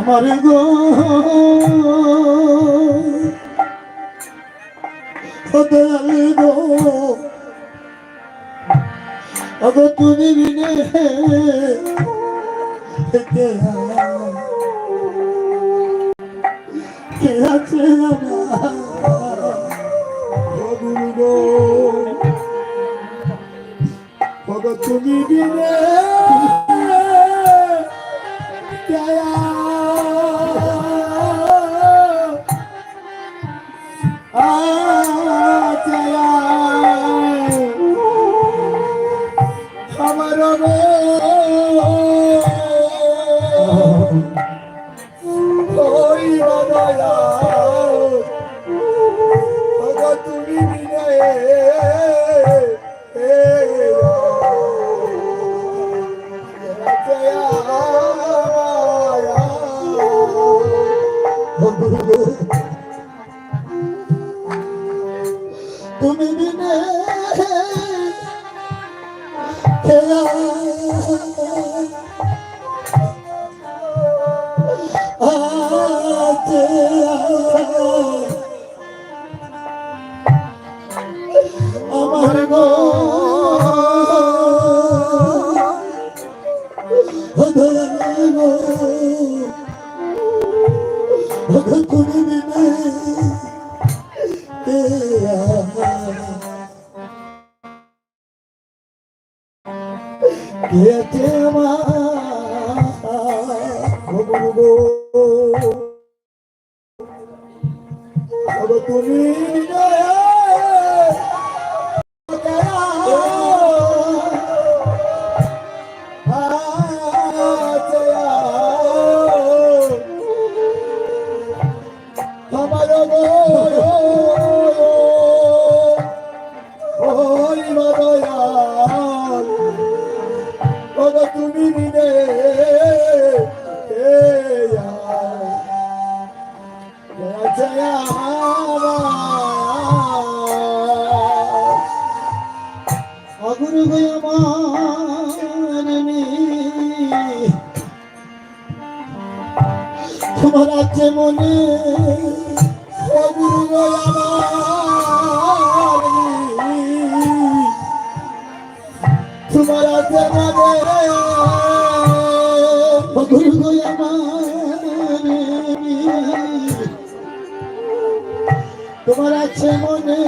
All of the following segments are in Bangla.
আমার গো দয়াল গো অগো তুমি বিনে কে আছে আমার গুরু গো অগো তুমি বিনে তুমি বিনে আমার গো তুমি বিনে কে আমার গো তুমি তোমার আছে মনে তোমার আছে মনে তোমার আছে মনে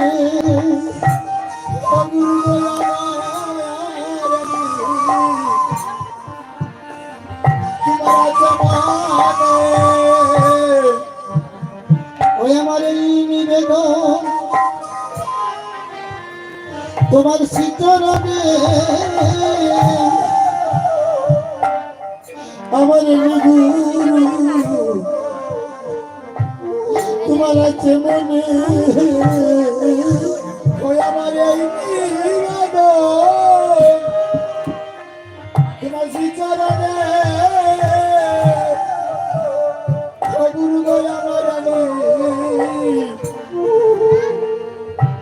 তোমার শীতরণে আমার গুরু তোমার আছে মনে ওই আমার এই তোমার শীতরণে গুরু গো আমার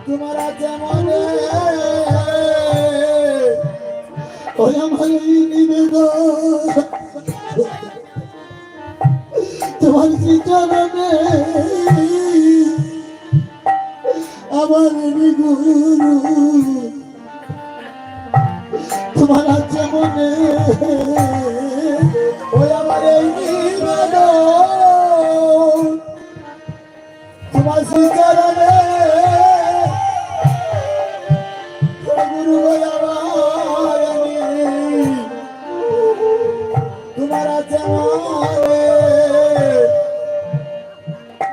তোমার আছে মনে ওই আমার নিবেদন তোমার চরণে আমার গুরু তোমার আছে মনে ওই আমার এই নিবেদন তোমার চরণে গুরু তোমার আছে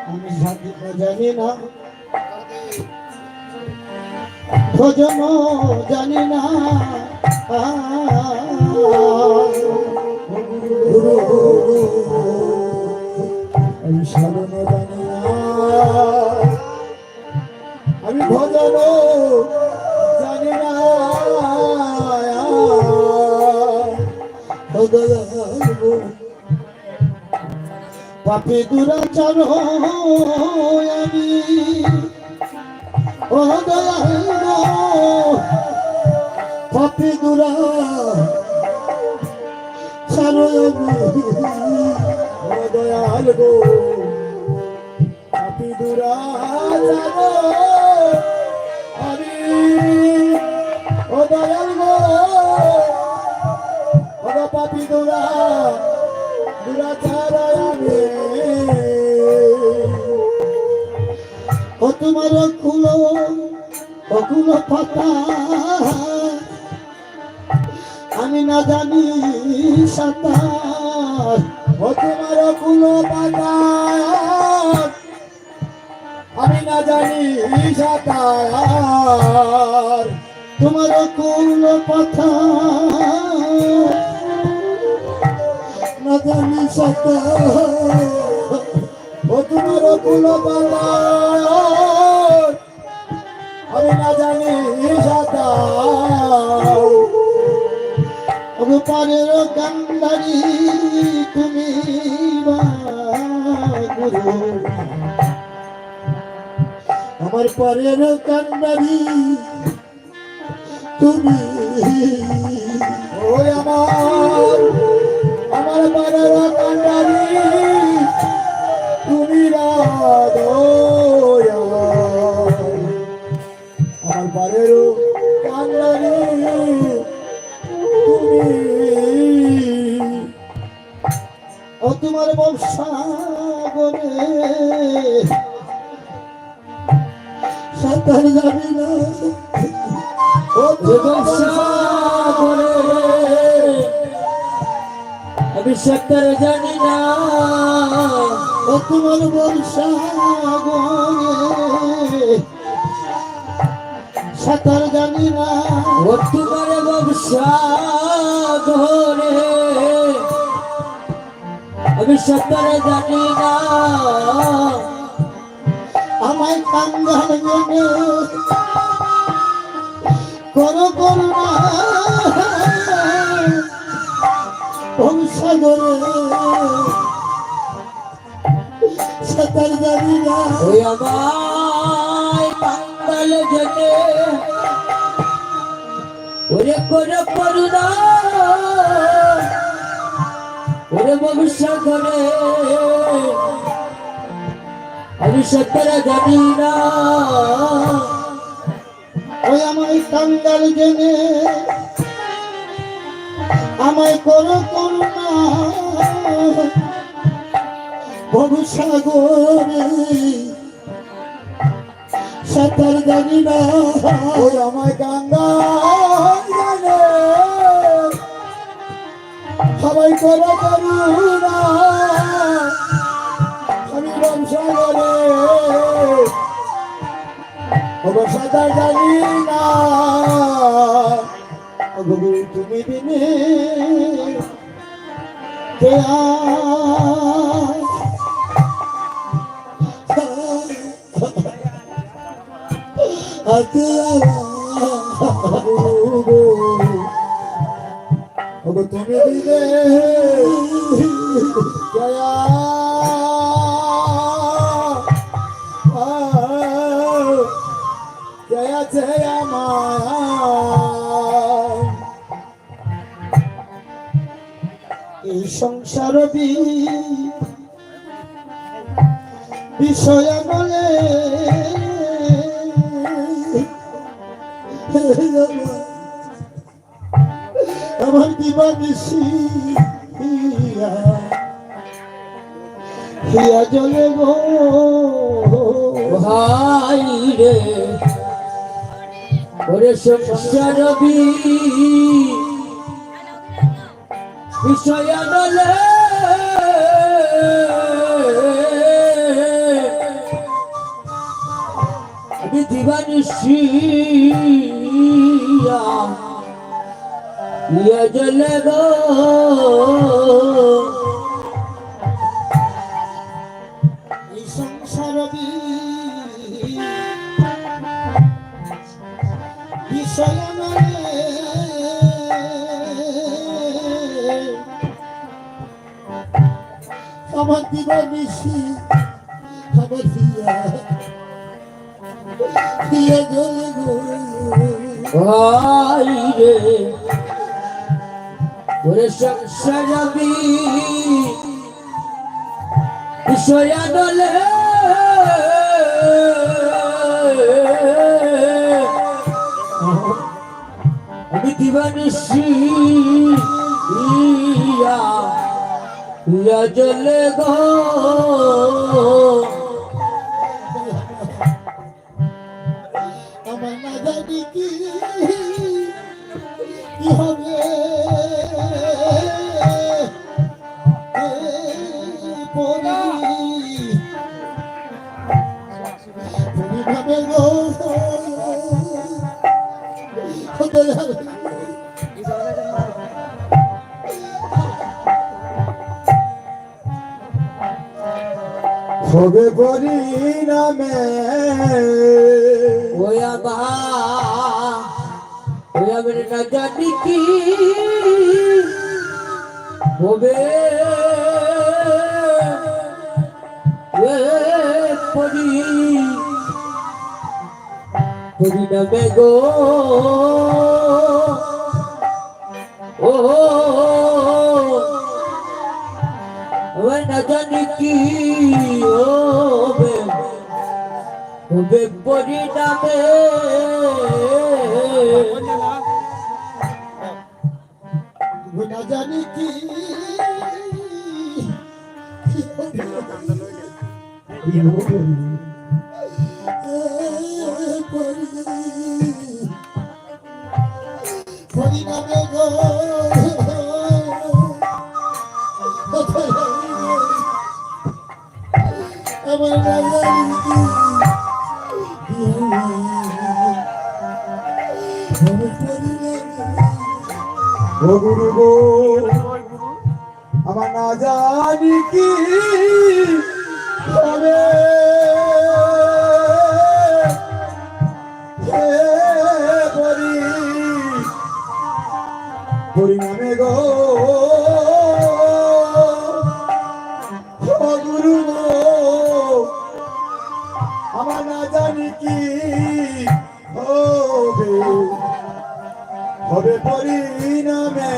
আমি জানি না ভজন জানি না আমি সাধন জানি না আমি ভজন জানি না পাপে দুরাচার আমি ও দয়াল পাপে দুরাচার ও দয়াল দয়াল গো পাপি দুরাচার আমি ও দয়াল গো ও পাপি দুরাচার আমি ও তোমার অকুল পাতা আমি না জানি সাঁতার ও তোমার অকুল পাতা আমি না জানি সাঁতার তোমার অকুল পাতা না জানি সাঁতার ও তোমার অকুল পাতা আমি না জানি সাঁতার পারের কান্দারি তুমি গুরু আমার পারের কান্দারি তুমি ওই আমার পারের কান্দারি তুমি আমার পারের কান্দারি ও তোমার ব্যবসা করে সাঁতার যাবি না ও ব্যবসা করে আমি সাঁতার জানি না ও তোমার ব্যবসা করে সাঁতার জানি না ও তোমার ব্যবসা করে আমি সাঁতার জানি না আমায় কাঙ্গাল জেনে করো করুণা সাগরে সাঁতার জানি না ওই আমায় কাঙ্গাল জেনে ওরে করো করুণা ওরে ভবিষ্যৎ করে আমি সাঁতার জানি না ওই আমায় কাঙ্গাল জেনে আমায় করো করুণা ভবিষ্যৎ সাঁতার জানি না ওই আমায় কাঙ্গাল জেনে সবাই করে করুণা আমি ব্যবসা করে সাঁতার জানি না তুমি দিনে তুমি দিলে জয়া এই সংসার বিষয় বলে আমার দিবানিশি হিয়া জলে গো ভাই রে ওরে সংসার বিষয় বলে আমি দিবানিশি হিয়া জলে গো এই সংসার বিষয় আমার দিবানিশি আমার হিয়া জলে গো ভাই রে ওরে সংসার বিষয়া দলে আমি দিবানিশি ইয়া ইয়া জলে গো আমার না জানি কি কি হবে পরিভাবে গো হবে পরিণামে ওয়া বা ওয়া মেরে না জানি কি হবে এ পরিণামে গো ও ওয়া না জানি কি হবে পরিণামে না জানি কি পরিণামে গো আমার না জানি কি ও গুরু গো আমার না জানি কি হবে পরিণামে গো ও গুরু গো আমার না জানি কি হবে পরিণামে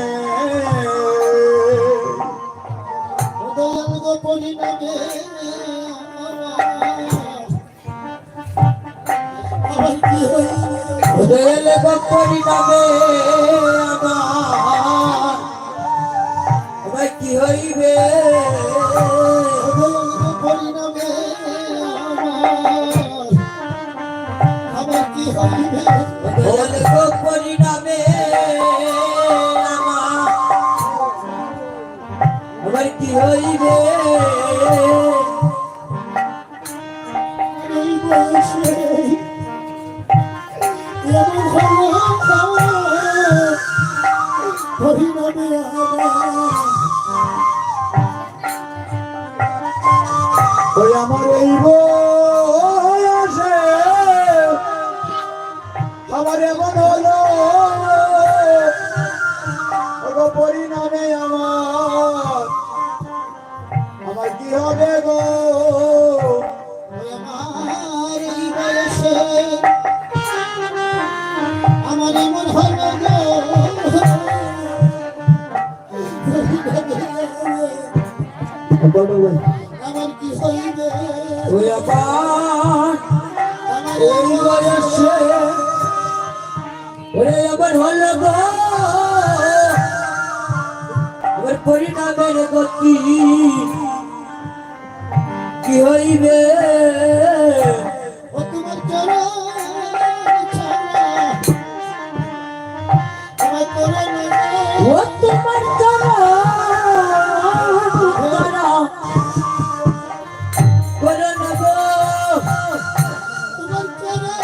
পরিণামে আমার কি ওদের পরিণামে আমার কি হইবে পরিণামে আমার কি হইবে ওদের পরিণামে আমার কি হইবে এই বয়সে পরিণামে ওই আমার এই বয়সে আমার এমন হলো ওগো পরিণামে আমার কি হবে গো আমার এই বয়সে আমার এমন হলো গো আমার কি হইবে ওই আমার এই বয়সে ওরে আবার হলো গো আমার পরিণামের গতি কি হইবে ও তোমার চরণ ছাড়া আমার চরণ ও তোমার চরণ করে নেব তোমার চরণ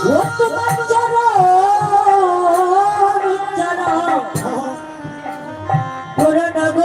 ও তোমার চরণ করে নেব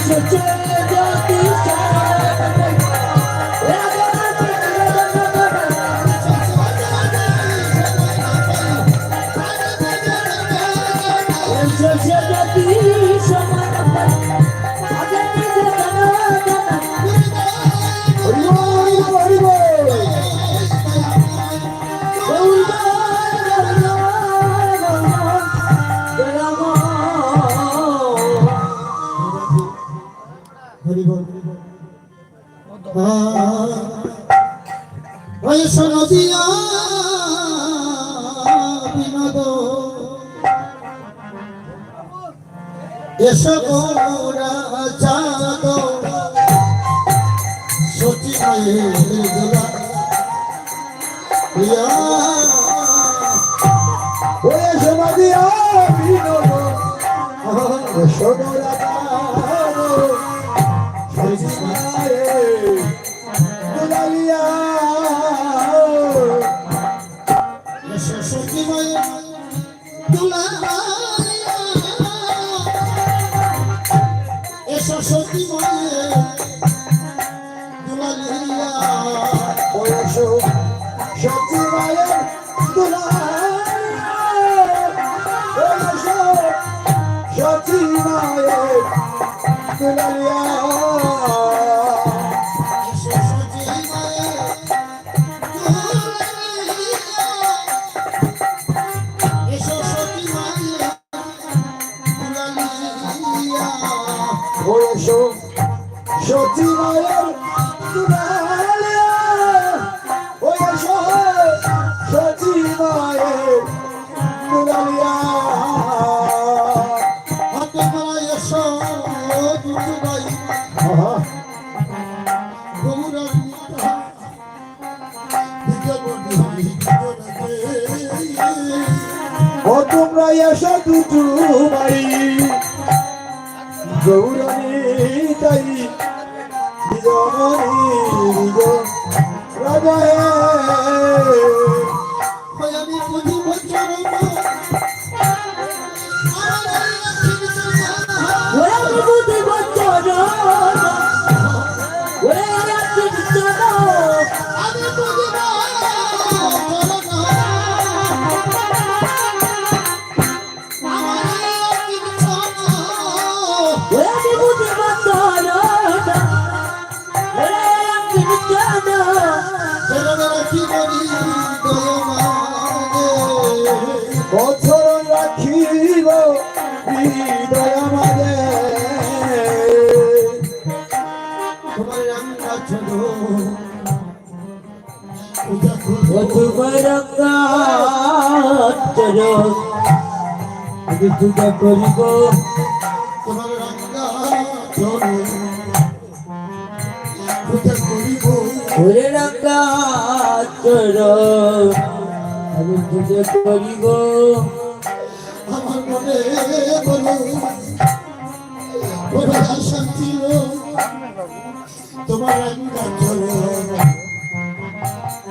এসেছে যদি এসেছে যদি সময় পাই আগে থেকে জানা জানা হরি বল হরি বল বয়স নদিয়া বিনোদ এসো গোরা চাঁদ সচি মায়ের দোলা প্রিয়া ওরে সমাধিয়া বিনোদ সদরা দুলালিয়া এসো সচি মায়ের দোলা এসো সচি মায়ের দুলালিয়া ওসো সত্যি মায়ের দুলালিয়া ওসো সত্যি মায়ের দুলালিয়া এসো সচি মায়ের দুলালিয়া এসো সচি মায়ের দুলালিয়া ওসো সত্যি মায়ের দুলালিয়া ওসো সত্যি মায়ের দুলালিয়া হাতে গলায় এসো দুটো গাই গৌরার মিঠা ও তোমরা এসো দুটু বাড়ি গৌরী তাই বিজমণি বিজ রাজা আমি বুঝি বছর ওরা বুঝি বচ্চন ওরা রাখি চল আমি বুঝি ওরা বুঝি বচ্চন ওরা রাখি চল কি করি বছর রাখিব হৃদয় মাঝে তোমার রাঙ্গা ছোট মধুবরঙ্গা চল আমি পূজা করিব তোমার রাঙ্গা ছোট পূজা করিব ওরে রঙ্গা চল আমি পূজা করিব আমার মনে বলো বড় আশা ছিল তোমার রাঙ্গা ছোট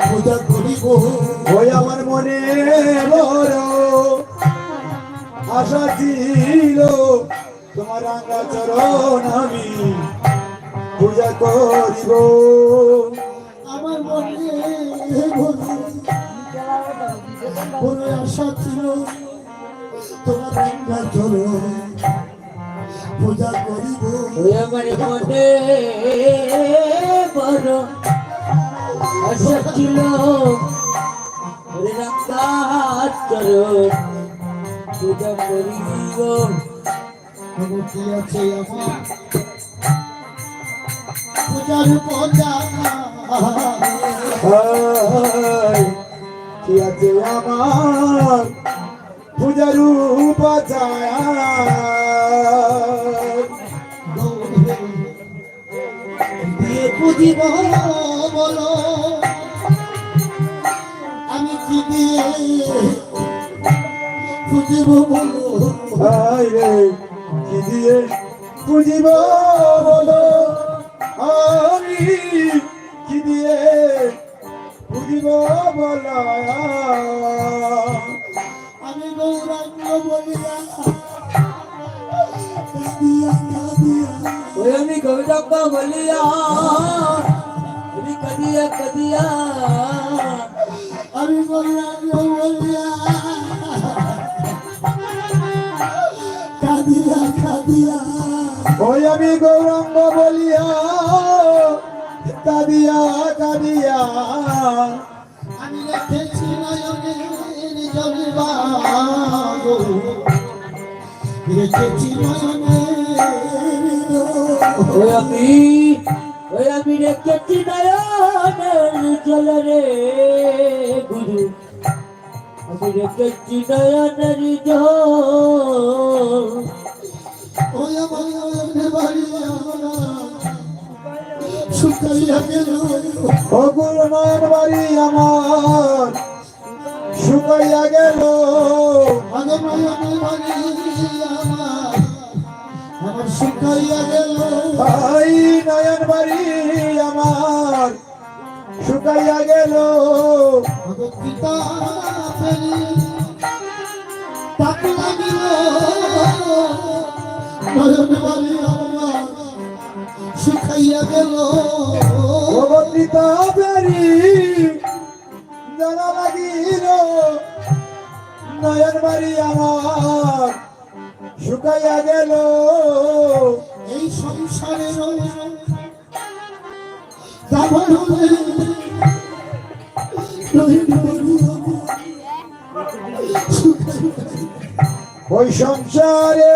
পূজা করিব ওই আমার মনে বড় আশা ছিল তোমার রাঙ্গা চরণ আমি পূজা করিব আমার মনে বড় আশা ছিল তোমার রাঙ্গা ছোট পূজা করিব ওই আমার মনে বড় আশা ছিল ওরে রঙ্গা চল পূজা করিব খবর কি আছে আমার পূজার পূজা কি আছে আমার পূজার উপাচার দিয়ে পুজিব বলো আমি কি দিয়ে পুজিব বলো রে কি দিয়ে পুজিব বলো আমি কি দিয়ে পুজিব বলো আমি গৌরাঙ্গ বলিয়া কাঁদিয়া কাঁদিয়া ওই গৌরঙ্গ বলিয়া কদিয়া কদিয়া আমি বলিয়া কাঁদিয়া কাঁদিয়া ওই আমি গৌরঙ্গ বলিয়া কাঁদিয়া কাঁদিয়া আমি রেখেছি নয়নের জলবা রেখেছি নয়নের জল। ওই আমি রেখেছি নয়নের জল রে গুরু আমি রেখেছি নয়নের জল ওই আমার বাড়ি শুকাইয়া গেল ও গুরু নয়ন বাড়ি আমার শুকাইয়া গেল আমার বাড়ি আমার শুকাইয়া গেল ভাই নয়ন বাড়ি আমার শুকাইয়া গেল আমার পিতা ফেরি তাকে লাগিল নয়ন বাড়ি আমার শুকাইয়া গেল ভগবতীতা বেরি জানা লাগিল নয়ন বাড়ি আমার শুকাইয়া গেল এই সংসারে যাবার হলে নয়ন বাড়ি আমার ওই সংসারে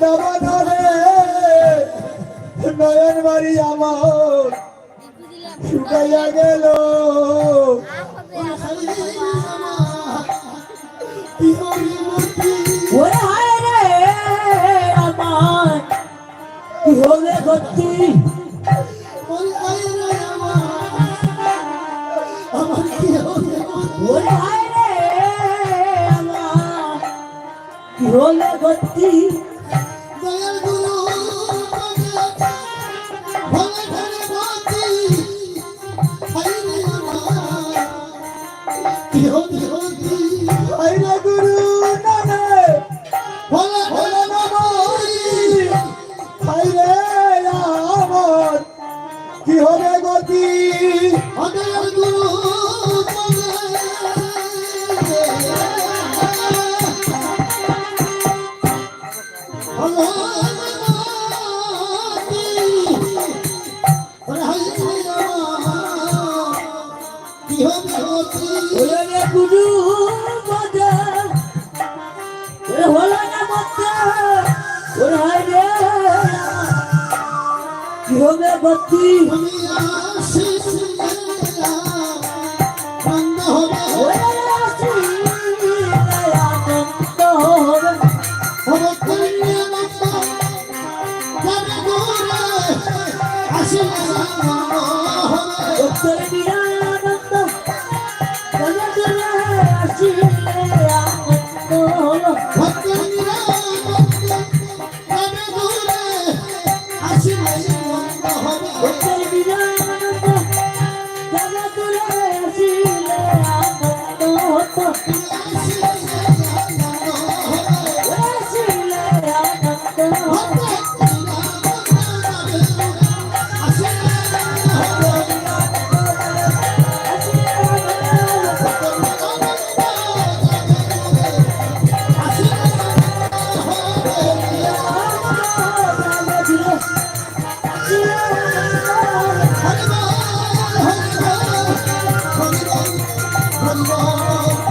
দাবানলে নয়ন বাড়ি আমার শুকাইয়া গেল ওরে হায় রে আমার কি হবে গতি ওরে হায় রে আমার কি হবে গতি আইরে গুরু নামে ভোলে নমঃ আইরে আমার কি হবে গতি ওরে রে গুরু বাজা ওরে হলো না বাচ্চা ওরে হায় রে কি হবে গতি ওরে আনন্দ হবে উত্তর নিরানন্দ বলে চলে আসিলে আনন্দ হলো উত্তর নিরানন্দ বলে চলে আসিলে আনন্দ হতো আসিলে আনন্দ হতো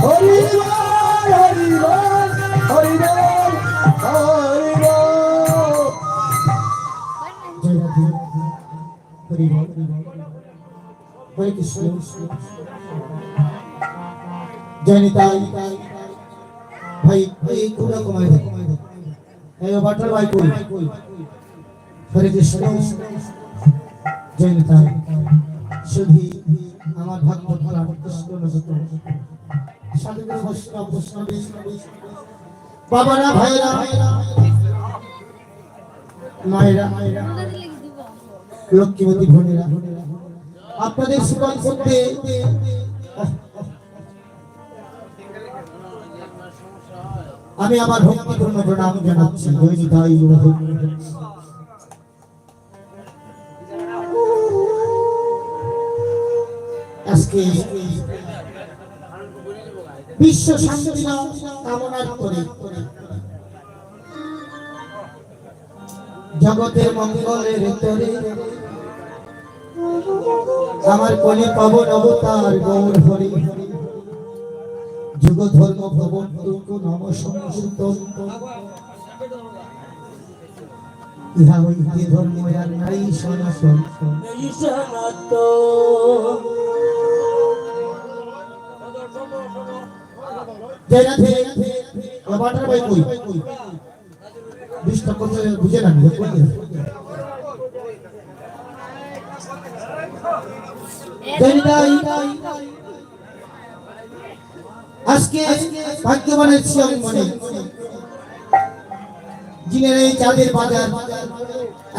হরি বল হরি বল হরি বল হরি বল হরে কৃষ্ণ জয় নিতাই ভাই এই কুড়া কমাই দে এই বাটার ভাই কই হরে কৃষ্ণ জয় নিতাই শুধু আমার ভক্ত ভোলা কৃষ্ণ নজত সাধুগুরু বৈষ্ণব বৈষ্ণবী বাবারা ভাইরা মায়েরা লক্ষ্মীবতী বোনেরা আপনাদের সুকান করতে আমি আমার ভক্তিপূর্ণ প্রণাম জানাচ্ছি। জয় নিতাই গৌর। আজকে বিশ্ব শান্তি কামনা করে জগতের মঙ্গলের তরে আমার কলি পাবন অবতার গৌর হরি যুগ ধর্ম ভবন নম সংযুক্ত ইহা হইতে ধর্ম আর নাই সনাতন। বাটার ভাই কই ডিস্টার্ব করতে বুঝে না আজকে ভাগ্যবানের সিয়ং মনে যিনি এই চাঁদের বাজার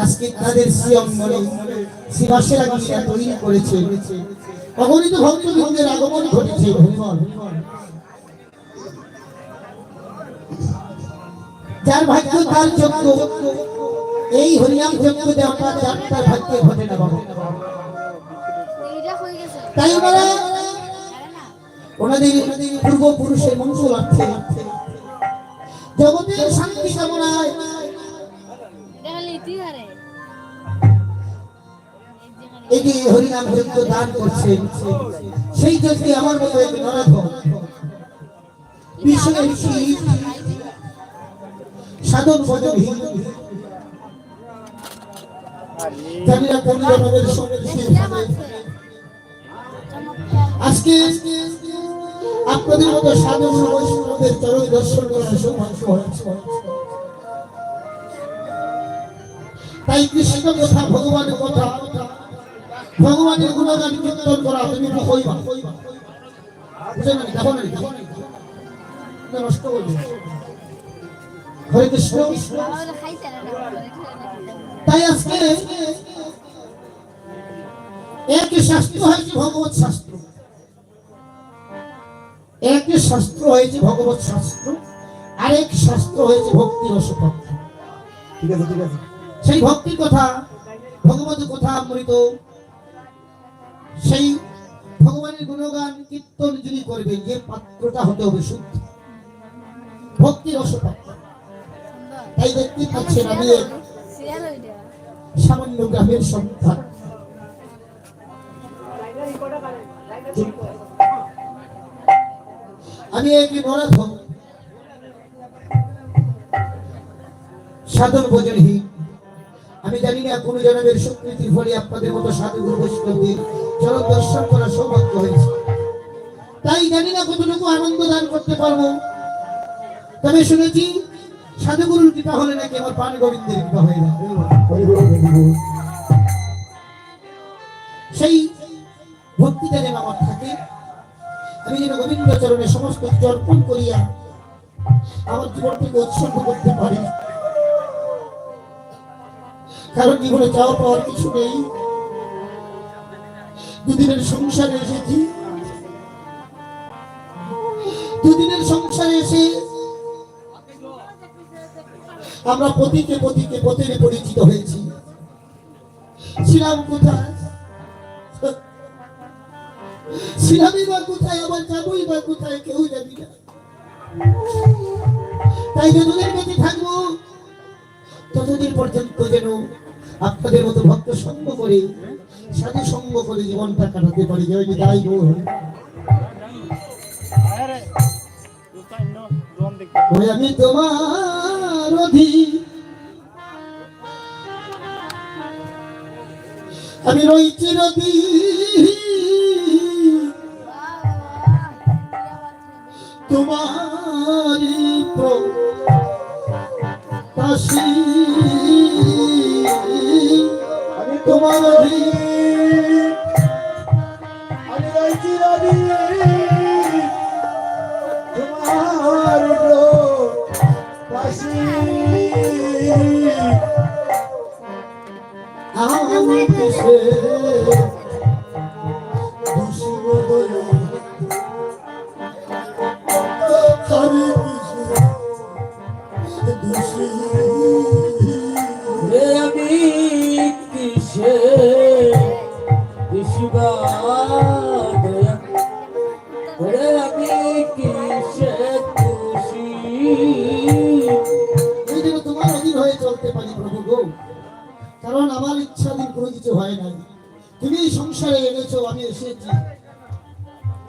আজকে তাদের সিয়ং মনে শিবাসের আগিয়া তৈরি করেছে। অগণিত ভক্তবৃন্দের আগমন ঘটেছে। যার ভাগ্য তার যোগ্য, এই হরিনাম যোগ্য দেওয়া যার ভাগ্যে ঘটে না বাবা। তাই ওনাদের পূর্বপুরুষের মঙ্গলার্থে জগতের শান্তি কামনায় এই যে হরিনাম যজ্ঞ দান করছে, সেই যজ্ঞে আমার মতো এক নরাধম বিষয়ের সাধন ভজনহীন জানিনা কোন জনমের সঙ্গে আজকে আপনাদের মতো সাধন বৈষ্ণবদের চরণ দর্শন করার সৌভাগ্য হয়েছে। তাই কৃষ্ণ কথা, ভগবানের কথা, ভগবানের গুণগান কীর্তন করা তুমি হইবা বুঝে না? দেখো না নষ্ট করবে। হরে কৃষ্ণ। তাই আজকে এক শাস্ত্র হয়েছে ভগবত শাস্ত্র, এক শাস্ত্র হয়েছে ভগবত শাস্ত্র, আরেক শাস্ত্র হয়েছে ভক্তি রসপথ। ঠিক আছে ঠিক আছে। সেই ভক্তির কথা, ভগবতের কথা অমৃত, সেই ভগবানের গুণগান কীর্তন যিনি করবেন, যে পাত্রটা হতে হবে শুদ্ধ ভক্তি রসপথ। তাই দেখতে পাচ্ছেন আমি সামান্য গ্রামের সন্তান, আমি একটি নরাধম সাধন ভোজনহীন। আমি জানি না কোন জনমের স্বীকৃতির ফলে আপনাদের মতো সাধু বৈষ্ণবদের চরণ দর্শন করার সৌভাগ্য হয়েছে। তাই জানি না কতটুকু আনন্দ দান করতে পারবো, তবে শুনেছি সাধুগুরুর কৃপা হলে নাকি আমার প্রাণ গোবিন্দের কৃপা হয়ে যায়। সেই ভক্তিটা যেন আমার থাকে, আমি যেন গোবিন্দ চরণে সমস্ত অর্পণ করিয়া আমার জীবনটাকে উৎসর্গ করতে পারি। কারণ জীবনে চাওয়া পাওয়ার কিছু নেই। দুদিনের সংসারে এসেছি, দুদিনের সংসারে এসে আমরা পথিকে পথিকে পথের পরিচিত হয়েছি। ছিলাম কোথায়, ছিলামই বা কোথায়, আবার যাবই বা কোথায় কেউ জানি না। তাই যতদিন বেঁচে থাকবো ততদিন পর্যন্ত যেন আপনাদের মতো ভক্ত সঙ্গ করে, সাধু সঙ্গ করে জীবনটা কাটাতে পারি। জয় নিতাই গৌর। আমি তোমার অধীন, আমি রয়েছি নদী, তোমারি প্রকাশী, আমি তোমার অধীন, আমি রয়েছি নদী, তোমার প্রকাশী, আমি কিসে দোষী বদলে, আমি কিসে দোষী রে আমি কিসে দোষীবা দয়া রে আমি কিসে দোষী এই জন্য তোমার অধীন হয়ে চলতে পারি প্রভু গো, কারণ আমার ইচ্ছাধীন কোনো কিছু হয় নাই। তুমি এই সংসারে এনেছো, আমি এসেছি,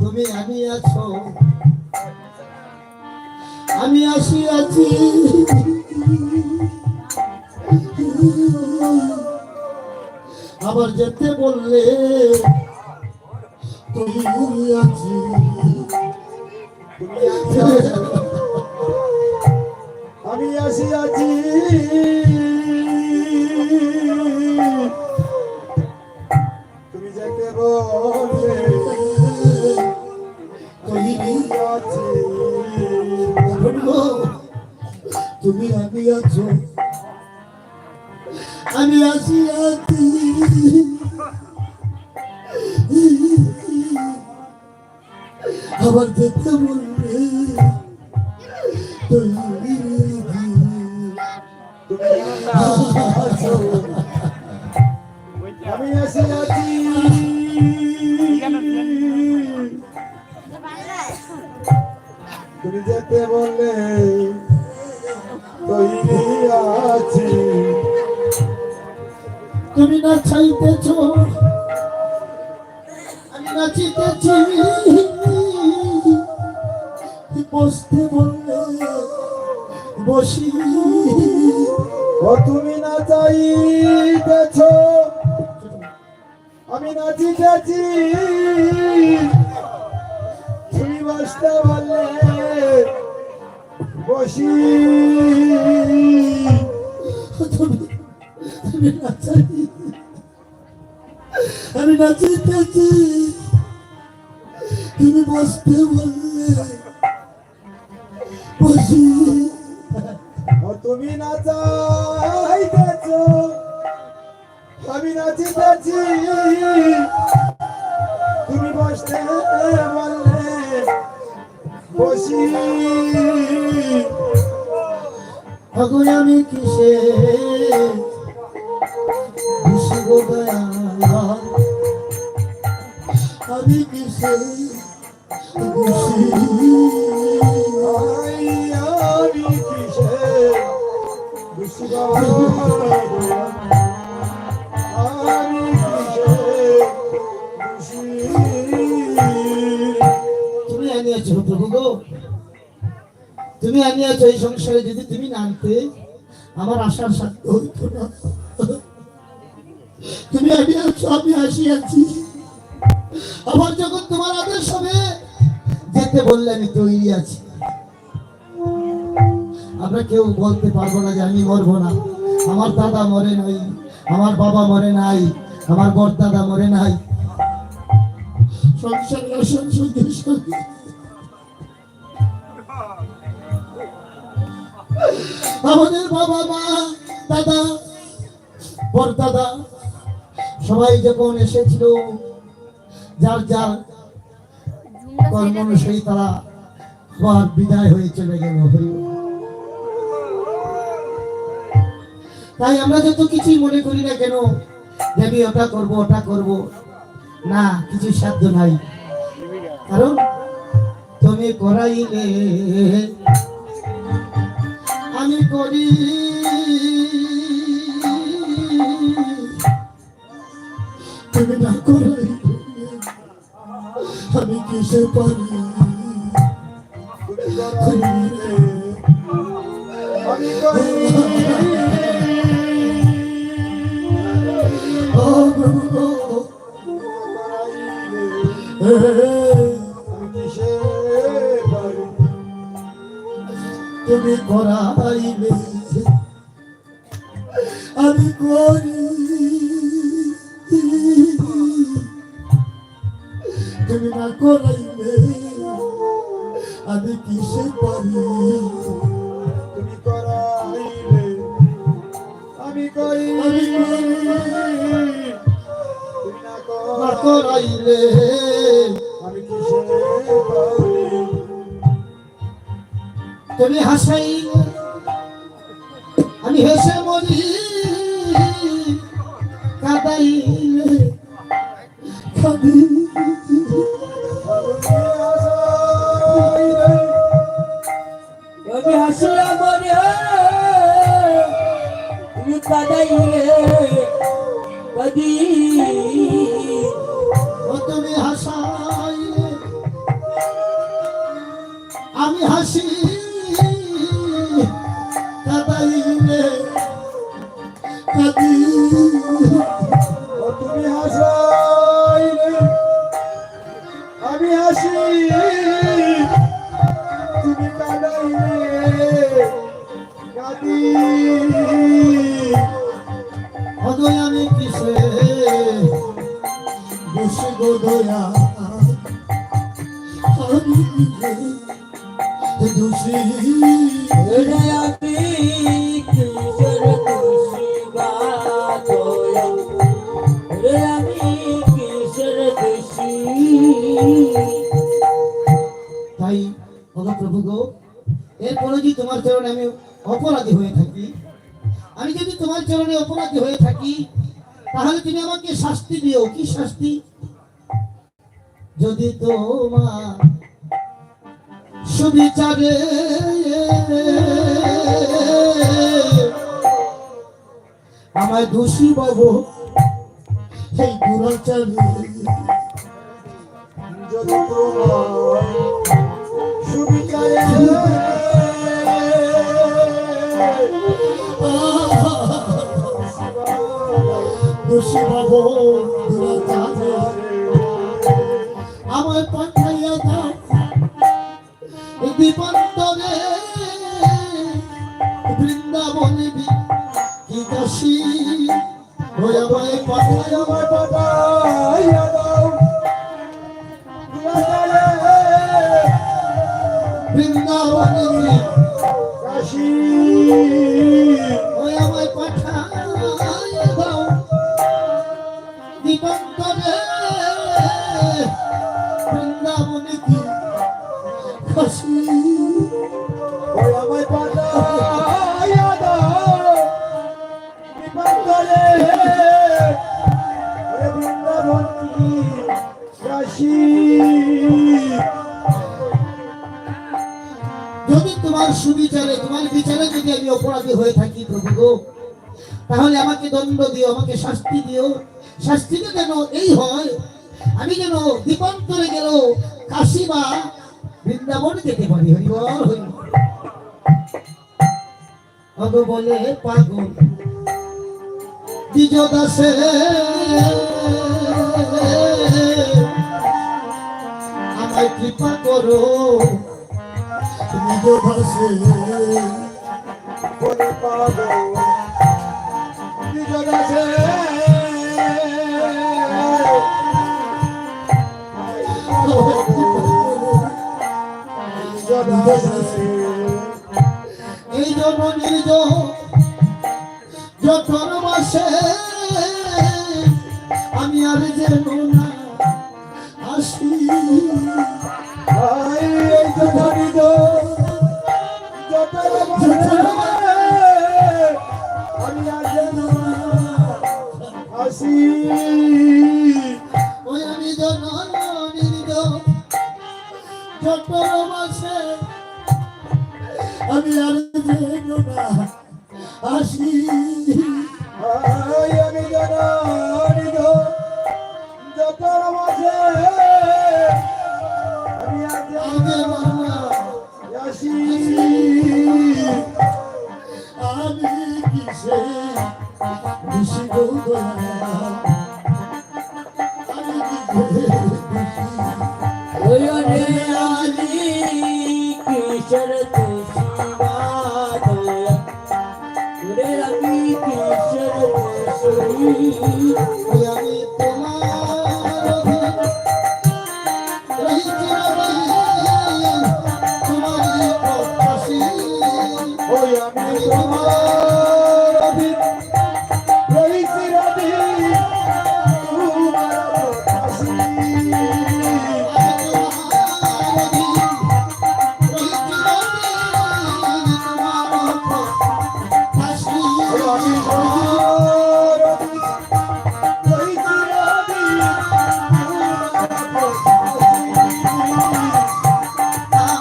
তুমি আনিয়াছো, আমি আসিয়াছি। আবার যেতে বললে তুমি আছি। আমি আসিয়াছি, তুমি যেতে বললে তুমি আছি। তুমি আমি আছো, আমি আসিয়াছি। আবার যেতে বললে তুমি আছো, আমি আসিয়াছি, তুমি যেতে বললে তৈরি আছি। তুমি না চাইতেছ, আমি নাচিতেছি। বসতে বললে বসি। ও তুমি না চাইতেছ, আমি নাচিতেছি। তুমি বসতে বললে বসি। তুমি না চাই, আমি নাচিতেছি। তুমি বসতে বললে বসি। ও তুমি না চাইতেছ, আমি নাচিতেছি। তুমি বসতে বললে বসি। এখন আমি কিসে খুশি গো দয়াল, আমি কিসে খুশি। আমি কিসে খুশি বাবা, আমি কিসে খুশি। তুমি আনিয়াছো প্রভু গো, তুমি আনিয়াছো এই সংসারে। যদি তুমি না আনতে আমার আশার সাধ্য হইত না। তুমি আনিয়াছো, আমি আসিয়াছি। আবার যখন তোমার আদেশ হবে যেতে বললে আমি তৈরি আছি। আমরা কেউ বলতে পারবো না যে আমি মরবো না। আমার দাদা মরে নাই, আমার বাবা মরে নাই, আমার বড়দাদা মরে নাই। সংসারের অসংখ্য সঙ্গে আমাদের বাবা মা দাদা বড়দাদা সবাই যখন এসেছিল, যার যার কর্ম অনুযায়ী তারা আবার বিদায় হয়ে চলে গেল। তাই আমরা যত কিছুই মনে করি না কেন যে আমি ওটা করবো ওটা করবো, না, কিছু সাধ্য নাই। কারণ তুমি করাইলে আমি করি, তুমি না করাইলে আমি কিসে পারি। আমি করি, ও প্রভু গো, আমি কিসে পারি। তুমি করাইলে আমি করি, তুমি না করাইলে আমি কিসে পারি। তুমি করাইলে আমি করি, আমি করি, তুমি না না করাইলে আমি কিসে পারি। তুমি হাসাইলে আমি হেসে মরি কাদাইলে কাঁদি। আমি হাসিয়া মরে তুমি কাদাইলে কাঁদি। ও তুমি হাসাইলে আমি হাসি কাদাইলে কাঁদি। ও তুমি হাসাইলে আমি হাসি, তুমি কাঁদাইলে কাঁদি। অদয় আমি কিসে বসে গো দয়া আমি কিসে দোষী। ওরে আমি কিসের দোষী বাদয়া, ওরে আমি কিসের দোষী। তাই ভগো প্রভু গো, এরপরে যদি তোমার চরণে আমি অপরাধী হয়ে থাকি, আমি যদি তোমার চরণে অপরাধী হয়ে থাকি, তাহলে তুমি আমাকে শাস্তি দিও। কি শাস্তি? যদি তোমার সুবিচারে আমায় দোষী বাবু সেই দুরাচারে, যদি তোমার সুবিচারে দোষী বাবু দুরাচারে আমায় পাঠাইয়া দাও দীপান্তরে বৃন্দাবনে কি কাশী। ওই আমায় পাঠাইয়া আমার পাঠাইয়া দাও বৃন্দাবনে কাশী। ওই আমায় পাঠাইয়া দাও দীপান্তরে বৃন্দাবনে কি কাশী। ওই আমায় পাঠাইয়া দাও বিপন্দরে, ওরে বৃন্দাবন কি কাশী। যদি তোমার সুবিচারে তোমার বিচারে যদি আমি অপরাধী হয়ে থাকি প্রভু গো, তাহলে আমাকে দণ্ড দিও, আমাকে শাস্তি দিও। শাস্তিটা যেন এই হয়, আমি যেন দীপান্তরে গেল কাশী বা বৃন্দাবন যেতে পারি। হরিবল হরিবল। অগ বলে পাগল দ্বিজ দাসে আমায় কৃপা করো দ্বিজ দাসে। বলে পাগল নিজ দাসে নিজ দাসে। এই জন্য নিজ যতন মাসে আমি আর যেন না আসি। আই এই যত নিজ যত আমি আর যেন আসি। ওই আমি জন নিজ যতন মাসে আমি আর যেন না আসি। আই আমি যেন নিজ যত মাঝে আমি আর যেন আসি। আমি কিসে খুশি গো দয়া, আমি কিসে খুশি। ওই রে আমি কিসের দোষী বাদয়া, ওরে আমি কিসের দোষী। ওই আমি তোমার অধীন রহিছি রহিন, তোমারই প্রত্যাশী। ওই আমি তোমার অধীন রহিছি রহিন, তোমার প্রত্যাশী। আমি তোমার অধীন রহিছি রহিন, তোমার প্রত্যাশী।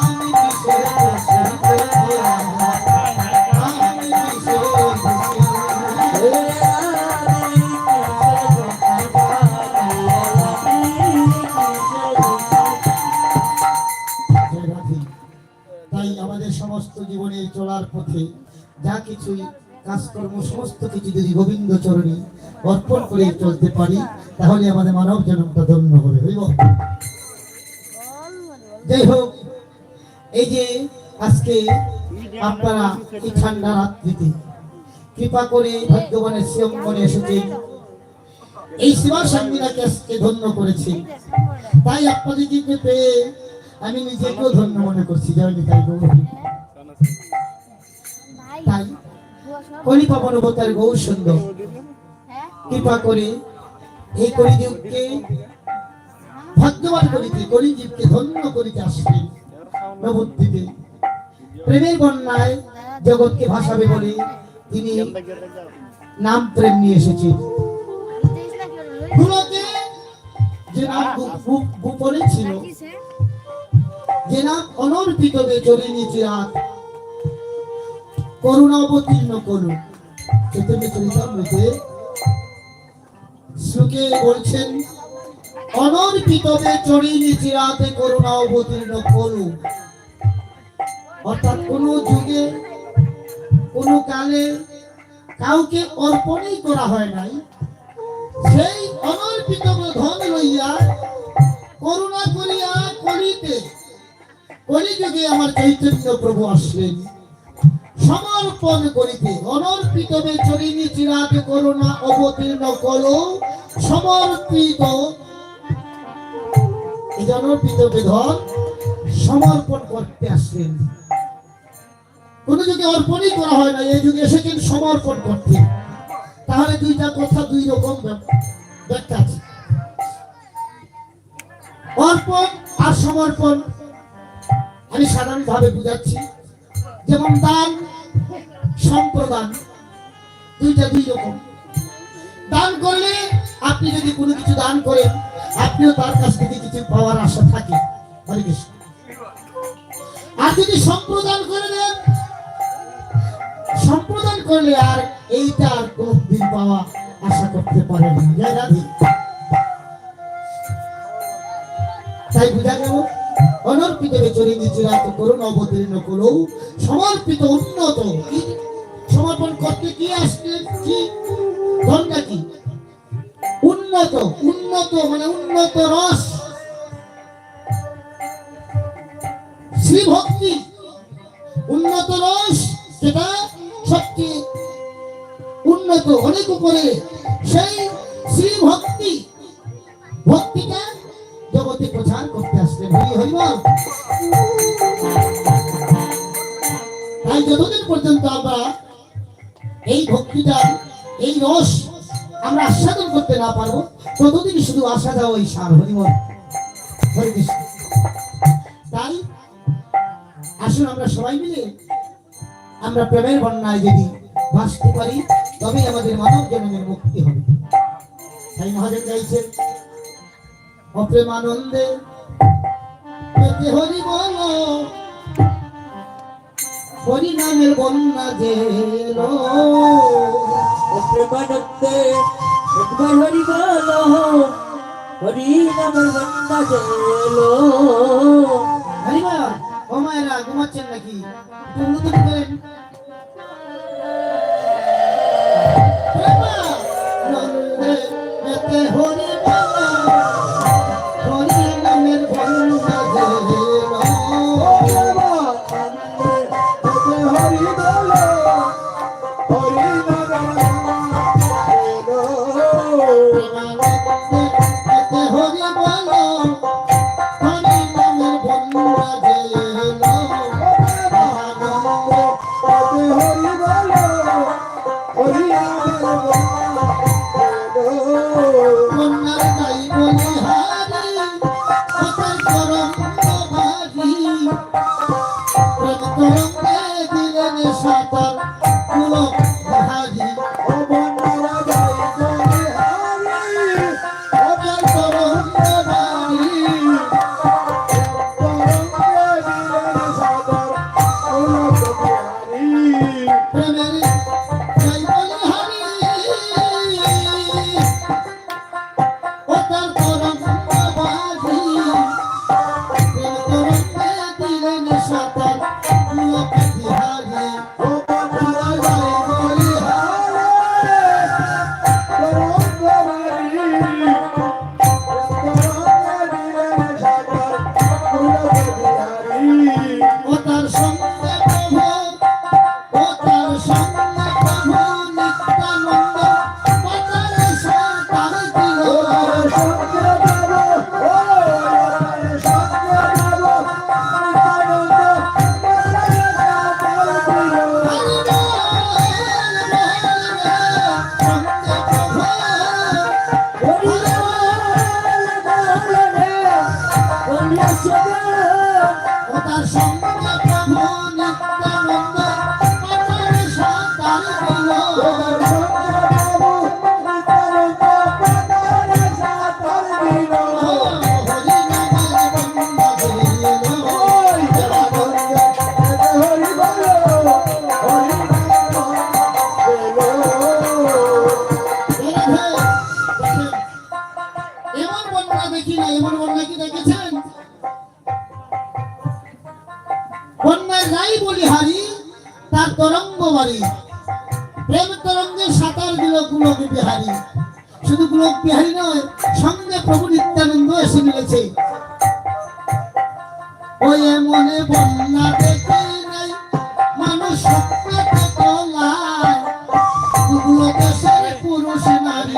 আমি কিসের দোষী গো, আমি কিসের দোষী? জয় রাধে। তাই আমাদের সমস্ত জীবনের চলার পথে যা কিছুই কাজকর্ম সমস্ত কিছু যদি গোবিন্দ চরণে অর্পণ করে চলতে পারি তাহলে আমাদের মানব জন্মটা ধন্য হবে হইব। যাই হোক, এই যে আজকে আপনারা এই ঠান্ডা রাত্রিতে কৃপা করে ভাগ্যবানের শ্রীঅঙ্গনে এসেছেন, এই সেবা সাঙ্গীরাকে আজকে ধন্য করেছে। তাই আপনাদেরকে পেয়ে আমি নিজেকেও ধন্য মনে করছি। জয় নিতাই গৌর। তাই কলিপাবন অবতার গৌর সুন্দর কৃপা করে এই কলিযুগকে ভাগ্যবান করিতে, কলিযুগকে ধন্য করিতে আসবেন নবদ্বীপে। প্রেমের বন্যায় জগৎকে ভাসাবে বলে তিনি নাম প্রেম নিয়ে এসেছেন। গুলোকে যে নাম গোপনে ছিল, যে নাম অনর্পিত চলিনি চিরাত, করুণা অবতীর্ণ করুন। চৈতন্য চরিতামৃতে শ্লোকে বলছেন, অনর্পিত চরিনি চিরাতে করুণা অবতীর্ণ করুন। অর্থাৎ কোন যুগে কোন কালে কাউকে অর্পণই করা হয় নাই, সেই অনর্পিত ধন লইয়া করুণা করিয়া কলিতে কলিযুগে আমার চৈতন্য প্রভু আসলেন সমর্পণ করিতে। অনর্পিত চরিনি চিরাতে করুণা অবতীর্ণ করো সমর্পিত। এই অনর্পিত ধন সমর্পণ করতে আসলেন। কোন যুগে অর্পণই করা হয় না, এই যুগে এসেছেন সমর্পণ করতে। তাহলে দুইটা কথা দুই রকম ব্যাখ্যা আছে। অর্পণ আর সমর্পণ আমি সাধারণ ভাবে বুঝাচ্ছি। যেমন দান, সম্প্রদান, দুইটা দুই রকম। দান করলে আপনি যদি কোনো কিছু দান করেন, আপনিও তার কাছ থেকে কিছু পাওয়ার আশা থাকে। হরে কৃষ্ণ। আর যদি সম্প্রদান করে দেন, সম্প্রদান করলে আর এইটা আর কোনদিন পাওয়া আশা করতে পারে না। জয় রাধে। তাই বুঝা গেল অনর্পিত চরিনি চিরাত করুন অবতীর্ণ করো সমর্পিত উন্নত। সমর্পণ করতে কি আসলেন, কি ধনটা কি? উন্নত। উন্নত মানে উন্নত রস, শ্রী ভক্তি। উন্নত রস সেটা সবচেয়ে উন্নত, অনেক উপরে। সেই শ্রী ভক্তি, ভক্তিটা জগতে প্রচার করতে আসলেন। হরি হরি বল। তাই যতদিন পর্যন্ত আমরা এই ভক্তিটা, এই রস আমরা আস্বাদন করতে না পারবো, ততদিন শুধু আশা দাও ওই সার। হরি বল। হরে কৃষ্ণ। তাই আসুন আমরা সবাই মিলে আমরা প্রেমের বন্যায় যদি ভাসতে পারি, তবে আমাদের মানব জন্মের মুক্তি হবে। তাই মহাজন গাইছেন, অপ্রেমানন্দে পেতে হরি বল, হরি নামের বন্যা জেল। প্রেমানন্দে একবার হরি বলো, হরি নামের বন্দা জেলো। হরি বল। ও মায়েরা ঘুমাচ্ছেন নাকি? একটু উন্নতি করেন। প্রেমানন্দে পেতে হরি বল, হরি নামের বন্যা জেল। হরি বলো, হরি নাম প্রেমের জয় বলি হারি ও তার তরঙ্গ বাজি প্রেম তরঙ্গে দিলেন সাঁতার লোকে বিহারি ও বন্ধুরা জয় বলি হারে তরঙ্গবারি তরঙ্গে দিলেন সাগর পুলকে বিহারি ও তার সঙ্গে প্রভু ও তার সঙ্গে প্রভু নিত্যানন্দ পাতাল সাঁতার দিল সঙ্গে যাব ও সঙ্গে যাব নিত্যানন্দ পাতালে সাঁতার দিল এমন বন্যা দেখি না, এমন বন্যা কি দেখেছেন? বন্যায় যাই বলি হারি তার তরঙ্গ বাড়ি প্রেম তরঙ্গে সাঁতার দিল গুলক বিহারী। শুধু গুলক বিহারী নয়, সঙ্গে প্রভু নিত্যানন্দ এসে মিলেছে। ওই এমনে বন্যা দেখি নাই মানুষ স্বপ্নেতে তোলায় দুগুলো দেশের পুরুষ নারী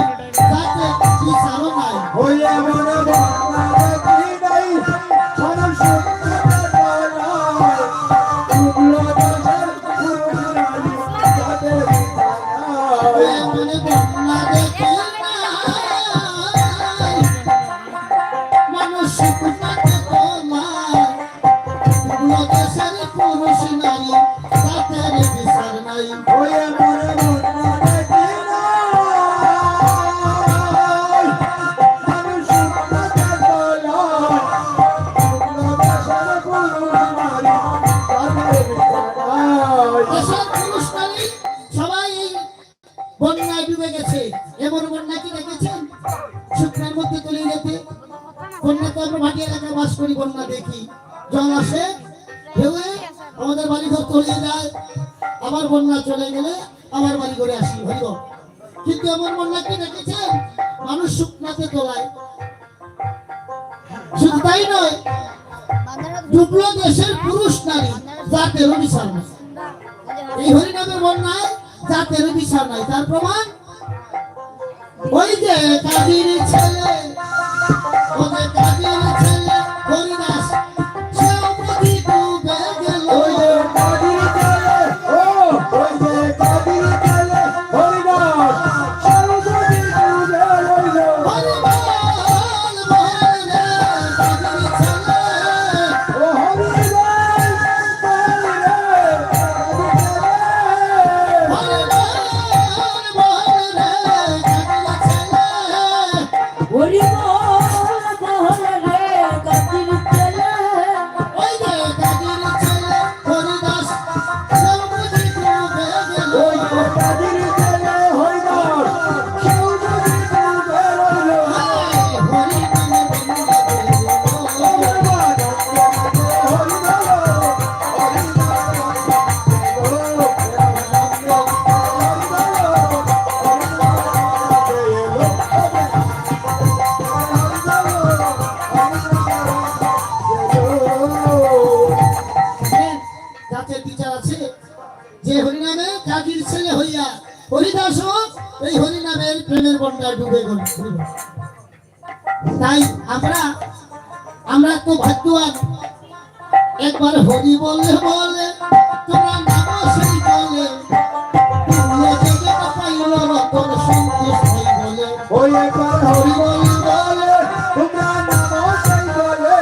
তাতে বিচার নাই। ওই এমন বন্যা দেখি নাই সরল সত্যতে তলায় শুক্ল দেশের পুরুষ নারী তাদের ওই এমনে বন্যা দেখি নাই মানুষ স্বপ্নেতে তোলায় দুগুলো দেশের পুরুষ নারী তাদের বিচার নাই। ওই এমন বন্যা দেখি নাই মানুষ সত্যতে তলায় শুক্ল দেশের পুরুষ নারী তাদের বিচার দেশের পুরুষ নারী সবাই এই বন্যায় ডুবে গেছে। এমন বন্যা কি দেখেছেন? শুকনার মধ্যে তলিয়ে যেতে বন্যা তো আমরা ভাটি এলাকায় বাস করি, বন্যা দেখি জল আসে ঢেউয়ে আমাদের বাড়ি ঘর তলিয়ে যায়, আবার বন্যা চলে গেলে আবার বাড়ি ঘরে আসি হইব। কিন্তু এমন বন্যা কি দেখেছেন? মানুষ শুকনাতে তোলায়। শুধু তাই নয়, ডুবলো দেশের পুরুষ নারী জাতেরও বিচার নাই। এই হরিনামের বন্যায় জাতেরও বিচার নাই। তার প্রমাণ ওই যে কাজীর ছেলে, ওই যে কাজীর ছেলে হরিদাস, সেও বুঝি ডুবে গেল। ওই যে কাদির চলে ও ওই যে কাদির চলে হরিদাস সর্বদি ডুবে রইল হরি বল বল রে কাজীর ছেলে, ও হরিদাস বল রে হরি বল বল রে কাজীর ছেলে। হরি বল রে কাতির চলে ওই যে কাজীর ছেলে হরিদাস, সেও বুঝি ডুবে গেল। ওই যে কাদির চলে হরিদাস সর্বদি ডুবে রইল হরি নামে বন্যা জাতের বিচার আছে যে হরিনামে কাজীর ছেলে হইয়া হরিদাস এই হরিনামের প্রেমের বন্যায় ডুবে গেল। তাই আমরা তো ভাগ্যবান, একবার হরি বলে বলে তোমরা নাম সেই বলে তুমিও জেগে পাইল রতন সন্তোষ ভাই বলে। ওই একবার হরি বল বলে তোমরা নাম সেই বলে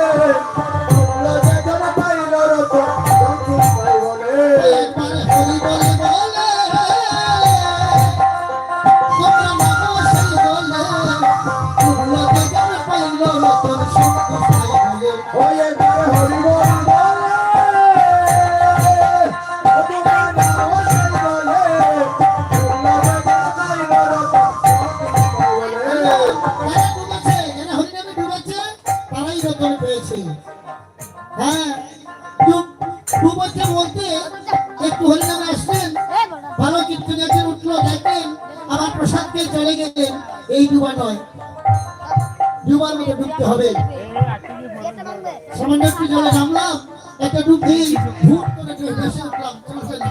তোমরা যেজন পাইল রতন সন্তোষ ভাই বলে একবার হরি বলে বলে তোমরা নাম সেই বলে তুমিও জেগে পাইল রতন সন্তোষ ভাই বলে। ওই একবার হরি বল বলে তোমরা আজকে চলে গেলেন, এই ডুবা নয়, ডুবার মতো ডুবতে হবে। সামান্য একটু জলে নামলাম, একটা ডুব দিয়ে ভুট করে ভেসে উঠলাম, চলছে না।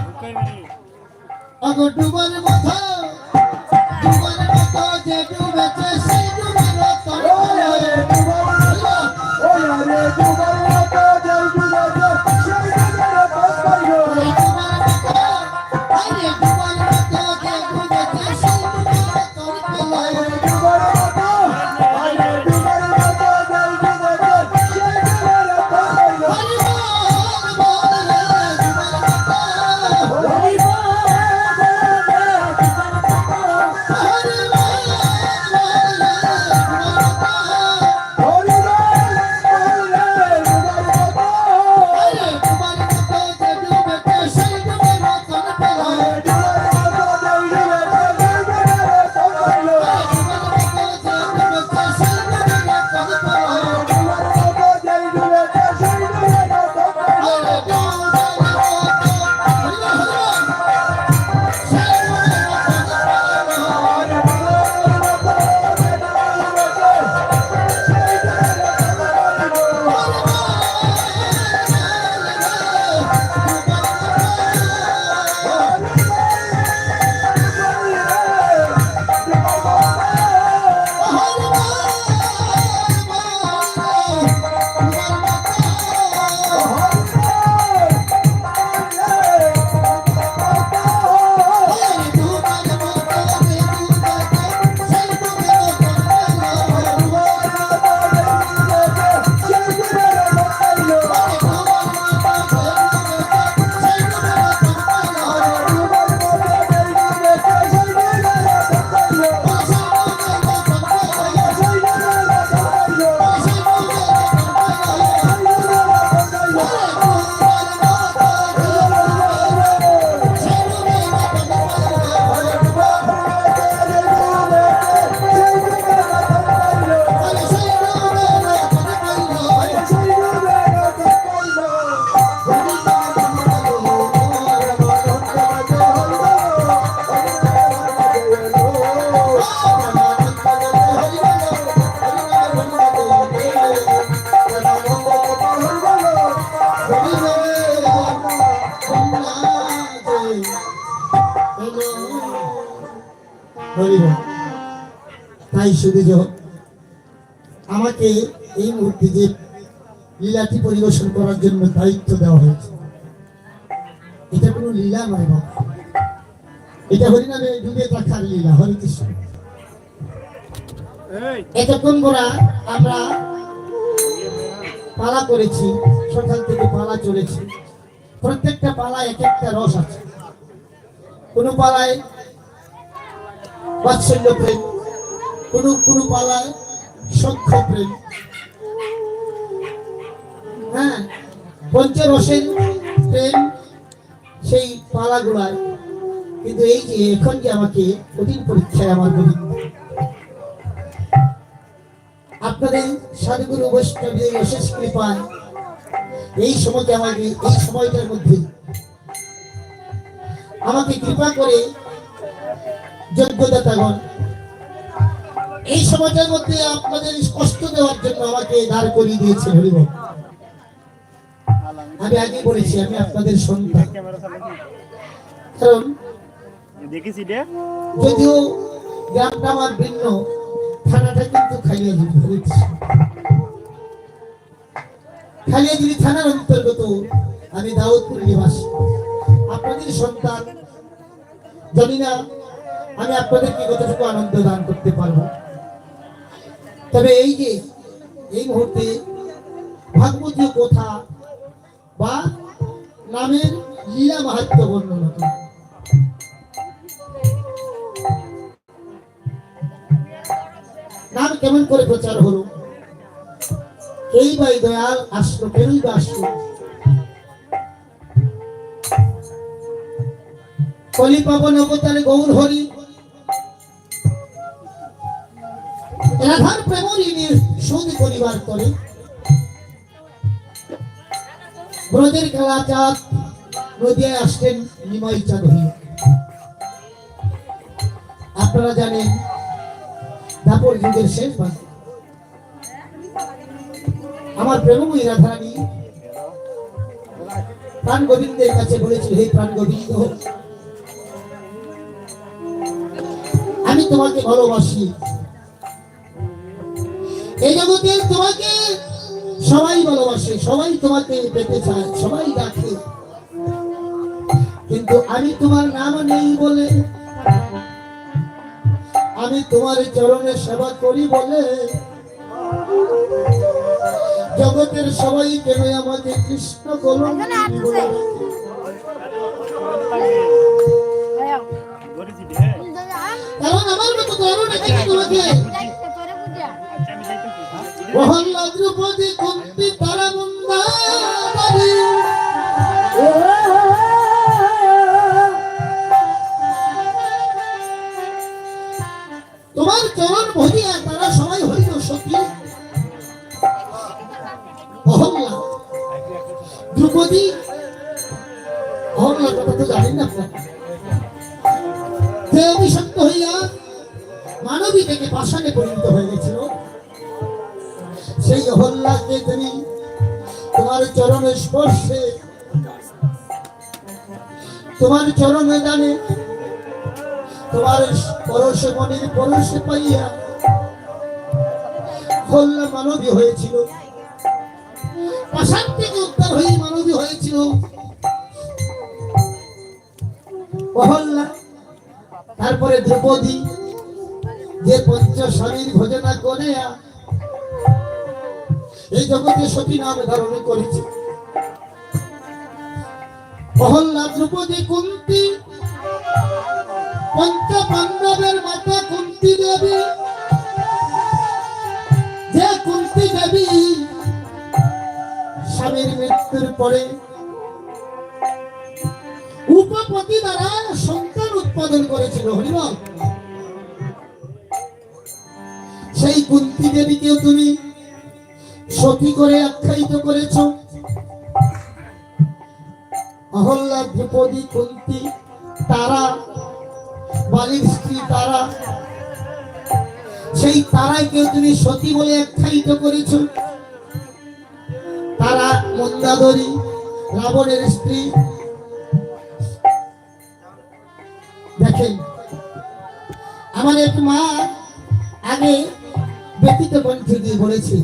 আগো ডুবার মতো যে ডুবেছে সেই ডুবের মতো তাই শুধু আমাকে এই মুহূর্তে যে লীলাটি পরিবেশন করার জন্য দায়িত্ব দেওয়া হয়েছে, এটা কোনো লীলা নয় বাবা, এটা হরিনামে ডুবে থাকার লীলা। হরে কৃষ্ণ। এতক্ষণ করা আমরা পালা করেছি, সকাল থেকে পালা চলেছি, প্রত্যেকটা পালায় এক একটা রস আছে। কোন পালায় বাৎসল্য প্রেম, কোন পালায় সখ্য প্রেম, হ্যাঁ, পঞ্চরসের প্রেম সেই পালাগুলায়। কিন্তু এই যে এখন যে আমাকে কঠিন পরীক্ষায় আমার গোবিন্দ আপনাদের সাধুগুরু বৈষ্ণবের অশেষ কৃপায় এই সময়টা আমাকে, এই সময়টার মধ্যে আমাকে কৃপা করে যোগ্যদাতাগণ এই সময়টার মধ্যে আপনাদের কষ্ট দেওয়ার জন্য আমাকে দাঁড় করিয়ে দিয়েছে। হরিবল। আমি আগে বলেছি আমি আপনাদের সন্তান, কারণ যদিও গ্রামটা আমার ভিন্ন, থানাটা কিন্তু খালিয়াজুড়ি। খালিয়াজুড়ি থানার অন্তর্গত আমি দাউদপুর নিবাসী, আপনাদের সন্তান। জানি না আমি আপনাদেরকে কতটুকু আনন্দ দান করতে পারবো, তবে এই যে এই মুহূর্তে ভাগবতীয় কথা বা নামের লীলা মাহাত্ম্য বর্ণনা করা। নাম কেমন করে প্রচার হলো, এই বাই দয়াল আসলো, কেনই বা আসলো। কলি পাবন অবতারে গৌর হরি, রাধার প্রেমঋণের শোধ পরিবার করে। ব্রজের খেলা চাঁদ নদিয়ায় আসলেন নিমাই চাঁদ হয়ে। আপনারা জানেন দাপর যুগের শেষ ভাগ আমার প্রেমময়ী রাধারানী প্রাণ গোবিন্দের কাছে বলেছিল, হে প্রাণ গোবিন্দ, আমি তোমাকে ভালোবাসি, এই জগতে তোমাকে সবাই ভালোবাসে, সবাই তোমাকে পেতে চায়, সবাই ডাকে, কিন্তু আমি তোমার নাম নেই বলে, আমি তোমার চরণে সেবা করি বলে জগতের সবাই কেন আমাকে কৃষ্ণ কলঙ্কিনী বলে ডাকে। কারণ আমার মতো করো নাকি তোমাকে প্রহল্লাদ দ্রৌপদী কুন্তি তারা মন্দারি তোমার চরণ ভজিয়া তারা সবাই হইল সখী। অহল্লাদ দ্রৌপদী, অহল্লাদ কথা তো জানেন না আপনারা, যে অভিশপ্ত হইয়া মানবী থেকে পাষাণে পরিণত হয়ে গেছিল, সেই অহল্লাদকে তুমি তোমার চরণের স্পর্শে, তোমার চরণে দানে, তোমার পরশে মনের পরশে পাইয়া অহল্লা মানবী হয়েছিল, পাষাণ থেকে উদ্ধার হয়ে মানবী হয়েছিল অহল্লা। তারপরে দ্রৌপদী যে পঞ্চস্বামীর ভোজনা করে এই জগতে সতী নাম ধারণ করেছে। অহল্লা দ্রৌপদী কুন্তি পঞ্চ পাণ্ডবের মাতা কুন্তি দেবী, যে কুন্তি দেবী স্বামীর মৃত্যুর পরে উপপতি দ্বারা সন্তান উৎপাদন করেছিল। হরিবল, সেই কুন্তি দেবীকেও তুমি সতী করে আখ্যায়িত করেছ। অহল্লা দ্রৌপদী কুন্তি তারা, বালির স্ত্রী তারা, সেই তারাকেও তুমি সতী বলে আখ্যায়িত করেছ। তারা মন্দাদরী, রাবণের স্ত্রী। দেখেন, আমার এক মা আগে ব্যতীত কণ্ঠে দিয়ে বলেছে,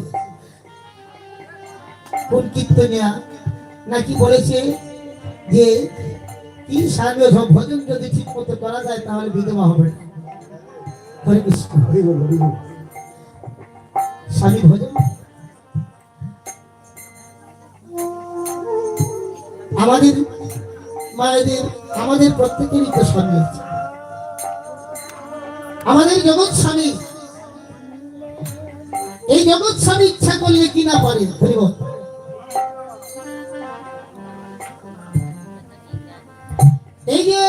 কোন কীর্তনিয়া নাকি বলেছে যে কি স্বামী ভজন যদি ঠিক মতো করা যায় তাহলে বিধবা হবে না। হরে কৃষ্ণ, হরি বল, হরি বল। স্বামী ভজন আমাদের মায়েদের, আমাদের প্রত্যেকেরই তো স্বামী আছে। আমাদের জগৎ স্বামী, এই জগৎ স্বামী ইচ্ছা করলে কি না পারে। হরি বল। এই যে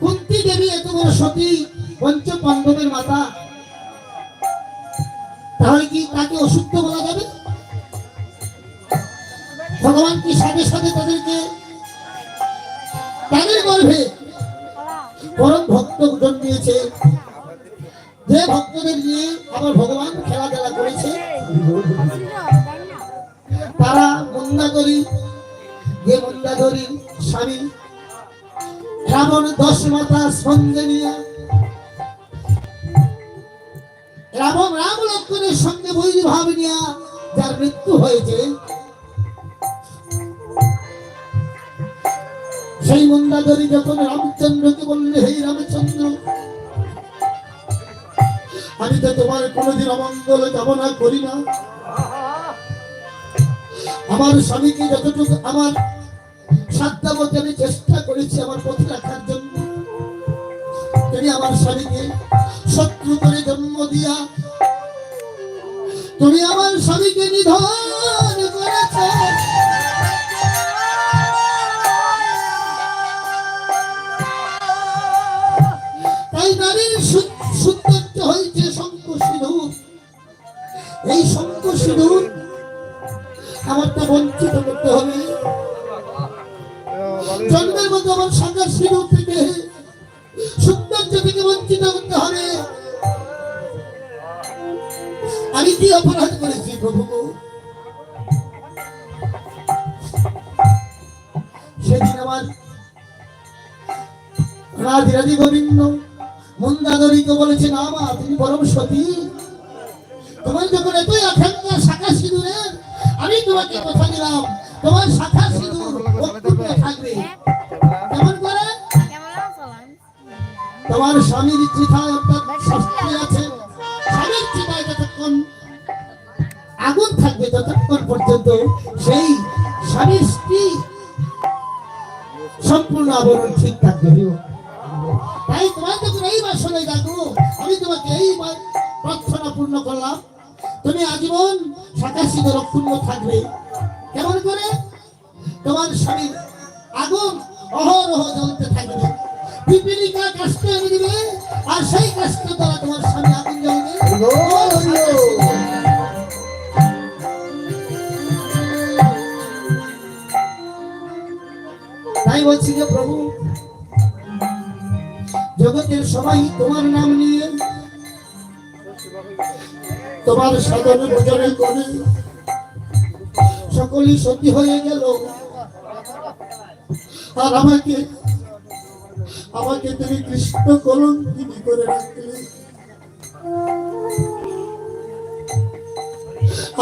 কুন্তি দেবী এত বড় সতী, পঞ্চ পাণ্ডবের মাতা, তাহলে কি তাকে অশুদ্ধ বলা যাবে? ভগবান কি সাথে সাথে তাদেরকে তাদের গর্ভে পরম ভক্ত জন্মিয়েছে, যে ভক্তদের নিয়ে আবার ভগবান খেলাধুলা করেছে। তারা মন্দাদরী, যে মন্দাদরী স্বামী রাবণ 10 মাতার সঙ্গে নিয়ে রাবণ রাম লক্ষ্মণের সঙ্গে বৈরী ভাব নিয়ে যার মৃত্যু হয়েছে, সেই মন্দাদরী যখন রামচন্দ্রকে বললে, হে রামচন্দ্র, আমি তো তোমার কোনোদিন অমঙ্গল কামনা করি না, আমার স্বামীকে যতটুকু আমার সাধ্যামতে আমি চেষ্টা করেছি আমার পথে রাখার জন্য, তুমি আমার স্বামীকে শত্রু করে জন্ম দিয়া তুমি আমার স্বামীকে নিধন করেছ। তাই নারীর সৌন্দর্য হয়েছে শঙ্খ সিঁদুর, এই শঙ্খ সিঁদুর আমারটা বঞ্চিত করতে হবে। জন্মের মতো আমার সাজার সিঁদুর থেকে, সৌন্দর্য থেকে বঞ্চিত করতে হবে। কি অপরাধ করেছি প্রভু? সেদিন আমার রাজি গোবিন্দ মন্দাদরীকে বলেছে, না মা তুমি পরম সতী, তোমার যখন এতই আকাঙ্ক্ষা শাখা সিঁদুরের, আমি তোমাকে কথা দিলাম তোমার শাখা সিঁদুর অক্ষুণ্ণ থাকবে। কেমন করে? তোমার স্বামীর চিতায় অর্থাৎ শাস্ত্রে আছে, স্বামীর চিতায় যতক্ষণ আগুন থাকবে ততক্ষণ পর্যন্ত সেই স্বামীর স্ত্রী সম্পূর্ণ আবরণ ঠিক থাকবে। তাই তোমার যখন এই বাসনে যাবো, আমি তোমাকে এই প্রার্থনা পূর্ণ করলাম, তুমি আজীবন শাখা সিঁদুর অক্ষুণ্ণ থাকবে। কেমন করে? তোমার স্বামীর আগুন অহরহ জ্বলতে থাকবে, পিপিলিকা কাষ্ঠ এনে দিবে, আর সেই কাষ্ঠ দ্বারা তোমার স্বামী আগুন জ্বলবে। তাই বলছি যে প্রভু, জগতের সবাই তোমার নাম নিয়ে তোমার সাধন ভোজনে করে সকলেই সতী হয়ে গেল, আর আমাকে তুমি কৃষ্ণ কলঙ্কিনী করে রাখলে।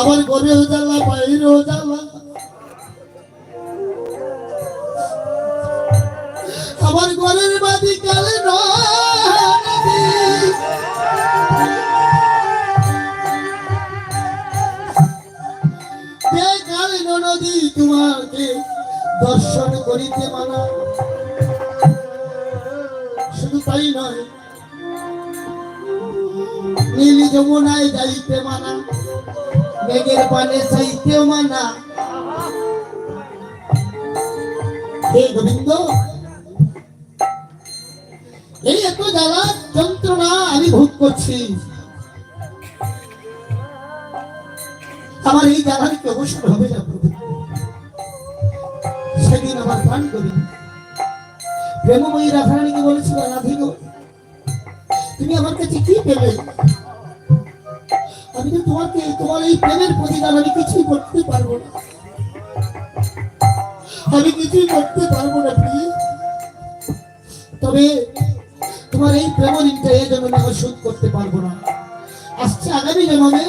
আমার ঘরেও জ্বালা, বাইরেও জ্বালা, আমার ঘরের বাদি কালে নদী তোমাকে দর্শন করিতে মানা। শুধু তাই নয়, নীলি যমুনায় যাইতে মানা, মেঘের পানে চাইতেও মানা। হে গোবিন্দ, এই এত জ্বালা যন্ত্রণা আমি ভোগ করছি, আমার এই জ্বালার কি অবসর হবে না প্রভু? সেদিন আমার প্রাণ করি প্রেমময়ী রাধারানীকে বলেছিল, রাধি গো, তুমি আমার কাছে কি পেলে? আমি তো তোমার এই প্রেমের প্রতিদান আমি কিছুই করতে পারবো না, আমি কিছুই করতে পারবো না প্রিয়। তবে তোমার এই প্রেম ঋণটা এই জন্মে আমি শোধ করতে পারবো না। আসছে আগামী জন্মে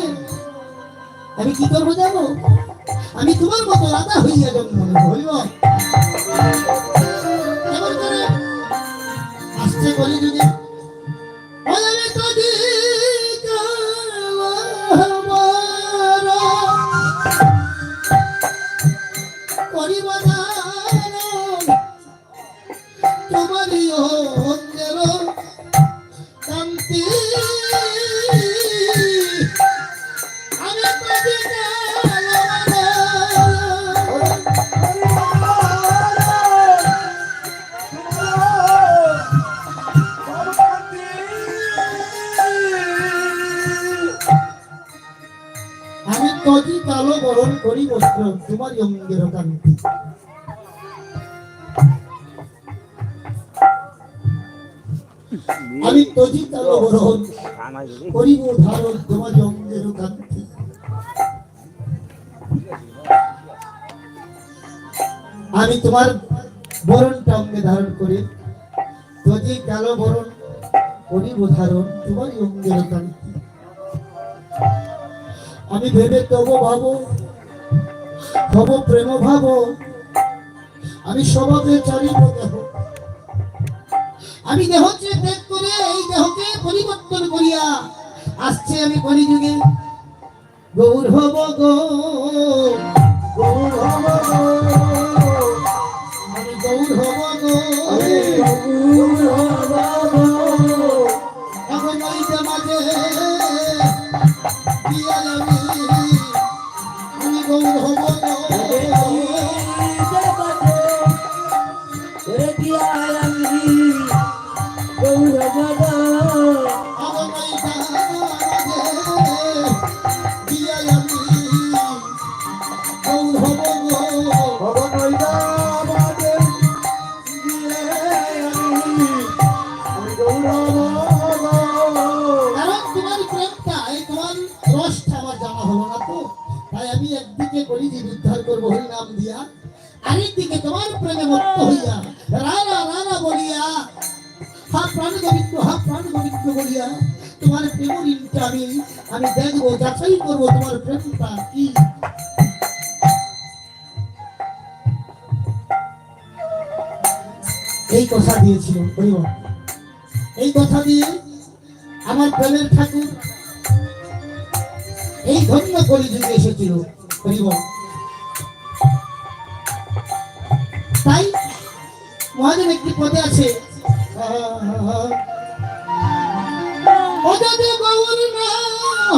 আমি কি করবো জানো? আমি তোমার মতো রাধা হইয়া জন্ম হইব। কেমন করে? আসছে বলি যদি তোমারই অঙ্গের কান্তি তজি কালো বরণ করি বস্ত্র তোমারই অঙ্গের কান্তি। আমি তজি কালো বরণ করিব ধারণ তোমারই অঙ্গের কান্তি। আমি তোমার বরণটা অঙ্গে ধারণ করে তজি কালো বরণ করিব ধারণ তোমারই অঙ্গের কান্তি। আমি ভেবে তব ভাবো ভব প্রেম ভাবো, আমি স্বভাবে চারিব দেহ, আমি দেহকে ত্যাগ করে এই দেহকে পরিবর্তন করিয়া আসছে আমি কলিযুগে গৌর হব গো, গৌর হব গো, আমি গৌর হব গো, গৌর হব গো। এখন ওইটা মাঝে আমি গৌর হব গো, গোবিন্দ হা প্রাণ গোবিন্দ বলিয়া তোমার প্রেম ঋণটা আমি দেখবো, যাচাই করবো তোমার প্রেমটা কি। এই কথা দিয়েছিল হরিবল, এই কথা দিয়ে আমার প্রেমের ঠাকুর এই ধন্য কলিযুগে এসেছিল হরিবল। তাই মহাজন একটি পদে আছে, অজাদে গৌর না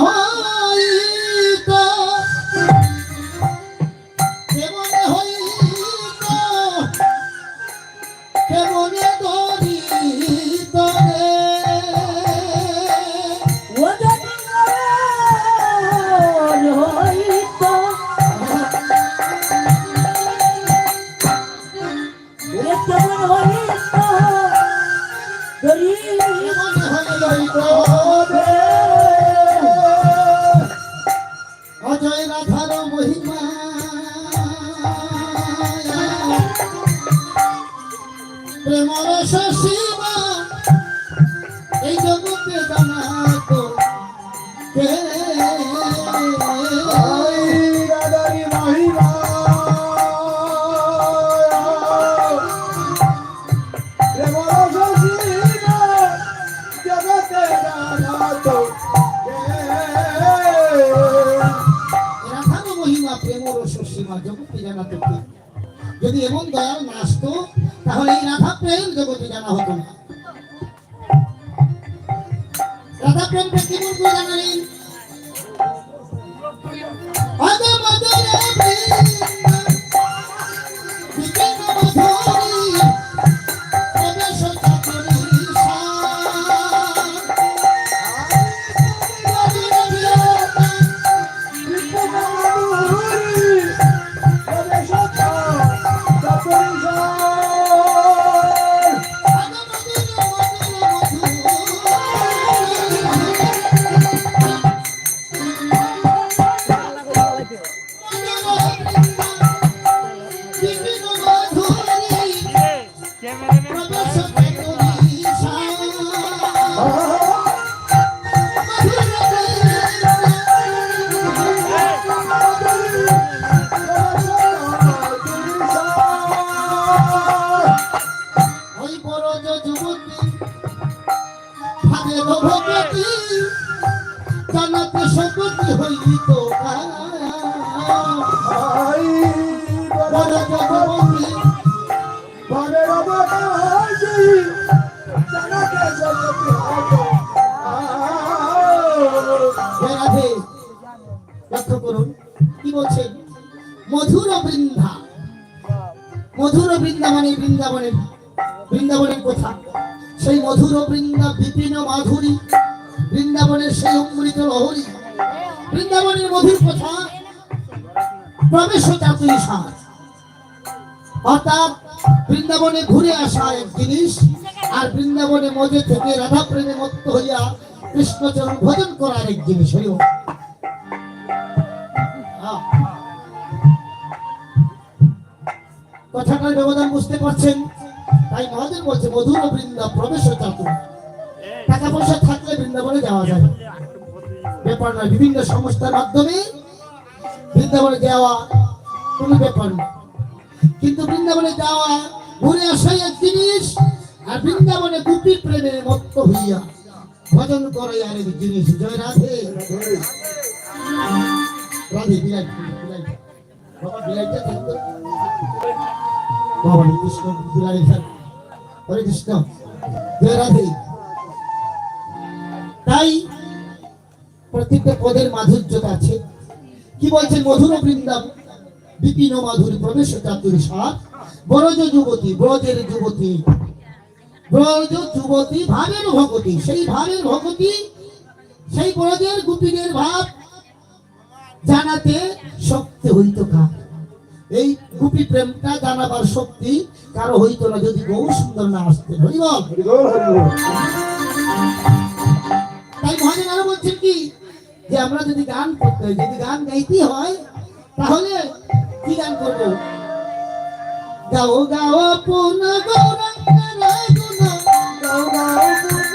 হইত কেমনে হইত কেমনে ধরিত রে ও যদি গৌর হইত, ওরে কেমন হইত ধরি অজয় রাধার মহিমা প্রেমর সীমা এই জগতে জানা তো কে রাধারি মহিমা প্রেমর সসীমা জগতে জানা তো রাধার মহিমা প্রেমর সীমা জগতে জানা তো কে। যদি এমন দয়াল না আসতো তাহলে এই রাধা প্রেম জগতে জানা হতো না। রাধা প্রেমটা কেমন করে জানালেন? আদে মদরে বিকেল মধুরি প্রবেশ চাকরি জানাতে সকতি হইত লক্ষ্য করুন কি বলছেন, মধুর বৃন্দা, মধুর বৃন্দা মানে বৃন্দাবনের বৃন্দাবনের কথা, সেই মধুর বৃন্দা বিপিন মাধুরী, বৃন্দাবনের সেই অমৃত লহরী, বৃন্দাবনের মধুর কথা প্রবেশ চাতুরী সাজ, অর্থাৎ বৃন্দাবনে ঘুরে আসা এক জিনিস, আর বৃন্দাবনে মজে থেকে রাধা প্রেমে মত্ত হইয়া কৃষ্ণচরণ ভজন করার এক জিনিস হইল। কথাটার ব্যবধান বুঝতে পারছেন? তাই মহাজন বলছে মধুর বৃন্দা প্রবেশ চাতুরী। টাকা পয়সা থাকলে বৃন্দাবনে যাওয়া যায়, ব্যাপার নয়। বিভিন্ন সংস্থার মাধ্যমে বৃন্দাবনে যাওয়া কোনো ব্যাপার নয়, কিন্তু বৃন্দাবনে যাওয়া ঘুরে আসাই এক জিনিস, আর বৃন্দাবনে গোপী প্রেমে মত্ত হইয়া ভজন করে আর এক জিনিস। জয় রাধে রাধে। বিলাইট বিলাইট বাবা, বিলাইটটা থাকতো বাবা কৃষ্ণ বিলাইট। হরে কৃষ্ণ, জয় রাধে। তাই প্রত্যেকটা পদের মাধুর্যতা আছে। কি বলছেন, মধুর বৃন্দা বিপিন মাধুরী প্রবেশ চাতুরী সাত, ব্রজ যুবতী, ব্রজের যুবতী, ব্রজ যুবতী ভাবের ভগতী, সেই ভাবের ভগতী, সেই ব্রজের গোপীদের ভাব জানাতে শক্তি হইত কার? এই গোপী প্রেমটা জানাবার শক্তি কারো হইত না যদি গৌর সুন্দর না আসতেন। হরিবল। তাই মহাজন আরো বলছেন কি, যে আমরা যদি গান করতে হয়, যদি গান গাইতে হয়, তাহলে কি গান করবো? গাও গাও পুন গৌরাঙ্গ গুণ, গাও গাও পুন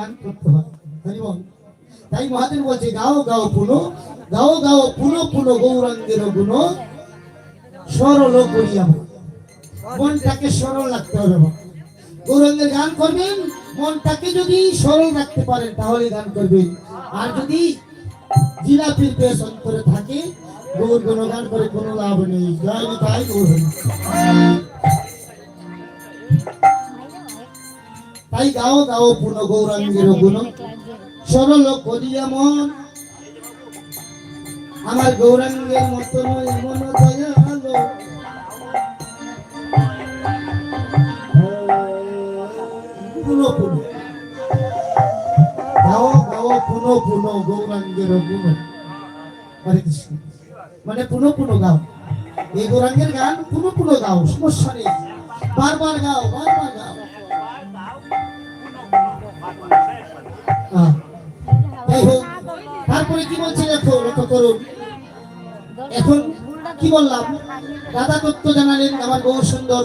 গান করতে হয়, হরি বল। তাই মহাদেব বলছে গাও গাও পুনো, গাও গাও পুনো পুনো গৌরাঙ্গের গুণ, সরল করিয়া মন। মনটাকে সরল রাখতে হবে বাবা। গৌরাঙ্গের গান করবেন, মনটাকে যদি সরল রাখতে পারেন তাহলে গান করবেন। আর যদি জিলাপির পেশ অন্তরে থাকে, গৌর গুণগান করে কোনো লাভ নেই। জয় নিতাই গৌর হরি। তাই গাও গাও পুনো গৌরাঙ্গের গুণ, সরল করিয়া মন। আমার গৌরাঙ্গের মতো নয় মন দয়ালো, পুনো পুনো গাও গাও পুনো পুনো গৌরাঙ্গের গুণ। হরে কৃষ্ণ। মানে পুনো পুনো গাও, এই গৌরাঙ্গের গান পুনো পুনো গাও, সমস্যা নেই, বারবার গাও, বারবার গাও। যাই হোক, তারপরে কি বলছে দেখো, লক্ষ্য করুন। এখন কি বললাম, রাধা তত্ত্ব জানালেন, আমার বহু সুন্দর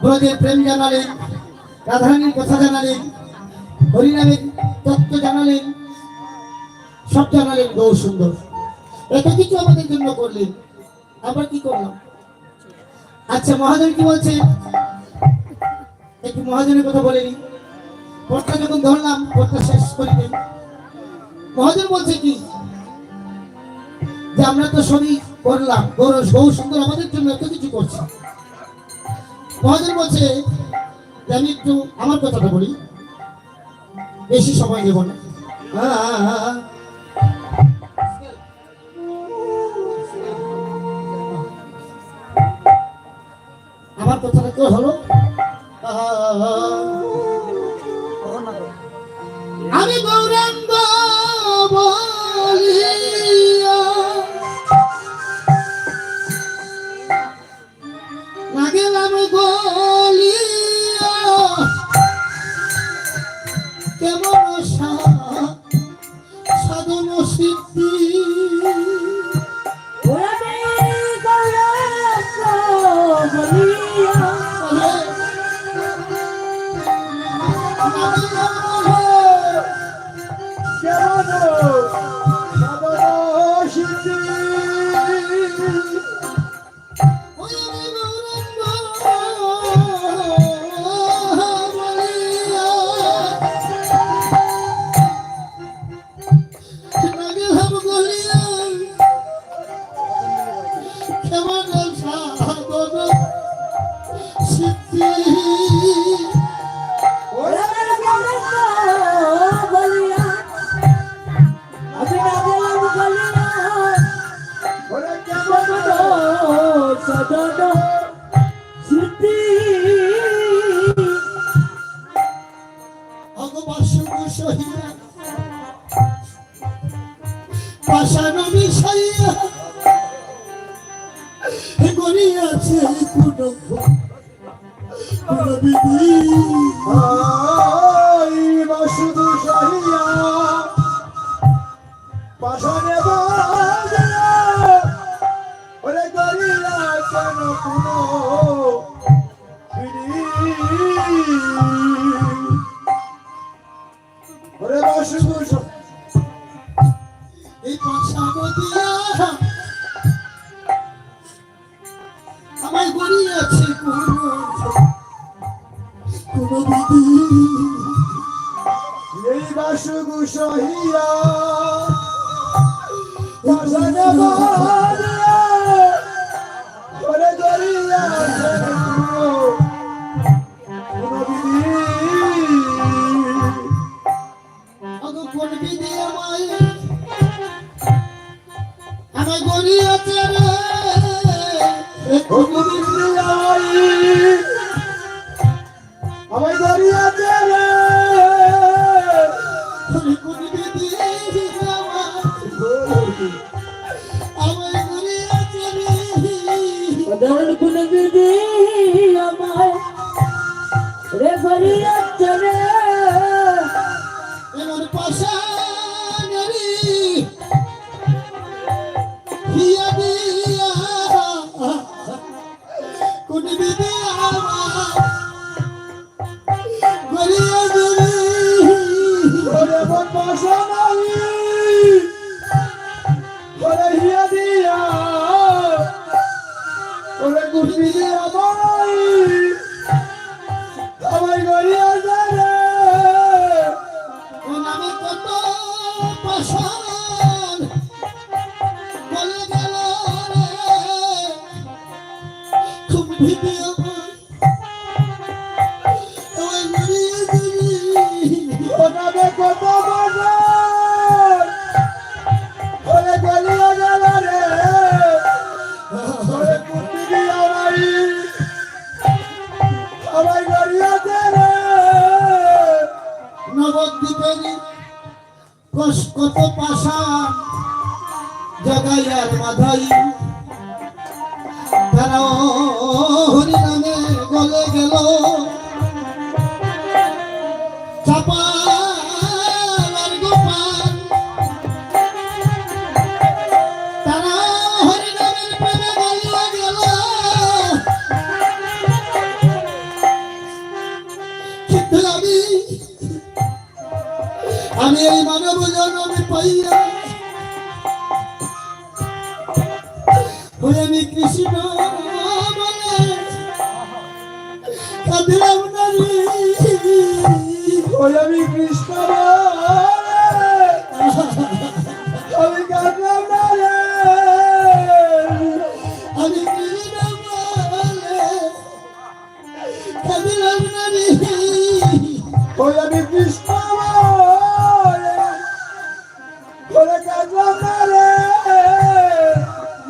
ব্রজের প্রেম জানালেন, রাধারানীর কথা জানালেন, হরিনামের তত্ত্ব জানালেন, সব জানালেন বহু সুন্দর। এত কিছু আমাদের জন্য করলেন, আবার কি করলাম? আচ্ছা, মহাজন কি বলছে একটু মহাজনের কথা বলেনি। পড়টা যখন ধরলাম, পড়টা শেষ করিলেন। মহাজন বলছে কি, যে আমরা তো সবই করলাম, বহু সুন্দর আমাদের জন্য এত কিছু করছে। মহাজন বলছে যে আমি একটু আমার কথাটা বলি, বেশি সময় দেব না। আমার কথাটা তো হলো, আমি গৌরাঙ্গ বলিয়া না গেলাম গলিয়া, কেমন সাধন সিদ্ধি। আমায় গড়িয়েছে কোন বিধি, এই বাসুগু সহিয়া বাসনে বাজে গড়িয়েছে কোন বিধি। আগো কোন বিধি আমায় গড়িয়েছে রে, আমায় গড়িয়েছে রে, কোন বিধি আমায় গড়িয়েছে রে, কোন বিধি আমায় রে গড়িয়েছে রে, এমন পাশানেরি হিয়া দিয়া কোন বিধি আমায় গড়িয়েছে রে, নবদ্বীপের কত পাশা জগাইয়ার মাধাই তারা হরি নামে গলে গেল চাপাল আর গোপাল তারা হরি নামের প্রেমে গলে গেল কিন্তু আমি এই মানব জন্মে পাইয়া হয়ে আমি কৃষ্ণ বলে কাঁদিলাম না রে। ওই আমি কৃষ্ণ আমি কাঁদলাম না রে। আমি কৃষ্ণ বলে কাঁদিলাম না রে। ওই আমি কৃষ্ণ কাঁদলাম না রে।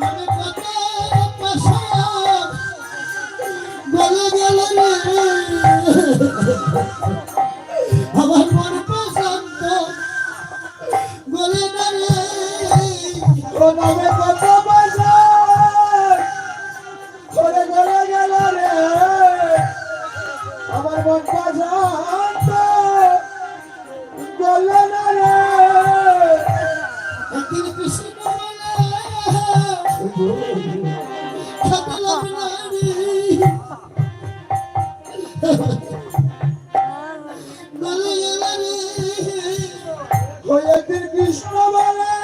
মনে কত পাশা গলে গেল রে আমার মন পছন্দ গলে না রে। ও নামে কত পয়সা করে গলে গেল রে আমার মন পছন্দ গলে না রে। একদিন কৃষ্ণ বলে কাঁদিলাম না রে। গলে গেল রে ওই একদিন কৃষ্ণ বলে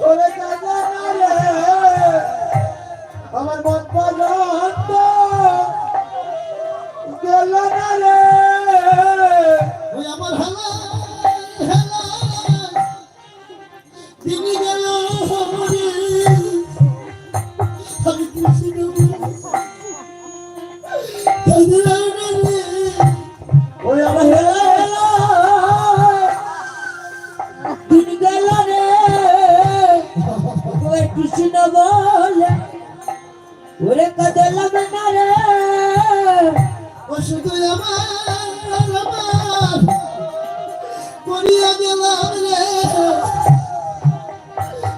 ওরে কাঁদলাম না রে আমার মন পছন্দ গেল না রে। ওই আমার হেলা হেলা তিনি গেল রে আমি কৃষ্ণ কাঁদিলাম না রে। ওই আমার হেলা হেলা দিন গেল রে ওই কৃষ্ণ বলে ওরে কাঁদলাম না রে। ও শুধু আমার করিয়া গেলাম রে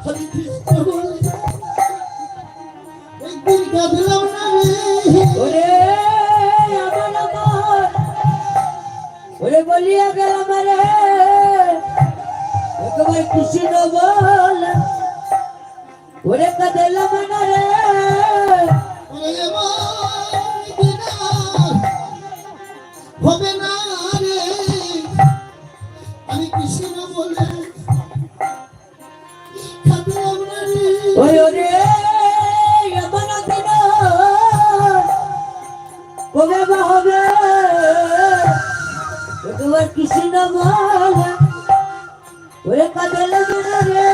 আমি কৃষ্ণ বলে একদিন কাঁদিলাম না রে। ওরে আমার ওরে বলিয়া গেলাম রে একবার কৃষ্ণ বলে ওরে কাঁদলাম না রে। ওরে আমার দিদার হবে না রে আমি কৃষ্ণ বলে কাঁদিলাম না রে। ওই ওরে এমন দিন কবে বা হবে একবার কৃষ্ণ বলে ওরে কাঁদলাম না রে।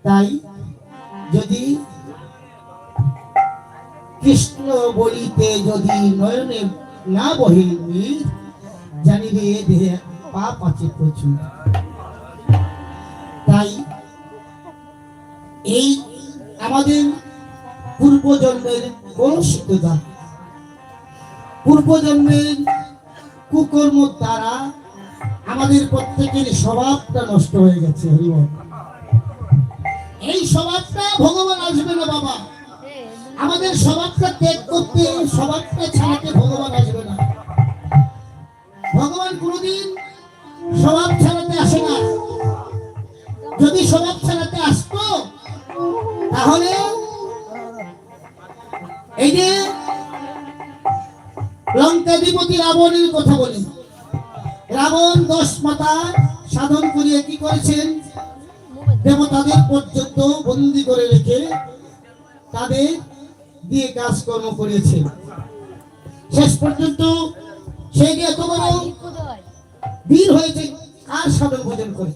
তাই যদি কৃষ্ণ বলিতে যদি নয়নে না বহে নীর জানিবে এ দেহে পাপ আছে প্রচুর। তাই এই আমাদের পূর্বজন্মের কলুষিত দান পূর্বজন্মের কুকর্ম দ্বারা আমাদের প্রত্যেকের স্বভাবটা নষ্ট হয়ে গেছে। হরিবল এই স্বভাবটা ভগবান আসবে না বাবা। আমাদের স্বভাবটা ত্যাগ করতে স্বভাবটা ছাড়াতে ভগবান আসবে না। ভগবান কোনোদিন স্বভাব ছাড়াতে আসে না। যদি স্বভাব ছাড়াতে আসতো তাহলে এই যে লঙ্কাধিপতি রাবণের কথা বলি, রাবণ 10 মাথা সাধন করিয়ে কি করেছেন, দেবতাদের পর্যন্ত বন্দী করে রেখে তাদের দিয়ে কাজকর্ম করিয়েছেন। শেষ পর্যন্ত সেই যে এত বড় বীর হয়েছে আর সাধন ভোজন করে,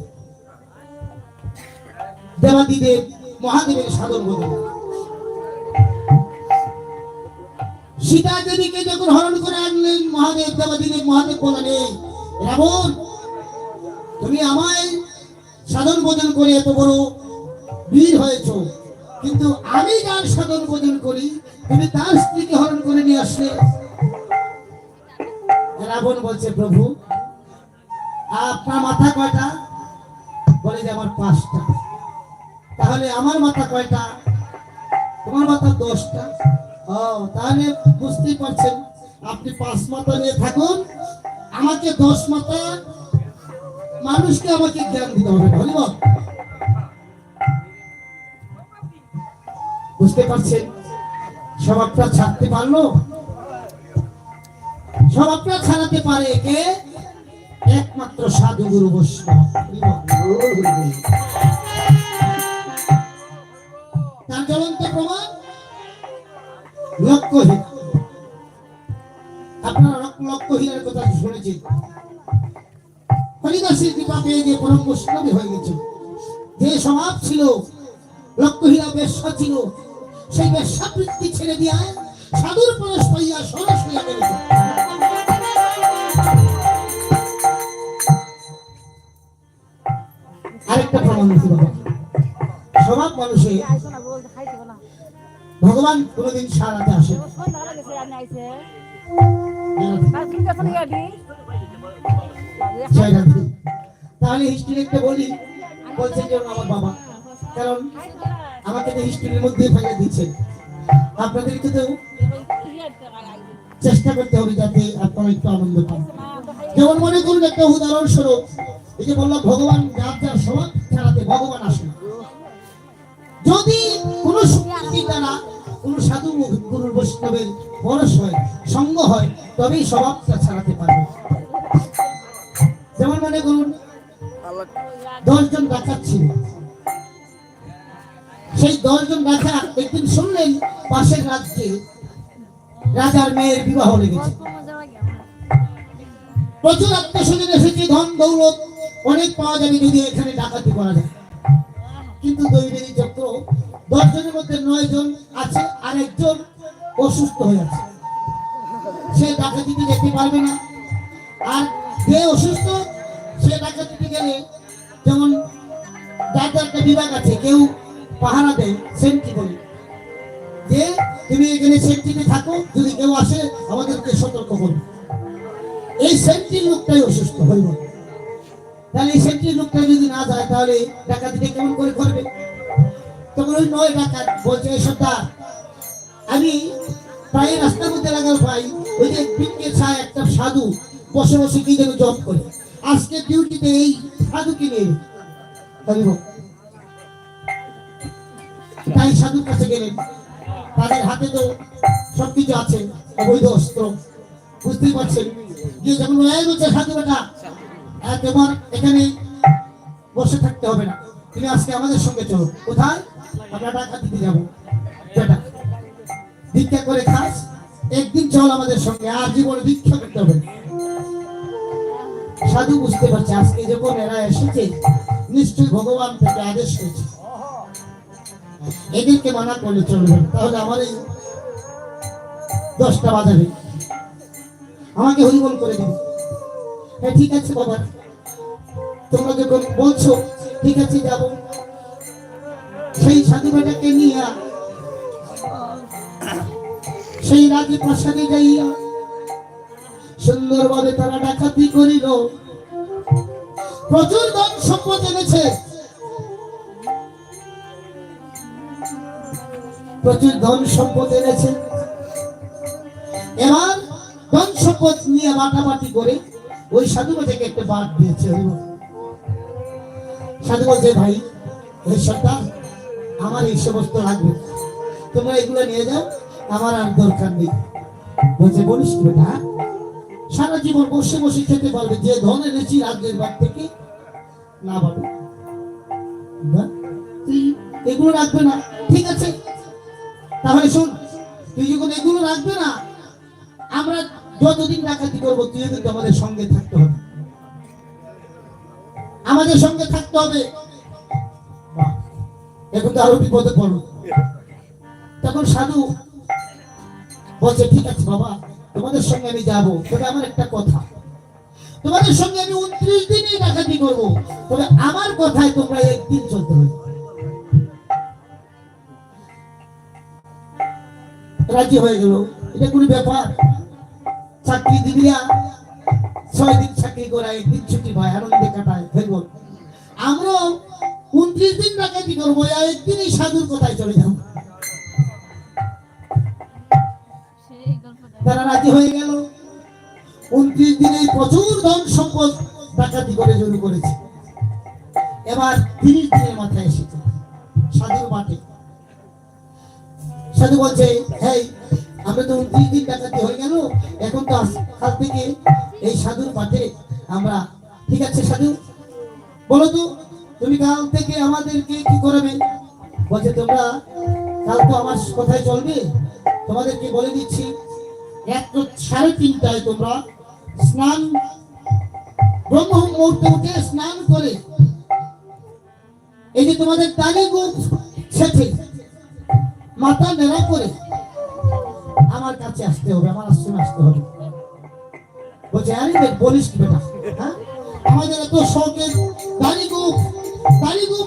দেবাদিদেব মহাদেবের সাধন ভোজন। সীতা দেবীকে যখন হরণ করে আনলেন মহাদেব, দেবাদিদেব মহাদেব বললেন, রাবণ তুমি আমায় সাধন ভোজন করে এত বড় বীর হয়েছ, কিন্তু আমি যার সাধন ভোজন করি তুমি তার স্ত্রীকে হরণ করে নিয়ে আসলে। রাবণ বলছে, প্রভু আপনার মাথা কয়টা? বলে যে আমার 5টা। তাহলে আমার মাথা কয়টা? তোমার মাথা 10টা। ও তাহলে বুঝতেই পারছেন, আপনি 5 মাথা নিয়ে থাকুন, আমাকে 10 মাথা মানুষকে আমাকে জ্ঞান দিতে হবে। ধন্যবাদ। বুঝতে পারছেন স্বভাবটা ছাড়তে পারলো? স্বভাবটা ছাড়াতে পারে কে? একমাত্র সাধু গুরু বৈষ্ণব। তার জ্বলন্ত প্রমাণ লক্ষ্যহীন। আপনারা লক্ষ্যহীনের কথা শুনেছেন। হরিদাসের কৃপা পেয়ে যে পরম বৈষ্ণবী হয়ে গেছে। যে স্বভাব ছিল লক্ষ্যহীনা বেশ্যা ছিল, সেই বেশ্যাবৃত্তি ছেড়ে দিয়া সাধুর প্রবেশ পাইয়া সরস হইয়া গেছে। আরেকটা প্রমাণ দিতে বাবা, স্বভাব মানুষে ভগবান কোনদিন সারাতে আসে তাহলে হিস্ট্রি একটা বলি, বলছেন যে আমার বাবা, কারণ আমাকে তো হিস্ট্রির মধ্যে ফেলে দিচ্ছেন। আপনাদেরকে তো চেষ্টা করতে হবে যাতে আপনারা একটু আনন্দ পান। যেমন মনে করুন একটা উদাহরণস্বরূপ, এই যে বললাম ভগবান যার যার স্বভাব ছাড়াতে ভগবান আসে। যদি কোন শক্তি দ্বারা কোন সাধু গুরুর বৈষ্ণবের পরশ হয়, সঙ্গ হয়, তবেই স্বভাবটা ছাড়াতে পারবে। যেমন মনে করুন 10 জন ডাকাত ছিল, সেই 10 জন ডাকাত একদিন শুনলেন পাশের রাজ্যে রাজার মেয়ের বিবাহ লেগেছে, প্রচুর আত্মস্বজন এসেছে, ধন দৌলত অনেক পাওয়া যাবে যদি এখানে ডাকাতি করা যায়। কিন্তু দৈবেরী চক্র 10 জনের মধ্যে 9 জন আছে, আর একজন অসুস্থ হয়ে আছে, সে ডাকাতিতে যেতে পারবে না। আর যে অসুস্থ সে ডাকাতিতে গেলে, যেমন যার একটা বিভাগ আছে, কেউ পাহারা দেয়, সেন্ট্রি বলে, যে তুমি এখানে সেন্ট্রিতে থাকো, যদি কেউ আসে আমাদেরকে সতর্ক করবে। এই সেন্ট্রির লোকটাই অসুস্থ হইব, তাহলে এই সেন্ট্রির লোকটা যদি না যায় তাহলে ডাকাতিটা কেমন করে করবে? তখন ওই 9 ডাকাত বলছে, সর্দার আমি প্রায় রাস্তার মধ্যে লাগার ভাই, ওই যে পিঠকে ছায় একটা সাধু বসে বসে কি যেন জব করে, আজকে ডিউটিতে এই সাধুকে নিয়ে হইব। তাই সাধুর কাছে গেলেন, তাদের হাতে তো সবকিছু আছে, অবৈধ অস্ত্র, বুঝতেই পারছেন। গিয়ে যখন বলছে, সাধু বেটা তোমার এখানে বসে থাকতে হবে না, তুমি আজকে আমাদের সঙ্গে চলো। কোথায়? আমরা টাকা দিতে যাবো, বেটা ভিক্ষা করে খাস, একদিন চল আমাদের সঙ্গে, আর জীবনে ভিক্ষা করতে হবে। সাধু বুঝতে পারছে আজকে যখন এরা এসেছে নিশ্চয়ই ভগবান থেকে আদেশ হয়েছে, এদেরকে মানা করলে চলবে, তাহলে আমার এই 10টা বাজাবে, আমাকে হরিবল করে দিবে। হ্যাঁ ঠিক আছে বাবা, তোমরা যখন বলছো ঠিক আছে যাব। সেই সাধু বেটাকে নিয়ে সেই রাজ্য প্রাসাদে যাইয়া সুন্দরভাবে তারা ডাকাতি করিল, প্রচুর ধন সম্পদ এনেছে, প্রচুর ধন সম্পদ এনেছে। এবার ধন সম্পদ নিয়ে বাটাবাটি করে ওই সাধু বেটাকে একটা বাদ দিয়েছে। সাধু বলছে, ভাই এই সর্দার আমার এই সমস্ত লাগবে, তোমরা এগুলো নিয়ে যাও, আমার আর দরকার নেই। বলছে, বলিস কি বেটা, সারা জীবন বসে বসে খেতে পারবে, যে ধন এনেছি রাজ্যের বাড়ি থেকে না বাবু, না, তুই এগুলো রাখবে না, ঠিক আছে? তাহলে শোন, তুই যখন এগুলো রাখবে না, আমরা যতদিন ডাকাতি করবো তুই কিন্তু আমাদের সঙ্গে থাকতে হবে, আমাদের সঙ্গে থাকতে হবে। বাহ, এখন তো আরো বিপদে পড়ো। তখন সাধু বলছে, ঠিক আছে বাবা, তোমাদের সঙ্গে আমি যাবো, তবে আমার একটা কথা, তোমাদের সঙ্গে আমি 29 দিনই ডাকাতি করবো, তবে আমার কথায় তোমরা একদিন চলতে হবে। রাজি হয়ে গেল। এটা কোনো ব্যাপার? চাকরি দিবিয়া 6 দিন চাকরি করা, একদিন ছুটি পায়, আনন্দে কাটায়, হয়ে গেল। আমরা 29 দিন ডাকাতি করবো, একদিনই সাধুর কথায় চলে যাবো। তারা রাজি হয়ে গেল। 29 দিনে প্রচুর ধন সম্পদ ডাকাতি করে শুরু করেছে। এবার 30 দিনের মাথায় এসেছে সাধুর মাঠে। সাধু বলছে, হেই, আমরা তো 29 দিন ডাকাতি হয়ে গেল, এখন তো কাল থেকে এই সাধুর মাঠে আমরা, ঠিক আছে সাধু, বলো তো তুমি কাল থেকে আমাদেরকে কি করবে? বলছে, তোমরা কাল তো আমার কথায় চলবে, তোমাদেরকে বলে দিচ্ছি, 3:30টায় তোমরা স্নান, ব্রহ্ম মুহূর্তে উঠে স্নান করে এই যে তোমাদের দাড়ি গোঁফ ছেঁচে মাথা নেড়া করে আমার কাছে আসতে হবে, আমার আশ্রমে আসতে হবে। বলছে, আরে বলিস কি বেটা, হ্যাঁ, আমাদের এত শখের দাড়ি গোঁফ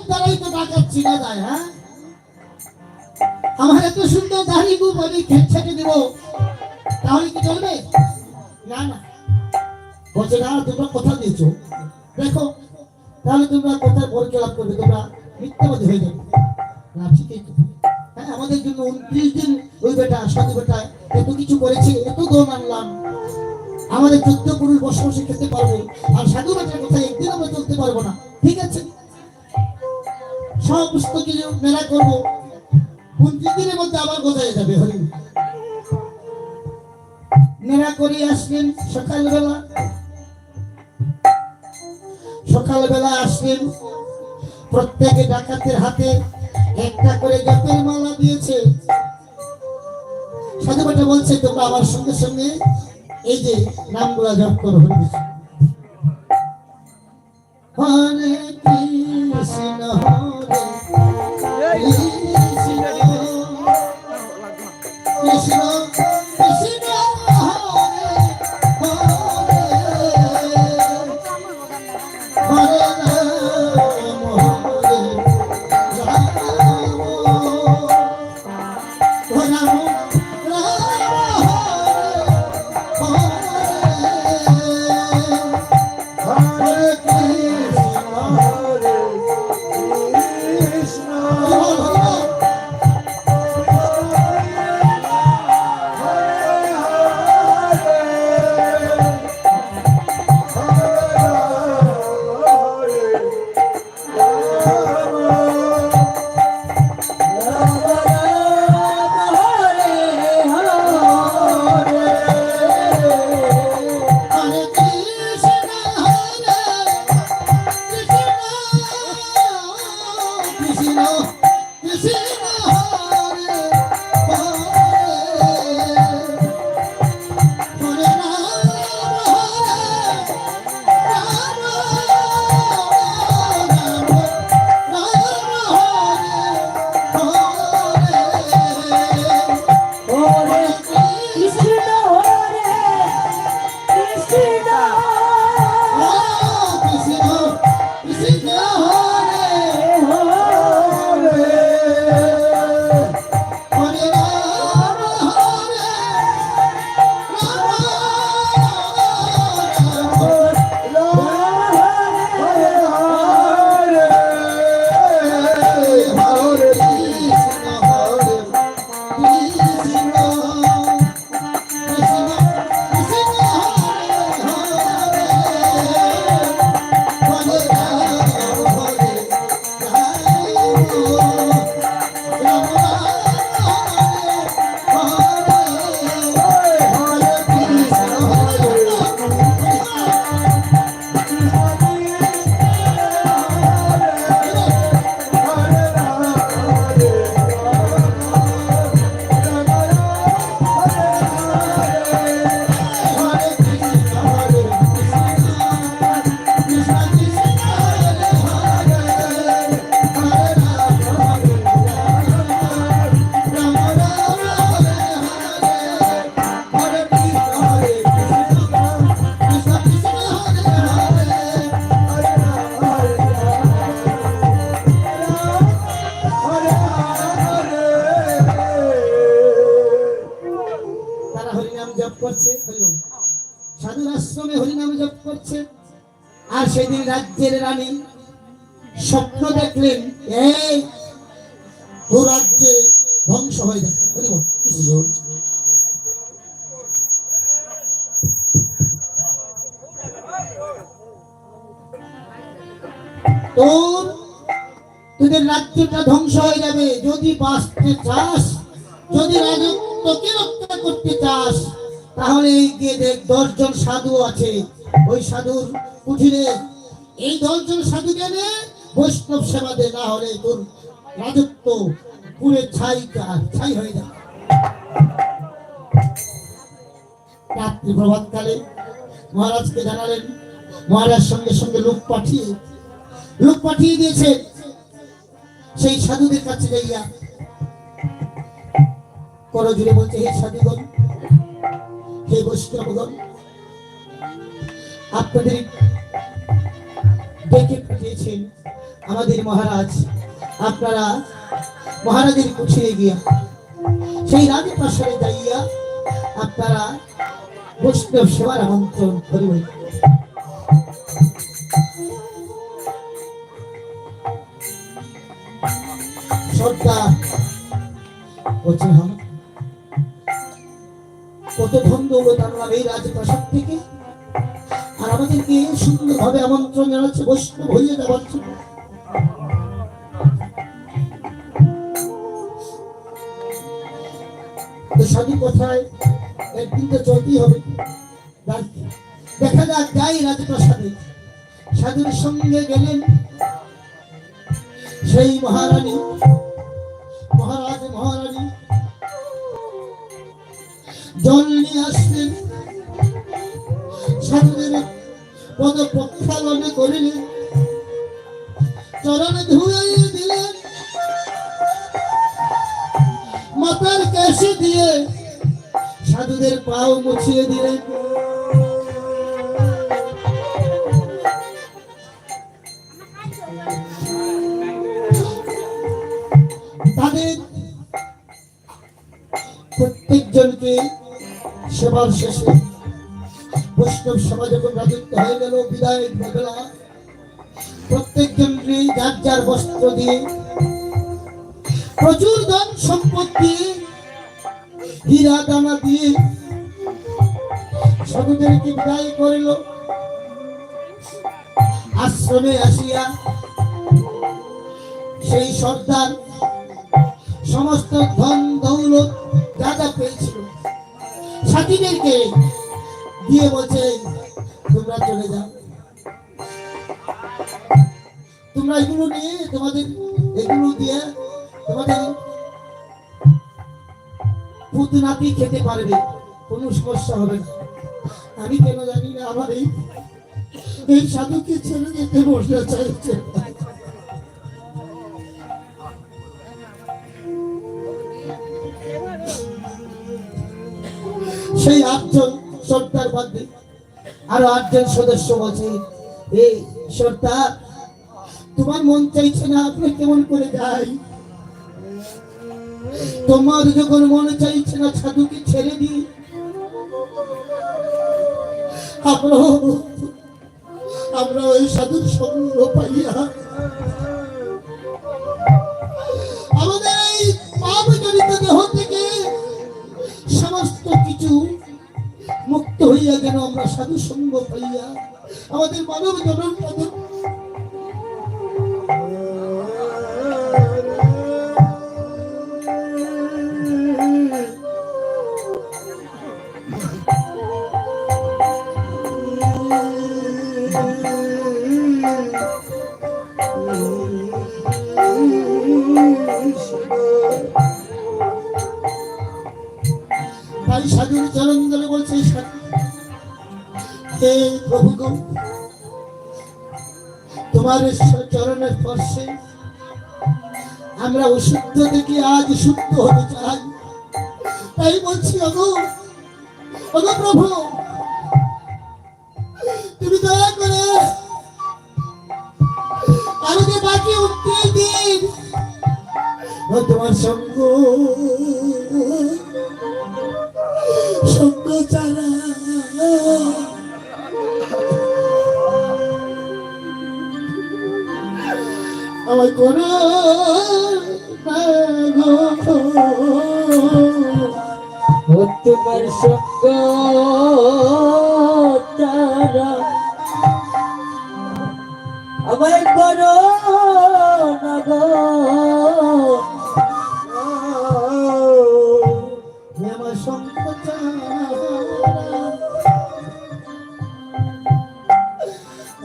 দ্বারাই তো ডাকাত চিনা যায়, হ্যাঁ, আমার এত সুন্দর দাড়ি গোঁফ আমি ছেঁচে দিব, তাহলে কি চলবে? না না। বলছে, না, তোমরা কথা দিয়েছো, দেখো তাহলে তোমরা কথার পরিচয় লাভ করবে, তোমরা মিথ্যাবাদী হয়ে যাবে না, ঠিকই তো। হ্যাঁ, আমাদের জন্য 29 দিন ওই বেটা, সাধু বেটা এত কিছু করেছে, এত দোন আনলাম, আমাদের 14 পুরুষ বসে বসে খেতে পারবো, আর সাধু বেটার কথা একদিন আমরা চলতে পারবো না, ঠিক আছে? সমস্ত কিছু মেলা করবো, 29 দিনের মধ্যে আবার কোথায় যাবে। হরি মেলা করে আসলেন সকালবেলা আসলেন, প্রত্যেকে ডাকাতের হাতে একটা করে জপের মালা দিয়েছে। সাধু বেটা বলছে, তোমরা আমার সঙ্গে সঙ্গে এই যে নামগুলা জপ করো। হরে কৃষ্ণ হরে কৃষ্ণ কৃষ্ণ কৃষ্ণ হরে হরে হরে রাম হরে রাম রাম আর সেদিন রাজ্যের রানী স্বপ্ন দেখলেন, এই ও রাজ্যে ধ্বংস হয়ে যাবে। তোর তোদের রাজ্যটা ধ্বংস হয়ে যাবে। যদি বাঁচতে চাস, যদি রাজত্বকে রক্ষা করতে চাস, তাহলে এই গিয়ে দেখ 10 জন সাধু আছে ওই সাধুর কুঠিরে। এই 10 জন সাধু গেলে বৈষ্ণব সেবা দে, না হলে তোর রাজত্ব পুরে ছাই হয়ে যাবে। রাত্রি প্রভাতকালে মহারাজকে জানালেন। মহারাজ সঙ্গে সঙ্গে লোক পাঠিয়ে দিয়েছে সেই সাধুদের কাছে যাইয়া করজোড়ে বলছে, হে সাধুগণ, হে বৈষ্ণবগণ, আপনাদের ডেকে পাঠিয়েছেন আমাদের মহারাজ। আপনারা মহারাজের কুঠিরে গিয়া সেই রাজপ্রাসাদে যাইয়া আপনারা বৈষ্ণব সেবার আমন্ত্রণ করিবেন। সর্দার বলছেন, হ্যাঁ, কত ধন দৌলত আনলাম এই রাজপ্রাসাদ থেকে, আর আমাদেরকে সুন্দরভাবে আমন্ত্রণ জানাচ্ছে বৈষ্ণব হয়ে যাওয়ার জন্য। সাধু কোথায়? একদিন তো চলতেই হবে। দেখা যাক, যাই রাজপ্রাসাদে। সাধুর সঙ্গে গেলেন সেই মহারানী, মহারানী জল নিয়ে আসলেন। সাধুদের পদ প্রক্ষালনে করিলেন, চরণে ধুয়ে দিলেন, মাথার কেশে দিয়ে সাধুদের পাও মুছিয়ে দিলেন। তাদের প্রত্যেকজনকে সেবার শেষে বৈষ্ণব সেবা যখন রাজত্ব হয়ে গেল, বিদায় বেলা প্রত্যেকজনকে যার যার বস্ত্র দিয়ে, প্রচুর ধন সম্পদ দিয়ে, হীরা দানা দিয়ে সাধুদেরকে বিদায় করিল। আশ্রমে আসিয়া সেই সর্দার সমস্ত ধন দৌলত যা যা পেয়েছিল সাথীদেরকে দিয়ে বলছে, তোমরা চলে যাও, তোমরা এগুলো নিয়ে এগুলো দিয়ে তোমাদের পুতনাতি খেতে পারবে, কোনো সমস্যা হবে না। আমি কেন জানি না আমার এই সাধুকে ছেড়ে যেতে বসে চাইছে। সেই 8 জন সর্দার বাদে আরো 8 জন সদস্য বলছে, এই সর্দার, তোমার মন চাইছে না, আপনি কেমন করে যাই? তোমার যখন মনে চাইছে না সাধুকে ছেড়ে দিই, আমরা ওই সাধুর সঙ্গ পাইয়া আমাদের এই পাপ জনিত দেহ থেকে সমস্ত কিছু মুক্ত হইয়া গেল। আমরা সাধু সঙ্গ পাইয়া আমাদের মানব জনম সাধুর চরণ ধরে বলছে, হে প্রভু গো, তোমার চরণের স্পর্শে আমরা অশুদ্ধ থেকে আজ শুদ্ধ হতে চাই। তাই বলছি, ওগো প্রভু, তুমি দয়া করে আমাদের বাকি 29 দিন তোমার সঙ্গ ছাড়া আমায় করো না গো। ও তোমার সঙ্গ তারা আমায় করো না গো। আমার সংকট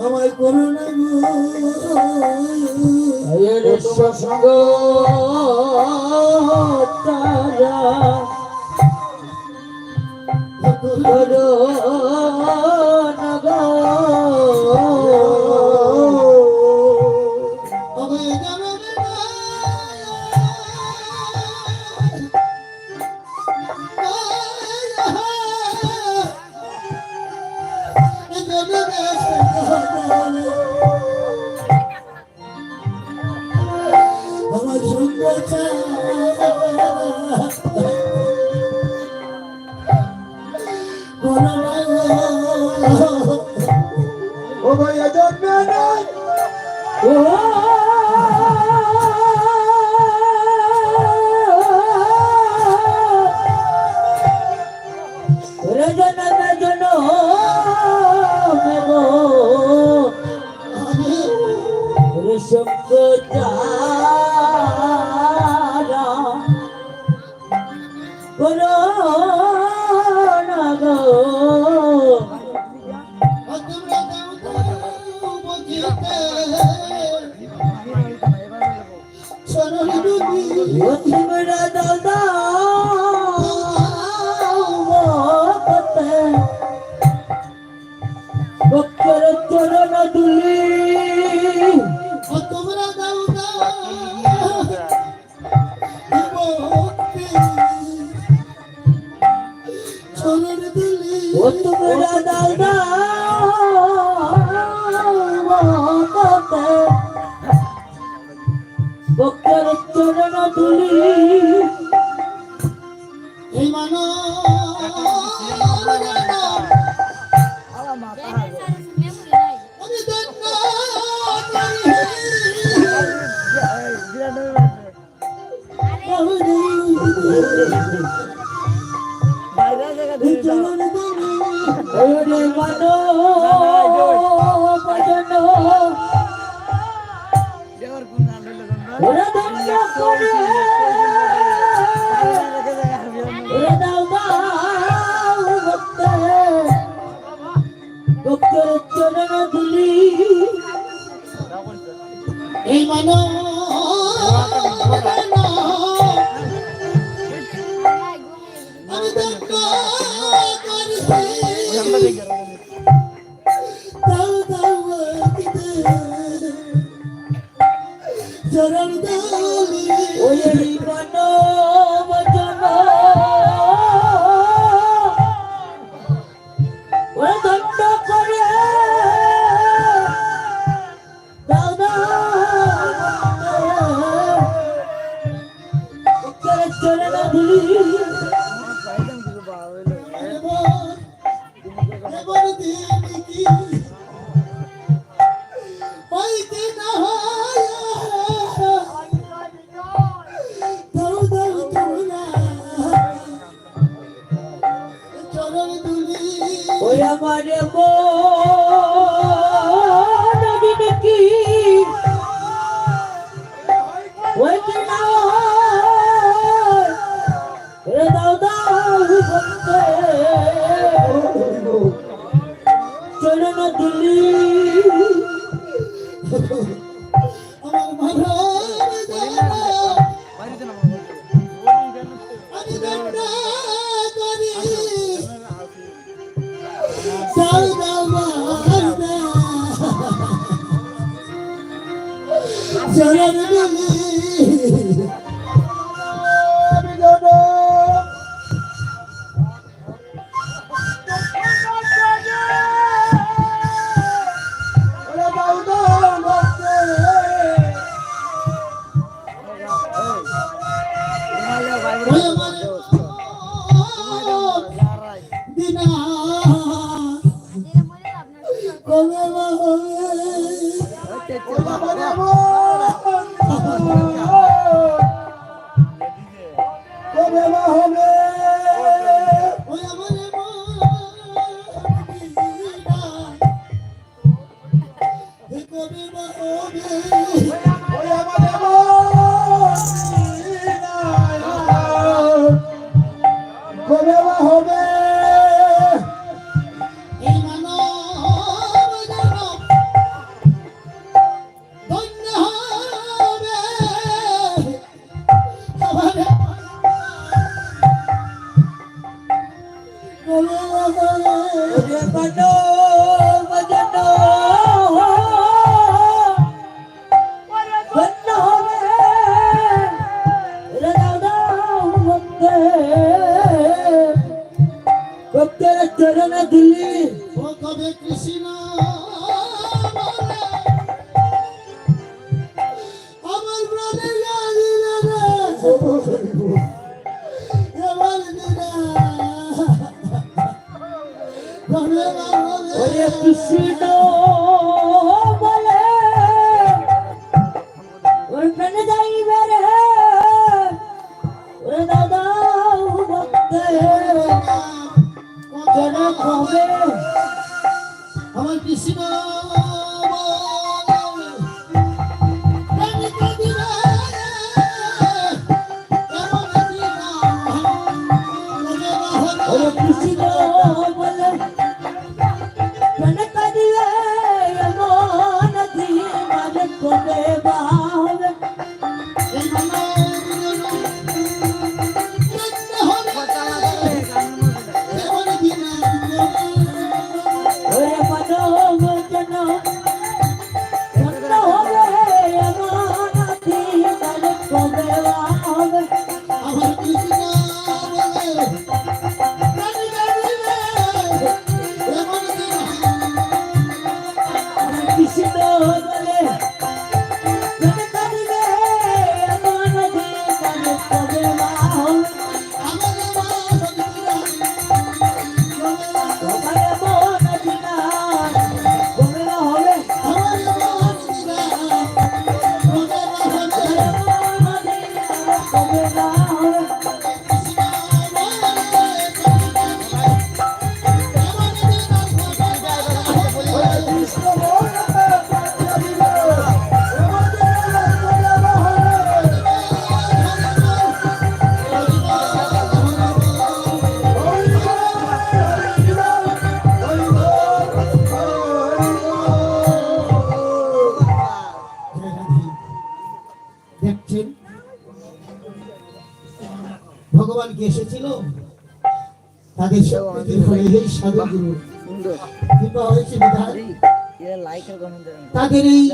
আমায় করো না গো। আয়ের সঙ্গ তারা করো না গো। আমায় জানাবে না। আমার সংকট করো না গো। ও ভাইয়া জন্মে নাই ও ওরে জনমে জনমে গো। ওরে সঙ্গ তারা করো না গো। ও তোমরা দাদা বক্কর চরণ দুলি ও তোমরা দাদা বক্কর চরণ দুলি এই মানো আমি ওরে মানো ভজন ওরে দণ্ড করে ওরে দাও দাও ভক্তে ভক্তের চরণ ধুলি এই মানো আমি চরণ দালি ওই মানো ভজন ওরে দণ্ড করে দাও দাও ভক্তের চরণ ধুলি এবার দিন কি হইতে না হয় দাও দাও তোমরা চরণ দুলি ওই আমার নদী নাকি ওই কি না রে দাও দাও ভক্তে চরণ দুলি আমার মনের জানা আমি দণ্ড করি দাও দাও মারনা চরণ দুলি আমি জন্ম ওরে দাও দাও ভক্তে ওই আমার দিনা কবে হবে ওরে আমার কবে বা হবে? ওই আমাদের মদিনা কবে বা হবে? এই মানব জনম ধন্য হবে। আমার কবে বা হবে? ওরে বানো বাজানো ধন্য হবে রে দাদা ভক্তে ভক্তের চরণে দিলি ও কবে কৃষ্ণ বলে আমার প্রাণে জানিলে রে এবার দিনা কবে বা হবে? ওরে কৃষ্ণ বলে ওর প্রাণে যাইবে রে ওরে দাদা ভক্তে যেন কবে আমার কৃষ্ণ বলে প্রাণে কাঁদিবে এমন দিনা কবে বা হবে? ওরে কৃষ্ণ বলে প্রাণে কাঁদিবে এমন দিন আরে কবে বা হবে এই মানব জনম ধন্য হবে। এমন দিনা ওরে মানব জন ধন্য হবে এমন দিন আরে কবে বা হবে আমার কৃষ্ণ বলে প্রাণে কাঁদিবে এমন দিনা কৃষ্ণ বলে প্রাণে কাঁদিবে এমন দিন আরে কবে বা হবে আমার মানব দেখছেন ভগবান কি এসেছিল তাদের শক্তির ফলে এই সাধুগুরু কৃপা হয়েছে বিধায় তাদের এই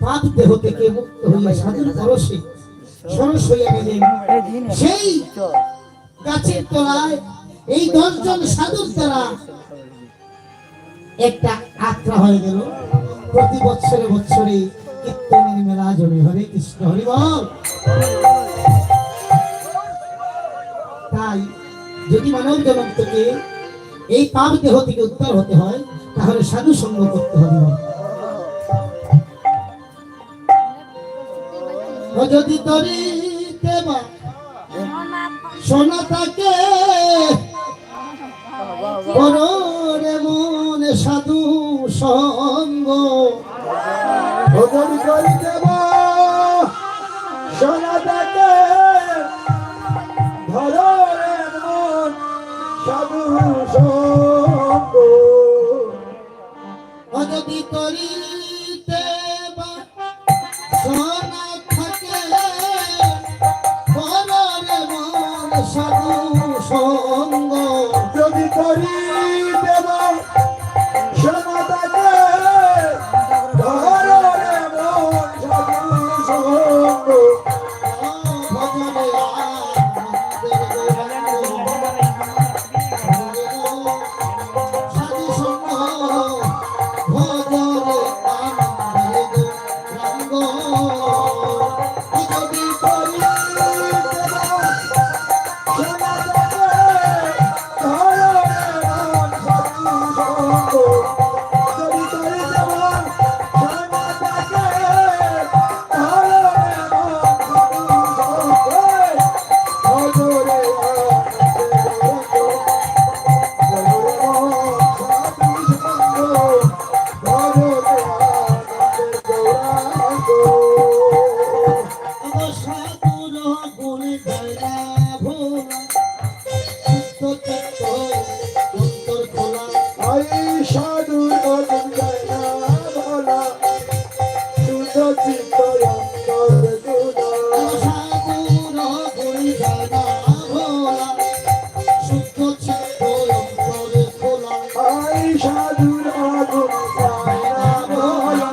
পাপ দেহ থেকে মুক্ত হয়ে সাধুর পরশে সরস হইয়া গেলেন সেই গাছের তলায় এই 10 জন সাধুর দ্বারা একটা আত্রা হয়ে গেল প্রতি বৎসরে বৎসরে কীর্তনের মেলা জমে হরে কৃষ্ণ হরি বল। তাই যদি মানব জনম থেকে এই পাপ দেহ থেকে উদ্ধার হতে হয় তাহলে সাধু সঙ্গ করতে হবে। ও যদি তরিতে বা সোনা থাকে কররে মনে সাধু সঙ্গ ভগবান করি দেব সোনা তাকে ধরো রে মন সাধু সঙ্গ ও যদি তরিতে বা সোনা থাকে কররে মনে সাধু সঙ্গ যদি করি দেব সোনা তাকে ধরো রে মন সাধু সঙ্গ ভজনে সাধু সঙ্গ ভজনে চিত্ত অন্তর গুলা সাধুর গুণ গায় না ভোলা, শুদ্ধ চিত্ত অন্তরে খোলা। আই সাধুর আগুন গায় না ভোলা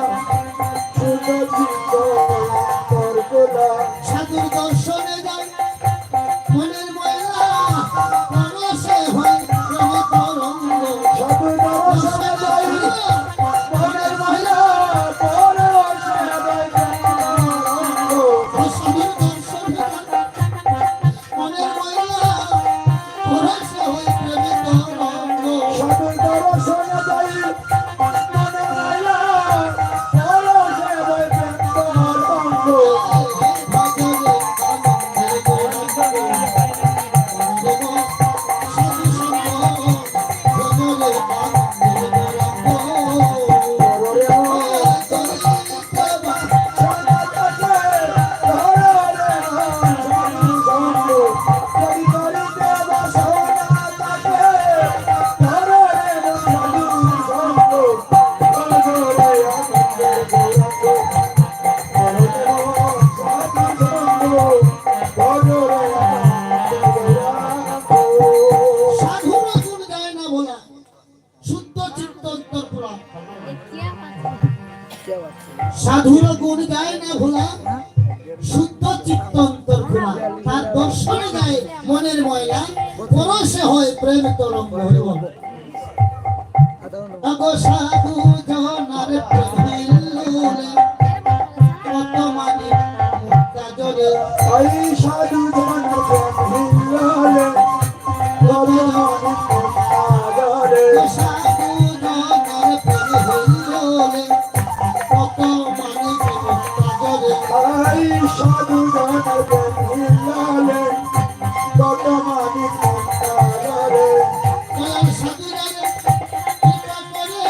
শুদ্ধ চিত্ত অন্তর গুলা সাধুর দর্শনে যায় মনের ময়লা, পরশে হয় প্রেমে তরঙ্গ। সাধু দর্শনে যাই মনের মহিলা পরশে হয় প্রেমানন্দ। সাধুর দর্শনে যায় মনের ময়লা, পরশে হয় প্রেমে তরঙ্গ। সাধুর দর্শনে যাই মনের মহিলা পরশে হয় প্রেমানন্দ। সাধুর গুণ গায় না ভোলা, শুদ্ধ চিত্ত অন্তর খোলা। সাধুর গুণ গায় না ভোলা, শুদ্ধ চিত্ত অন্তর খোলা। তার দর্শনে গায় মনের ময়লা, পরশে হয় প্রেম তরঙ্গ। হরি বল। আগো সাধু জনার প্রেমিলুরে, কত মানে মুক্তা জলে। আই সাধু জনার প্রেমিলুরে, কত মানে মুক্তা জলে। সাধু জনার প্রেমিলুরে, কত মানে মুক্তা জলে। আই সাধু জনার প্রেমিলুরে, কত মানে মুক্তা জলে। দয়াল সাধু জানে কৃপা করে,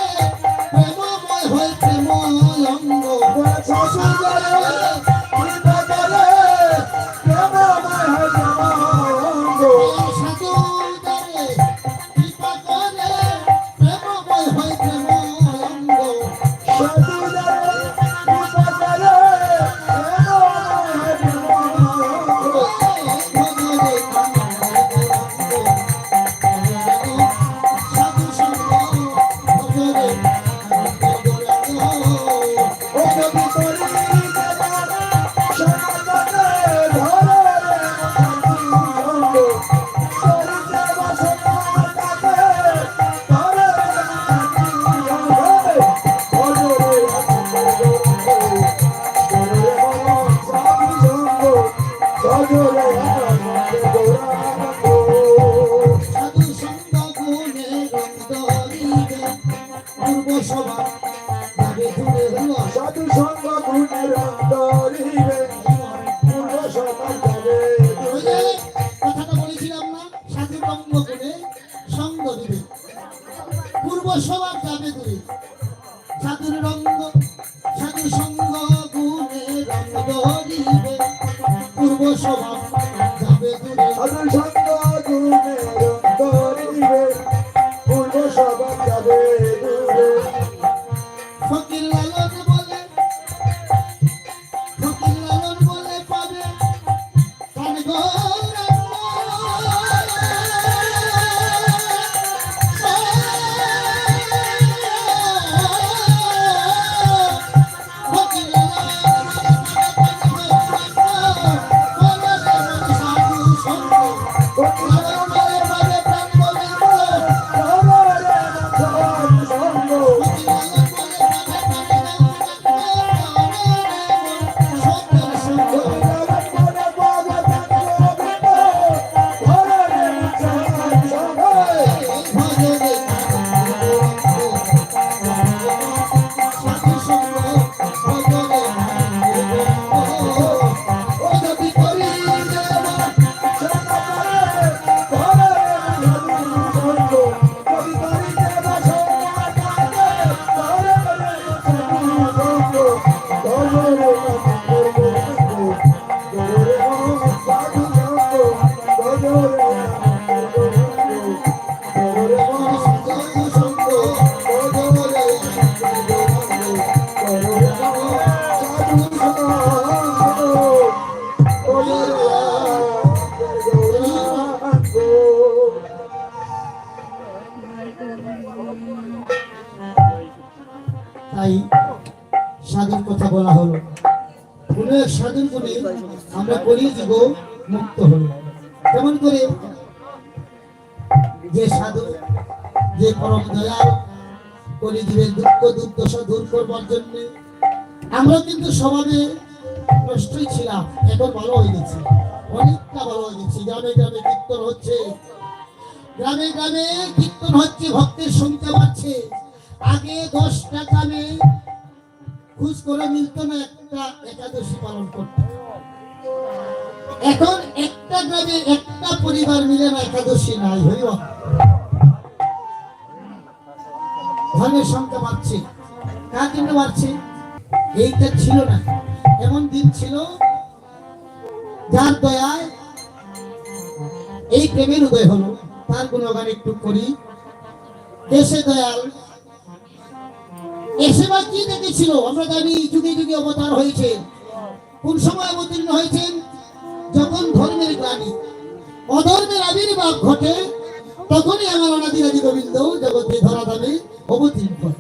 প্রেমময় হয় প্রেময়ঙ্গ। সাধু জনার কৃপা করে, প্রেমময় হয় প্রেমানন্দ। দয়াল সাধু জানে কৃপা করে, প্রেমময় হয় প্রেময়ঙ্গ। সাধু জনার কৃপা করে, প্রেমময় হয় প্রেমানন্দ। ও কবি করি দেবার সনাতনে ধরে রে সঙ্গ। করি দেবা সনাতনে ধরে রে সঙ্গ। ধরে রে সাধু সঙ্গ গুণে রঙ্গরিবে পূর্ব সভা যাবে দূরে হলো। সাধু সঙ্গ গুণের অন্তরিবে পূর্ব সভা যাবে ওই যে কথাটা বলেছিলাম না, সাধু রঙ্গ গুণে সঙ্গ দিবে, পূর্ব সবার যাবে দূরে। সাধুর রঙ্গ, সাধু সঙ্গ গুণে রঙ্গ দিবে, পূর্ব সবার যাবে দূরে। সাধু সঙ্গ গুণের অন্তরিবে পূর্ব সভা যাবে দূরে। ফকির লালন বলে সাধুর কথা বলা হলো। কোন এক সাধুর গুণে আমরা কলিযুগ মুক্ত হলো। কেমন করে? যে সাধু, যে পরম দয়াল, কলিযুগের দুঃখ দুর্দশা দূর করবার জন্য। আমরা কিন্তু স্বভাবে নষ্টই ছিলাম, এখন ভালো হয়ে গেছি, অনেকটা ভালো হয়ে গেছি। গ্রামে গ্রামে কীর্তন হচ্ছে, গ্রামে গ্রামে কীর্তন হচ্ছে, ভক্তের সংখ্যা বাড়ছে। আগে 10 টাকা মে খুশ করে মিলত না একটা একাদশী পালন করতে। এখন একটা গ্রামে একটা পরিবার মিলে না একাদশী নাই। হইব ধনের সংখ্যা বাড়ছে। কার জন্য বাড়ছে? এইটা ছিল না। এমন দিন ছিল যার দয়ায় এই প্রেমের উদয় হলো। তার গুণগান একটু করি। দেশে দয়াল এসে বা কি দেখেছিল? আমরা জানি যুগে যুগে অবতার হয়েছে। কোন সময় অবতীর্ণ হয়েছেন? যখন ধর্মের গ্লানি, অধর্মের আবির্ভাব ঘটে, তখনই আমার অনাদিরাদি গোবিন্দ জগতে ধরাধামে অবতীর্ণ হয়।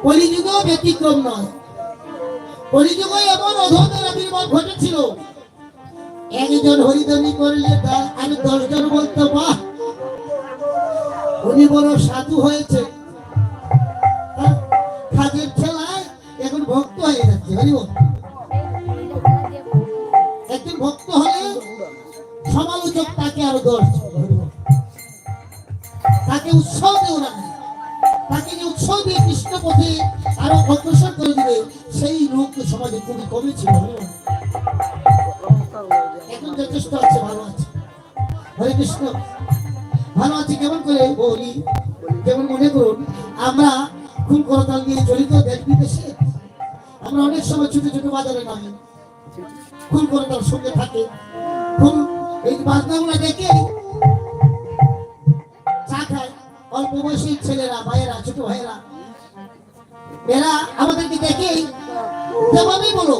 কলিযুগ ব্যতিক্রম নয়। কলিযুগে এমন অধর্মের আবির্ভাব ঘটেছিল, একজন হরিধনী করলে আমি 10 জন বলতো বাহ, উনি বড় সাধু হয়েছে। কাজের ঠেলায় এখন ভক্ত হয়ে যাচ্ছে। একজন ভক্ত হলে সমালোচক তাকে আরো 10, তাকে উৎসাহ দেও না, তাকে যে উৎসাহ দিয়ে কৃষ্ণ পথে আরো অগ্রসর করে দিবে, সেই লোক সমাজে খুবই কমই ছিল। এখন যথেষ্ট আছে, ভালো আছে। হরে কৃষ্ণ, ভালো আছে। কেমন করে বলি? যেমন মনে করুন আমরা খুন করতাল নিয়ে জড়িত দেশ বিদেশে, আমরা অনেক সময় ছোট ছোট বাজারে নামি, খুন করতাল সঙ্গে থাকে, খুন এই বাজনাগুলো দেখে চা খায়। অল্প বয়সী ছেলেরা, ভাইয়েরা, ছোট ভাইয়েরা, এরা আমাদেরকে দেখেই যেভাবে বলো,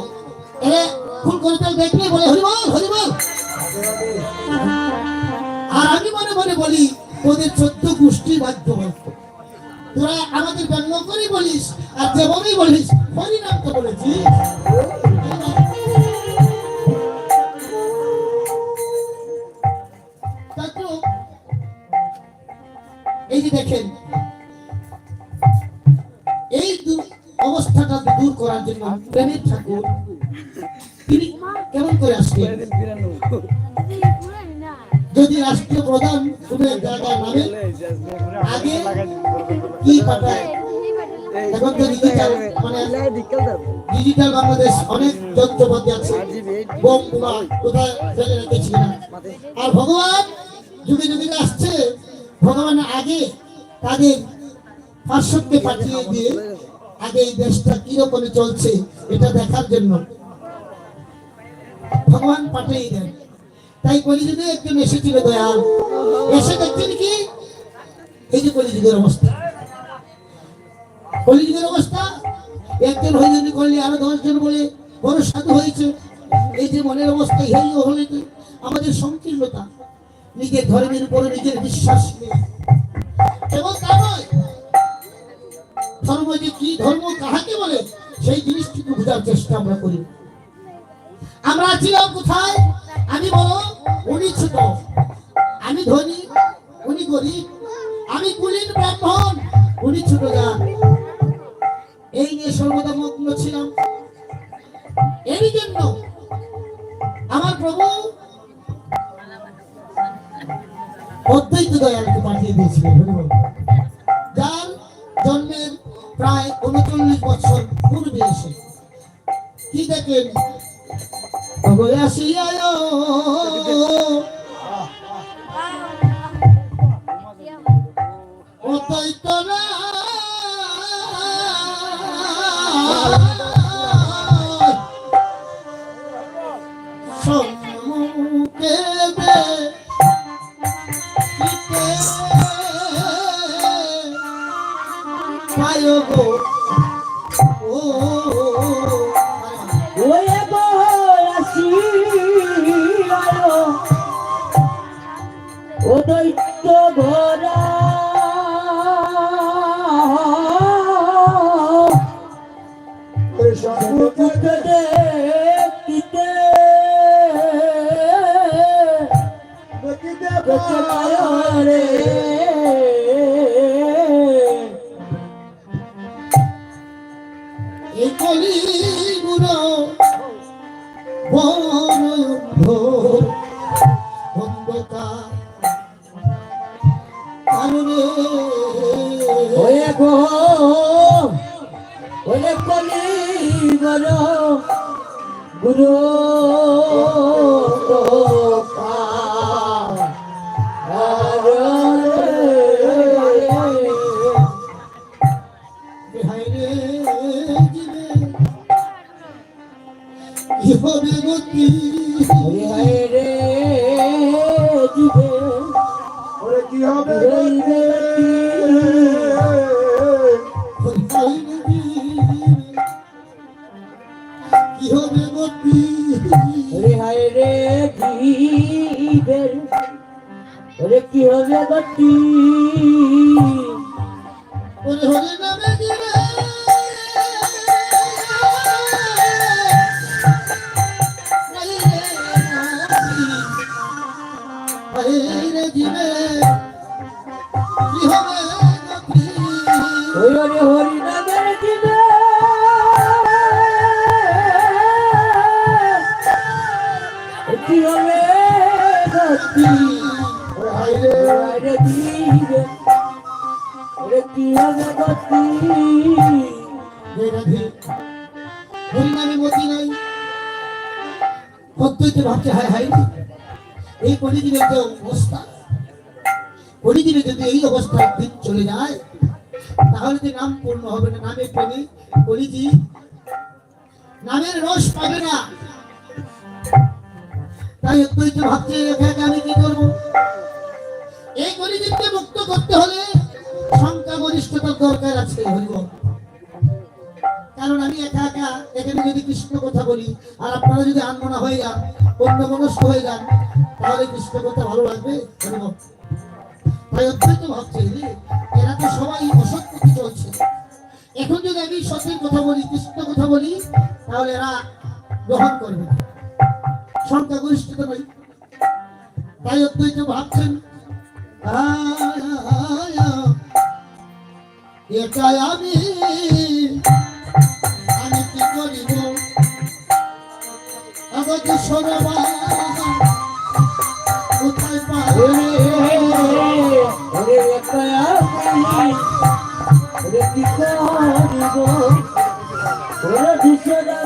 এরা খুন করতাল দেখলে বলে হরিবল হরিবল। আর আমি মনে মনে বলি, তোদের 14 গোষ্ঠী বাধ্য হয়, তোরা আমাদের ব্যঙ্গ করে বলিস, আর যেভাবেই বলিস হরিনাম তো বলেছিস। এই যে দেখেন, এই অবস্থাটা দূর করার জন্য প্রেমের ঠাকুর তিনি কেমন করে আসছেন? যদি রাষ্ট্রীয় প্রধান কোন এক জায়গায় নামে, আগে কি পাঠায়? এখন তো ডিজিটাল, মানে ডিজিটাল বাংলাদেশ, অনেক যন্ত্রপাতি আছে, বোম বোমা কোথায় ফেলে রেখেছি না। আর ভগবান যুগে যুগে আসছে, ভগবান আগে তাদের পার্শ্বকে পাঠিয়ে দিয়ে আগে এই দেশটা কিরকম চলছে এটা দেখার জন্য ভগবান পাঠিয়ে দেন। তাই কলিযুগে একজন এসেছিল দয়াল, এসে দেখছেন কি এই যে কলিযুগের অবস্থা। কলিযুগের অবস্থা, একজন হরিধনী করলে আরো 10 জন বলে বড় সাধু হয়েছে। এই যে মনের অবস্থা, এই হলে আমাদের সংকীর্ণতা, নিজের ধর্মের উপরে নিজের বিশ্বাস নেই। এবং তা নয়, ধর্ম যে কি, ধর্ম কাহাকে বলে, সেই জিনিসটুকু বোঝার চেষ্টা আমরা করি। আমরা ছিলাম কোথায়? আমি বড়, উনি ছোট, আমি ধনী, উনি গরিব, আমি কুলীন ব্রাহ্মণ, উনি ছোট জাত। এই নিয়ে সর্বদা মগ্ন ছিলাম। এই জন্য আমার প্রভু অদ্বৈত দয়ালকে পাঠিয়ে দিয়েছিলেন, যার জন্মের প্রায় 39 বছর পূর্বে এসে কি দেখেন, অদ্বৈত সম্মুখে গো ও ওয়ে বলাসি আলো ও দৈত্য ভরা উঠে দেখিতে দেখিতে দেখতে পায় রে এই কলি গুরু বড় অন্ধকার কারণে ওয়ে গো ওলে কলি গরো গুরু হায়রে জীবে কি হবে গতি রে জীবে ওরে কি হবে রইবে হায়রে জীবে কি হবে গতি হায় রে জীবের ওরে কি হবে গতি ওরে হরে নামে জীবে হায়রে জীবে কি হবে গতি ওই ওরে হরি নামের দিবে কি হবে গতি ওরে হায়রে রে দিবে ওরে কি হবে গতি হরিনামে মতি নাই কতইতে ভাবছে হায় হায় এই কলিজীবের যে অবস্থা কলিজীবে যদি এই অবস্থায় দিন চলে যায় তাহলে যে নাম পূর্ণ হবে না নামের প্রেমে কলিজি নামের রস পাবে না তাই অদ্বৈত ভাবছে একা একা আমি কি করবো এই কলিজীবকে মুক্ত করতে হলে সংখ্যা গরিষ্ঠতার দরকার আছে হরিবল কারণ আমি একা একা এখানে যদি কৃষ্ণ কথা বলি আর আপনারা যদি আনমনা হয়ে যান অন্যমনস্ক হয়ে যান তাহলে কৃষ্ণ কথা ভালো লাগবে হরিবল তাই অদ্বৈত ভাবছে যে এরা তো সবাই অসৎ পথে চলছে এখন যদি আমি সত্যের কথা বলি কৃষ্ণ কথা বলি তাহলে এরা গ্রহণ করবে না। সংখ্যা গরিষ্ঠতা নয় তাই অদ্বৈত ভাবছেন এটাই আমি কি করিব আগত সরবা কোথায় পাবে ওরে একা আমি ওরে কি করিব ওরে দিশরা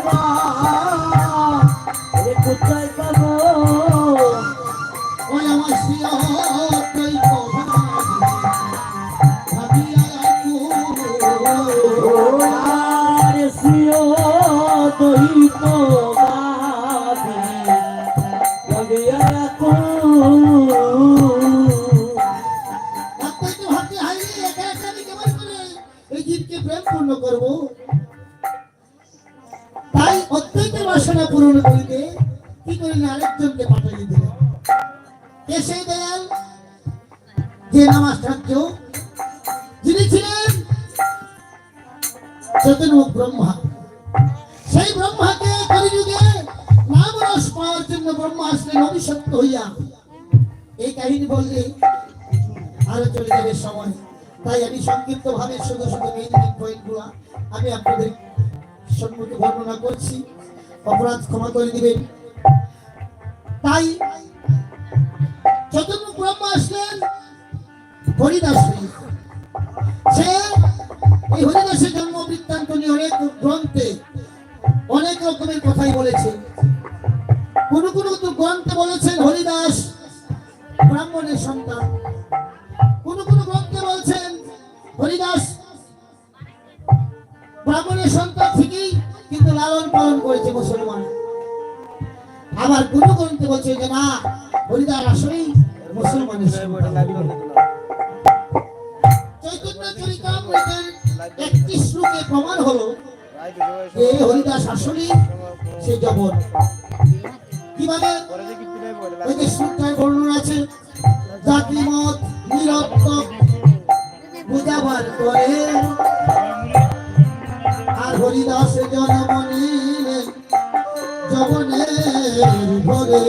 ওরে কোথায় পাবো ওই আমার সিয়াতই ভাবিয়া আর সিও দইত বাবি ভাবিয়া রাখো অত্যন্ত ভাবতে হাই একা একা আমি কেমন করে এই জীবকে প্রেম পূর্ণ করবো তাই অত্যন্ত বাসনা পূরণ করিতে কি করিলেন আরেকজনকে পাঠিয়ে দিলেন কে সেই দয়াল যে নামাচার্য যিনি ছিলেন চৈতন্য ব্রহ্মা সেই ব্রহ্মাকে কলিযুগে নাম রস পাওয়ার জন্য ব্রহ্মা আসলেন অভিশপ্ত হইয়া এই কাহিনী বললে আরো চলে যাবে সময় তাই আমি সংক্ষিপ্ত ভাবে শুধু শুধু মেইন পয়েন্টগুলো আমি আপনাদের সম্মুখে বর্ণনা করছি অপরাধ ক্ষমা করে দিবেন তাই চৈতন্য ব্রহ্মা আসলেন হরিদাস হয়ে। সে এই হরিদাসের জন্ম বৃত্তান্ত নিয়ে অনেক গ্রন্থে অনেক রকমের কথাই বলেছে কোন কোন গ্রন্থে বলেছেন হরিদাস ব্রাহ্মণের সন্তান কোন কোন গ্রন্থে বলছেন হরিদাস ব্রাহ্মণের সন্তান ঠিকই কিন্তু লালন পালন করেছে মুসলমান আবার কোন গ্রন্থে বলছে যে না হরিদাস আসলেই মুসলমানের সন্তান চৈতন্য চরিতামৃতের 31 শ্লোকে প্রমাণ হলো যে হরিদাস আসলেই সে জবর কিভাবে ওই যে শ্লোকটায় বর্ণনা আছে জাতি মত নিরর্থক বুঝাবার করে আর হরিদাস জন্ম নিলে যবনের ঘরে।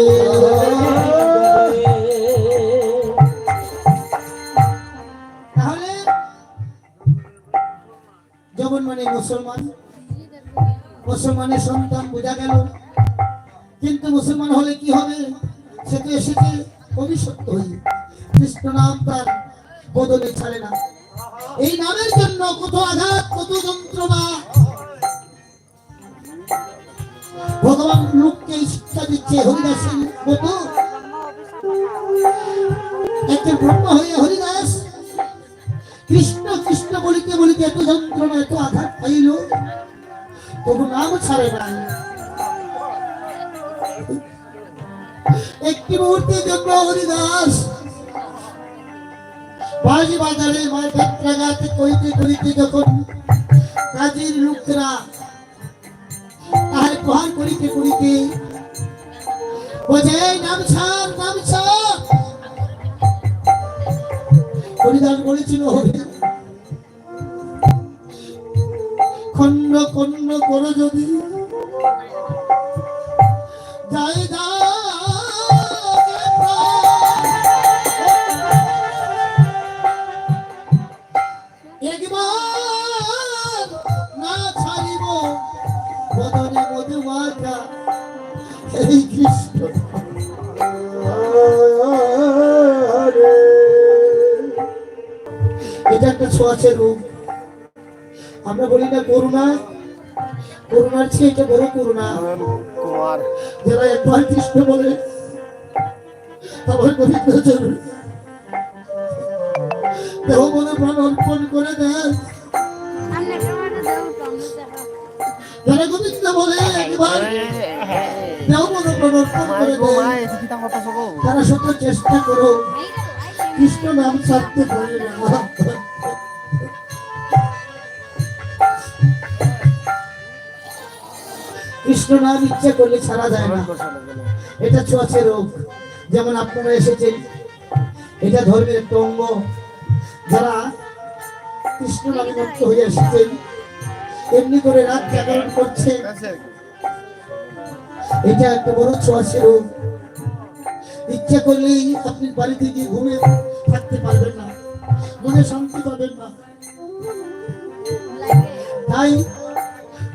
তাহলে যবন মানে মুসলমান, মুসলমানের সন্তান বোঝা গেল। কিন্তু মুসলমান হলে কি হবে? সে তো এসেছে অভিশপ্ত হয়ে, কৃষ্ণ নাম তার বদলে ছাড়ে না। এই নামের জন্য কত আঘাত, কত যন্ত্রণা। ভগবান লোককে শিক্ষা দিচ্ছে হরিদাসের মতো। একজন ব্রহ্ম হয়ে হরিদাস কৃষ্ণ কৃষ্ণ বলিতে বলিতে এত যন্ত্রণা, এত আঘাত পাইল, তবু নাম ছাড়ে না। একটি মুহূর্তের জন্য হরিদাস বাজি বাজারে মায়ের পেট্রাঘাতে করিতে করিতে যখন কাজের লোকরা তাহার প্রহার করিতে করিতে বোঝে নাম ছাড়, নাম ছাড়। হরিদাস বলেছিল, খন্ড খন্ড করো যদি যায় একবার না ছাড়িব বদনে মধুমাখা এই কৃষ্ণ। এটা একটা ছোঁয়াচে রূপ। আমরা বলি না করুণা, করুণার চেয়ে এটা বড় করুণা। যারা একবার কৃষ্ণ বলে আমার পবিত্র চরণ দেহ মনে প্রাণ অর্পণ করে দেন, যারা গোবিন্দ বলে একবার দেহ মনে প্রাণ অর্পণ করে দেন, তারা শত চেষ্টা করো কৃষ্ণ নাম ছাড়তে পারে না। কৃষ্ণ নাম ইচ্ছা করলে ছাড়া যায় না। এটা ছোঁয়াচে রোগ। যেমন আপনারা এসেছেন, এটা ধর্মের একটা অঙ্গ। যারা কৃষ্ণ নামে মুক্ত হয়ে এসেছেন, এমনি করে রাত জাগরণ করছে, এটা একটা বড় ছোঁয়াচে রোগ। ইচ্ছা করলেই আপনি বাড়িতে গিয়ে ঘুমে থাকতে পারবেন না, মনে শান্তি পাবেন না। তাই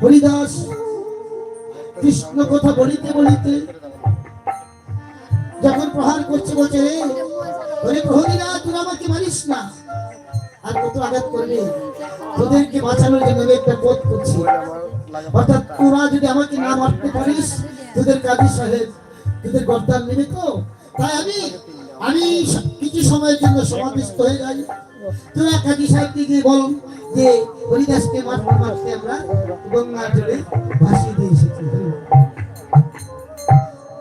হরিদাস কৃষ্ণ কথা বলিতে বলিতে যখন প্রহার করছে, বলছে রে প্রহরীরা, তুই আমাকে মারিস না, আর কত আঘাত করবে, তোদেরকে বাঁচানোর জন্য আমি একটা পথ করছি। অর্থাৎ তোরা যদি আমাকে না মারতে পারিস, তোদের কাজী সাহেব তোদের গর্দান নেবে তো। তাই আমি কিছু সময়ের জন্য সমাধিস্থ হয়ে যাই। তোরা কাজী সাহেবকে গিয়ে বল যে হরিদাসকে মারতে মারতে আমরা গঙ্গা জলে ভাসিয়ে দিয়ে এসেছি,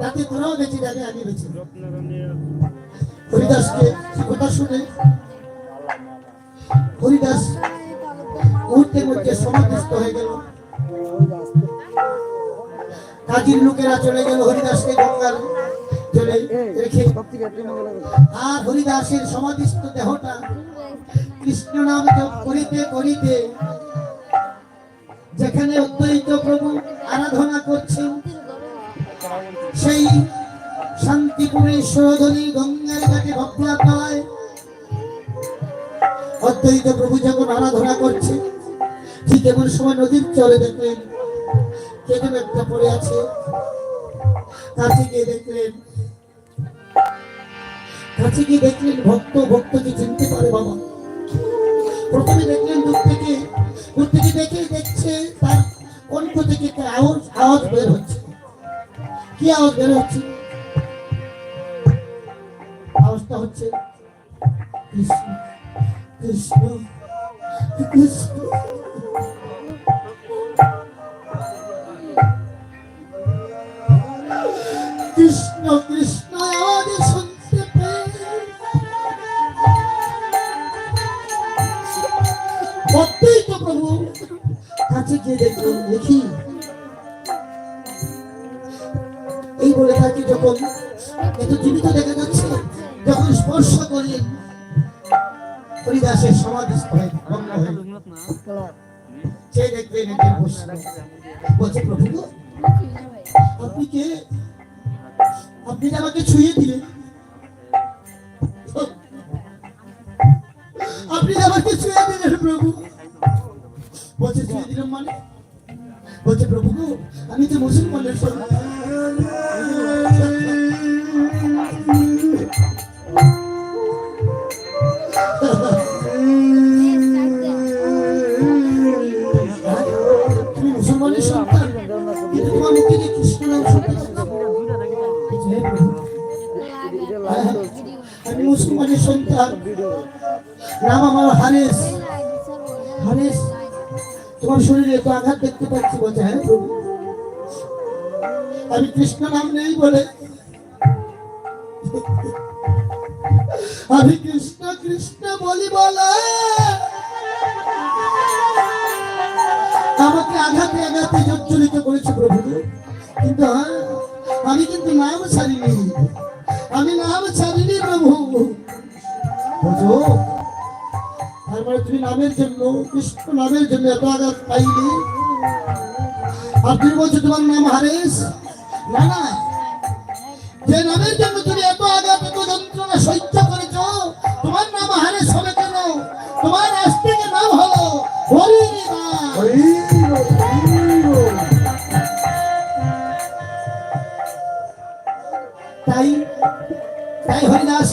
তাতে তোরাও বেঁচে যাবে, আমি বেঁচে যাবো। হরিদাসকে কথা শুনে হরিদাস মুহূর্তের মধ্যে সমাধিস্থ হয়ে গেল। কাজীর লোকেরা চলে গেল হরিদাসকে গঙ্গার জলে রেখে। আর হরিদাসের সমাধিস্থ দেহটা কৃষ্ণ নাম জপ করিতে করিতে যেখানে অদ্বৈত প্রভু আরাধনা করছেন, সেই শান্তিপুরের সরোধনী গঙ্গার ঘাটে ভক্তলায় অদ্বৈত প্রভু যখন আরাধনা করছে, ঠিক এমন সময় নদীর চলে দেখলেন কে যেন একটা পড়ে আছে। কাছে গিয়ে দেখলেন ভক্তকে চিনতে পারে বাবা। প্রথমে দেখলেন দূর থেকে দেখছে তার কণ্ঠ থেকে একটা আওয়াজ বের হচ্ছে। কি আওয়াজ বের হচ্ছে? আওয়াজটা হচ্ছে কৃষ্ণ কৃষ্ণ কৃষ্ণ। কৃষ্ণ কৃষ্ণ আওয়াজ শুনতে পেয়ে অদ্বৈত প্রভু কাছে গিয়ে দেখলেন, দেখি এই বলে তাকে যখন এত জীবিত দেখা যাচ্ছে, যখন স্পর্শ করলেন হরিদাসের সমাধিস্থলে ভগ্ন হয়ে সে দেখলেন বলছে প্রভু আপনি কে? আপনি যে আমাকে ছুঁয়ে দিলেন, আপনি যে আমাকে ছুঁয়ে দিলেন প্রভু। বলছে ছুঁয়ে দিলাম মানে? বলছে প্রভু গো, আমি তো মুসলমানের সন্তান। তুমি মুসলমানের সন্তান, কিন্তু তোমার মুখে যে কৃষ্ণ নাম শুনতে পাচ্ছি। হে প্রভু, আমি মুসলমানের সন্তান, নাম আমার হারেস। হারেস, তোমার শরীরে তো আঘাত দেখতে পাচ্ছি। বলছে হ্যাঁ প্রভু, আমি কৃষ্ণ নাম নেই বলে, আমি কৃষ্ণ কৃষ্ণ বলি বলে আমাকে আঘাতে আঘাতে জর্জরিত করেছে প্রভু। কিন্তু আমি কিন্তু নাম ছাড়িনি, আমি নাম ছাড়িনি প্রভু। বুঝো, তার মানে তুমি নামের জন্য, কৃষ্ণ নামের জন্য এত আঘাত পাইনি। আর তুমি বলছো তোমার নাম হারেস? না না, যে নামের জন্য তুমি এত আঘাত এত যন্ত্রণা সহ্য করেছ, তোমার নাম হারেস হবে কেন? তোমার আজ থেকে নাম হলো হরিদাস। তাই তাই হরিদাস,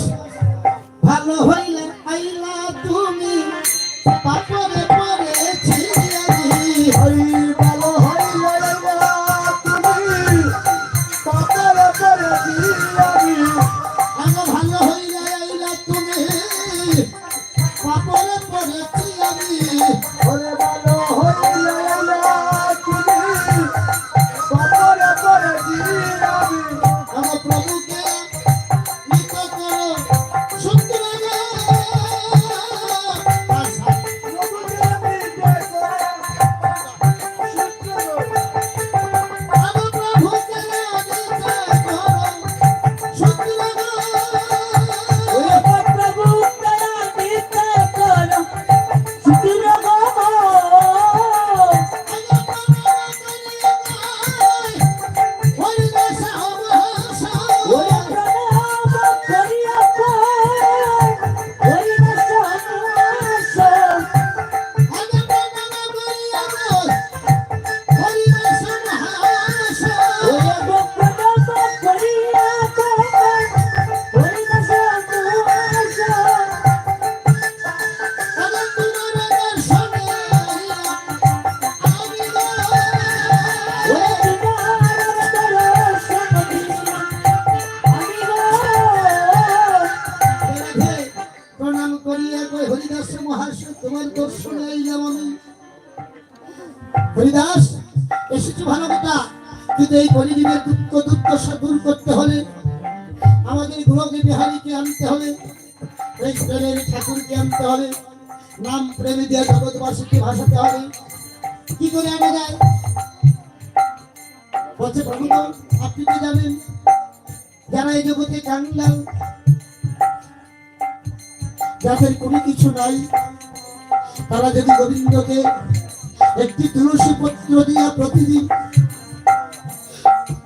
ভালো হইলে আইলা তুমি, পাপরে পড়েছি আমি। হরি ভালো হইলে আইলা তুমি, পাপরে পড়েছি আমি। আমার ভালো হইলে আইলা তুমি, পাপরে পড়েছি আমি। ওরে ভালো হইলে আইলা তুমি, পাপরে পড়েছি আমি। আমার প্রভুকে নিত করো সুন্দর হরিদাস, এসেছি ভালো কথা, কিন্তু এই গরিবের দুঃখ দুর্দশা দূর করতে হলে আমাদের গুরুকে বিহারীকে আনতে হবে, এই প্রেমের ঠাকুরকে আনতে হবে, নাম প্রেমে দেওয়া জগৎবাসীকে ভাসাতে হবে। কি করে আনা যায়? বলছে প্রভু, আপনি তো জানেন যারা এই জগতে কাঙ্গাল, যাদের কোনো কিছু নাই, তারা যদি গোবিন্দকে একটি তুলসী পত্র দিয়া প্রতিদিন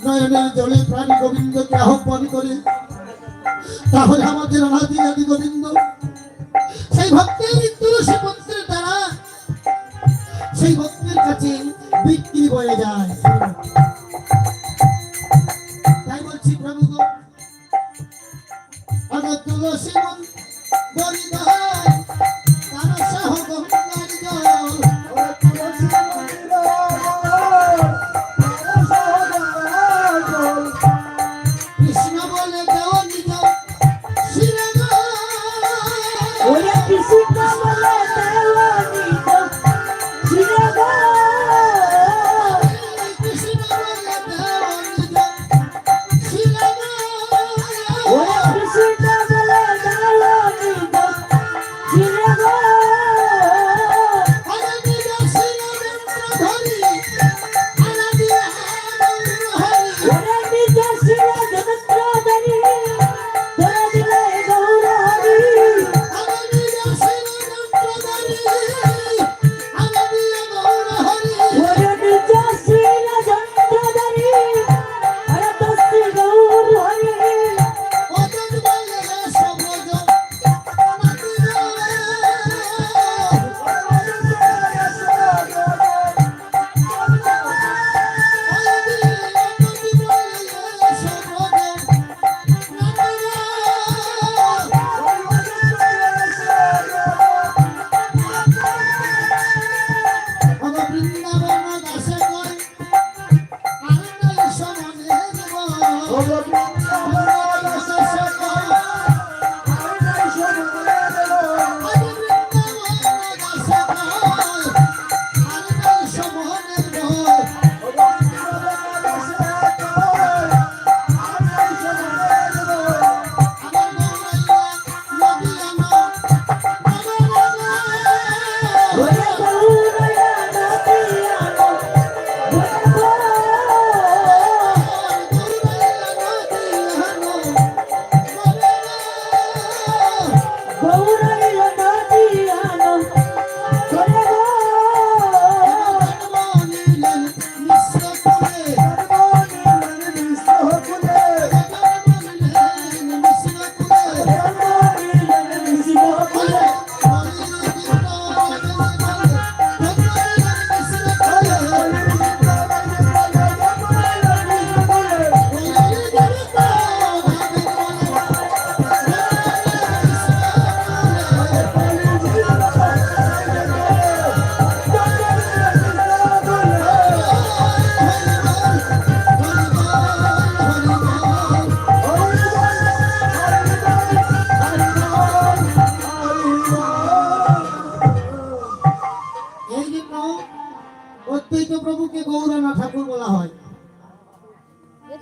নয়নের জলে প্রাণী গোবিন্দকে আহ্বান করে, তাহলে আমাদের অনাদি আদি গোবিন্দ সেই ভক্তের তুলসী পত্রের দ্বারা সেই ভক্তের কাছে বিক্রি হয়ে যায়। তাই বলছি প্রভু গো, আমার তুলসী মন বলিদান তার সহ গঙ্গার জল। কৃষ্ণ বলে দেও নিজ শিরে গো। ওরে কৃষ্ণ বলে দেওয়া নিজ শিরে গো। মধ্যেই তো প্রভুকে গৌরানা ঠাকুর বলা হয়,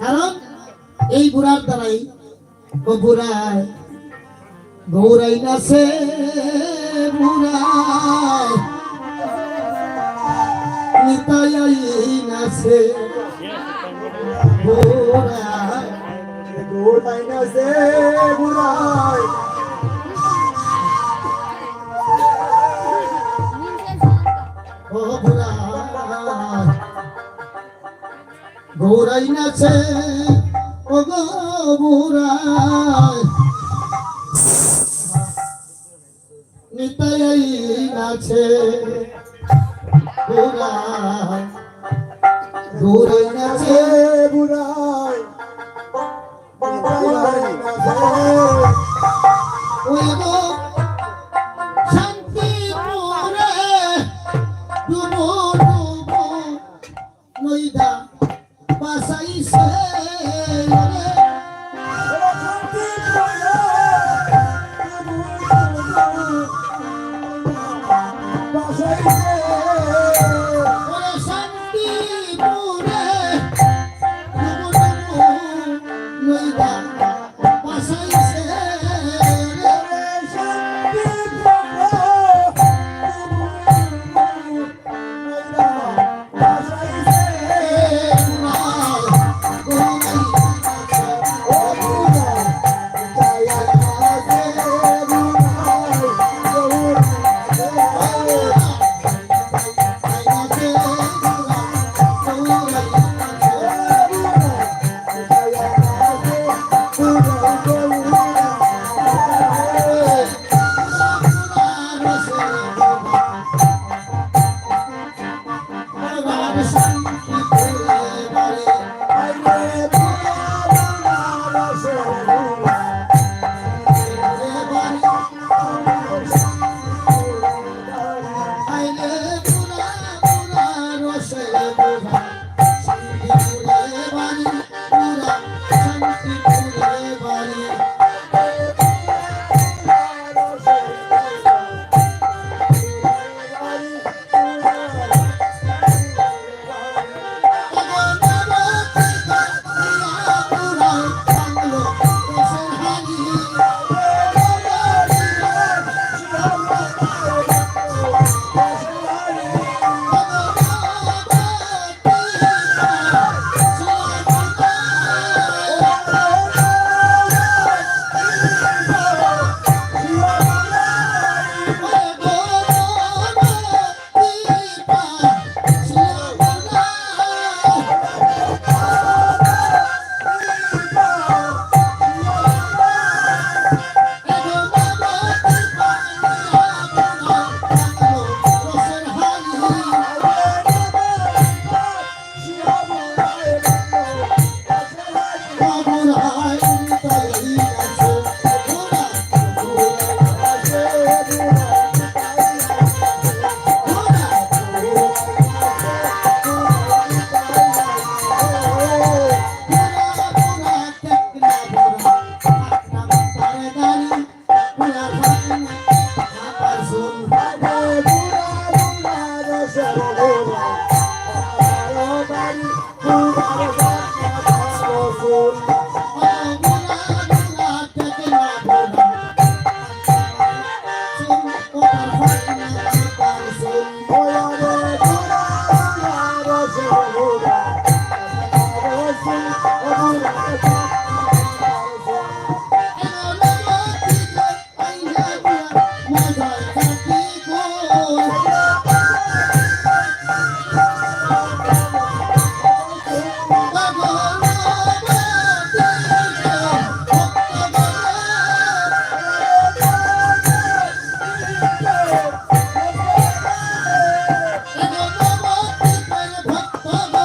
কারণ এই বুড়ার দ্বারাই ও বুড়ায় গৌরাই নাচে, বুড়ায় নিতাই নাচে, বুড়ায় গোটাই না সে বুড়াই ও বুড়ায় গৌরাই নাচে, ও গো বুড়ায় নিতাই নাচে, বুড়ায় গৌরাই নাচে, বুড়াই ওই গো শান্তিপুরে ডুবো ডুবো নইদা বাসাইছে রে। ওরে শান্তিপুরে ডুবো ডুবো নইদা বাসাইছে রে। ভক্ত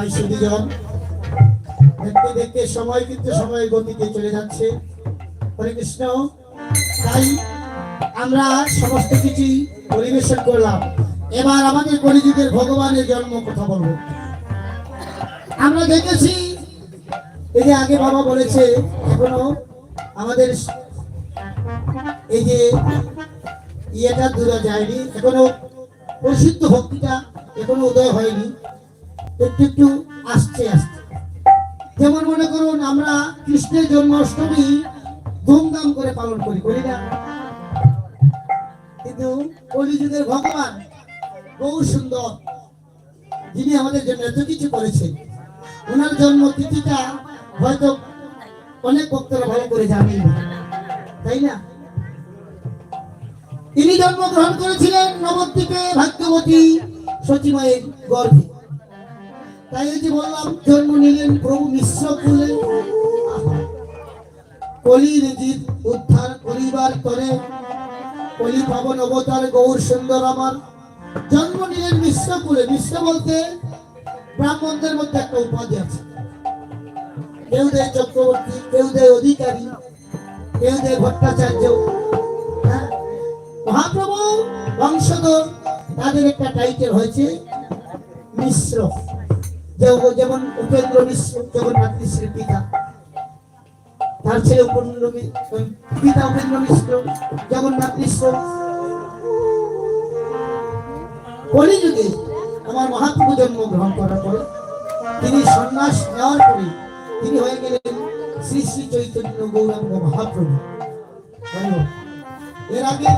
ভাই সুধীজন, দেখতে দেখতে সময় কিন্তু সময়ের গতিতে চলে যাচ্ছে। হরে কৃষ্ণ। তাই আমরা সমস্ত কিছু পরিবেশন করলাম। এবার আমাদের কলিযুগের ভগবানের জন্ম কথা বলবো। আমরা দেখেছি এই যে আগে বাবা বলেছে, এখনো আমাদের এই যে ইয়েটা দূরে যায়নি, এখনো প্রসিদ্ধ ভক্তিটা এখনো উদয় হয়নি, একটু একটু আসছে আসছে। যেমন মনে করুন আমরা কৃষ্ণের জন্মাষ্টমী ধুমধাম করে পালন করি, করি না? কিন্তু কলিযুগের ভগবান বহু সুন্দর, যিনি আমাদের জন্য এত কিছু করেছেন, ওনার জন্ম তিথিটা হয়তো অনেক ভক্তরা ভালো করে জানেন না, তাই না? তিনি জন্মগ্রহণ করেছিলেন নবদ্বীপে ভাগ্যবতী সতীমায়ের গর্ভে। তাই এই যে বললাম, জন্ম নিলেন প্রভু মিশ্র কুলে, কলির জিত উদ্ধার করিবার তরে, কলি পাবন অবতার গৌর সুন্দর আমার। জন্ম নিলেন মিশ্র কুলে। মিশ্র বলতে ব্রাহ্মণদের মধ্যে একটা উপাধি আছে, কেউ দেয় চক্রবর্তী, কেউ দেয় অধিকারী, কেউ দেয় ভট্টাচার্য। হ্যাঁ, মহাপ্রভু বংশধর, তাদের একটা টাইটেল হয়েছে মিশ্র। যেমন উপেন্দ্র মিশ্র জগন্নাথ মিশ্রের পিতা, তার ছেলে পিতা উপেন্দ্র মিশ্র, জগন্নাথ মিশ্র। কলিযুগে আমার মহাপ্রভু জন্মগ্রহণ করার পরে তিনি সন্ন্যাস নেওয়ার পরে তিনি হয়ে গেলেন শ্রী শ্রী চৈতন্য গৌরাঙ্গ মহাপ্রভু। এর আগে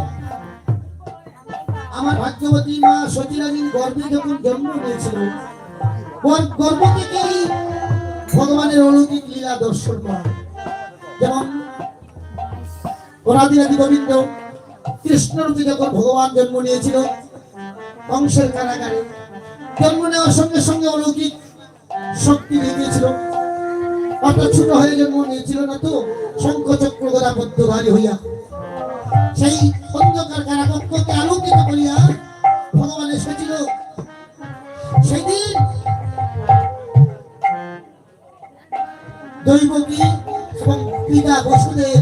আমার ভাগ্যবতী মা সতীরানীর গর্ভে যখন জন্ম নিয়েছিল, গর্ভ থেকেই ভগবানের অলৌকিক লীলা দর্শন করা। যেমন অনাদিরাদি গোবিন্দ কৃষ্ণরূপে যখন ভগবান জন্ম নিয়েছিল কংসের কারাগারে, জন্ম নেওয়ার সঙ্গে সঙ্গে অলৌকিক শক্তি দেখিয়েছিল। অর্থাৎ ছোট হয়ে জন্ম নিয়েছিল না তো, শঙ্খ চক্র গদা পদ্মধারী হইয়া সেই অন্ধকার কারাকক্ষকে আলোকিত করিয়া ভগবান এসেছিল। সেদিন দৈবকী এবং পিতা বসুদেব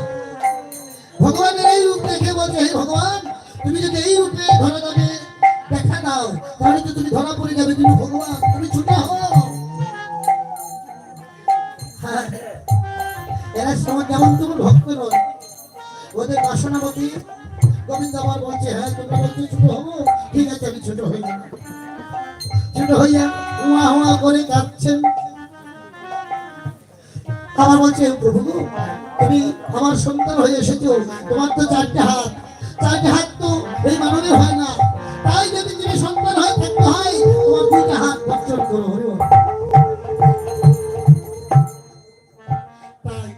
ভগবানের এই রূপ দেখে বলছে, হে ভগবান, তুমি যদি এই রূপে ধরাধামে দেখা দাও তাহলে তো তুমি ধরা পড়ে যাবে, তুমি ভগবান, তুমি ছুটে হও। হ্যাঁ, এরা সমাজ যেমন তোমার ভক্ত নয়, ওদের বাসনাবতী। গোবিন্দ আবার বলছে, হ্যাঁ তোমরা বলছো ছোট হবো, ঠিক আছে আমি ছোট হই না। ছোট হইয়া হুয়া হুয়া করে কাঁদছেন। আবার বলছে, প্রভু তুমি আমার সন্তান হয়ে এসেছো, তোমার তো চারটে হাত, চারটে হাত তো এই মানবে হয় না, তাই যদি তুমি সন্তান হয়ে থাকতে হয় তোমার দুইটা হাত বর্জন করো। হরিবল। তাই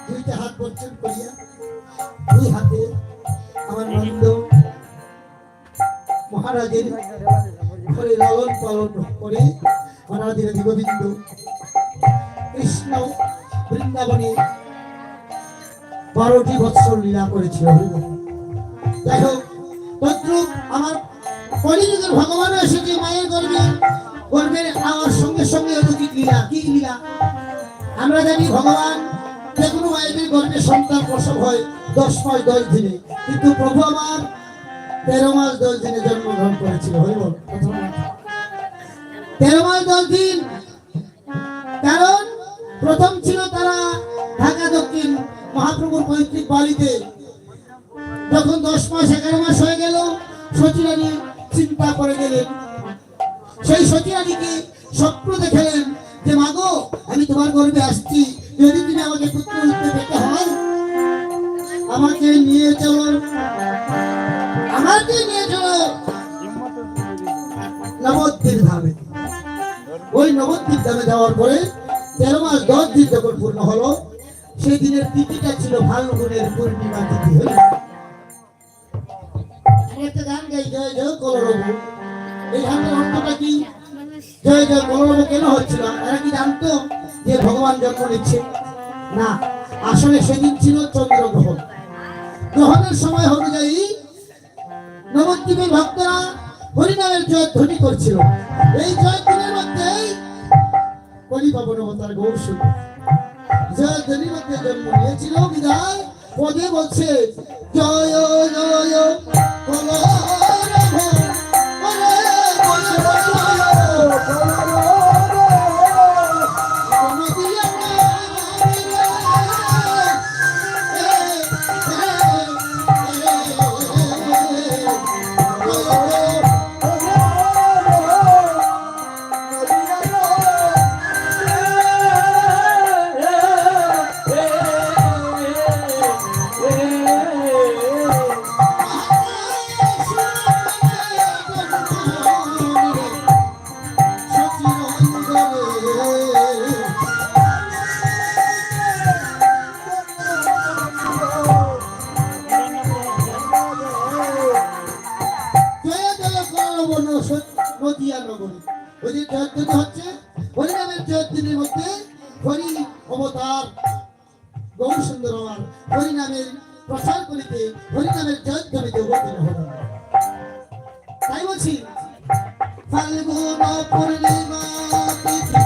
দুইটা হাত বর্জন করিয়া দুই হাতে আমার নন্দ মহারাজের ঘরে লালন পালন করে অনাদিরাদি গোবিন্দ কৃষ্ণ বৃন্দাবনে 12টি বৎসর লীলা করেছিল। যাই হোক, তদ্রূপ আমার কলিযুগের ভগবান এসেছে মায়ের গর্ভে, গর্ভের আমার সঙ্গে সঙ্গে অলৌকিক লীলা। কি লীলা? আমরা জানি ভগবান যে কোনো মায়ের গর্ভে সন্তান প্রসব হয় 10 মাস 10 দিনে, কিন্তু প্রভু আমার 13 মাস 10 দিনে জন্মগ্রহণ করেছিল। হরিবল। 13 মাস 10 দিন, কারণ প্রথম ছিল তারা ঢাকা দক্ষিণ মহাপ্রভুর পৈতৃক বাড়িতে। যখন 10 মাস 11 মাস হয়ে গেল, সতীরানী চিন্তা করে গেলেন। সেই সতীরানীকে স্বপ্ন দেখালেন যে মাগো, আমি তোমার গর্ভে আসছি, যদি তুমি আমাকে পুত্র রূপে পেতে হয় আমাকে নিয়ে চলো, আমাকে নিয়ে চলো নবদ্বীপ ধামে। ওই নবদ্বীপ ধামে যাওয়ার পরে 13 মাস 10 দিন যখন পূর্ণ হলো, সেই দিনের তিথিটা ছিল ফাল্গুনের পূর্ণিমা তিথি। একটা গান গাই, জয় জয় কলরব। এই গানের অর্থটা কি? জয় জয় কলরব কেন হচ্ছিল? এরা কি জানতো যে ভগবান জন্ম নিচ্ছে? না, আসলে সেদিন ছিল চন্দ্রগ্রহণ। গ্রহণের সময় অনুযায়ী নবদ্বীপের ভক্তরা হরিনামের জয়ধ্বনি করছিল। এই জয়ধ্বনির মধ্যেই কলি পাবন অবতার গৌর সুন্দর যা জনিমতে জন্ম নিয়েছিল বিদায় পদে বলছে জয় জয় নদিয়া নগরী ওই যে জয়ধ্বনি হচ্ছে হরিনামের জয়ধ্বনির মধ্যে হরি অবতার গৌর সুন্দর আমার হরিনামের প্রচার করিতে হরিনামের জয়ধ্বনিতে অবতীর্ণ হল তাই বলছি ফাল্গুন পূর্ণিমা তিথি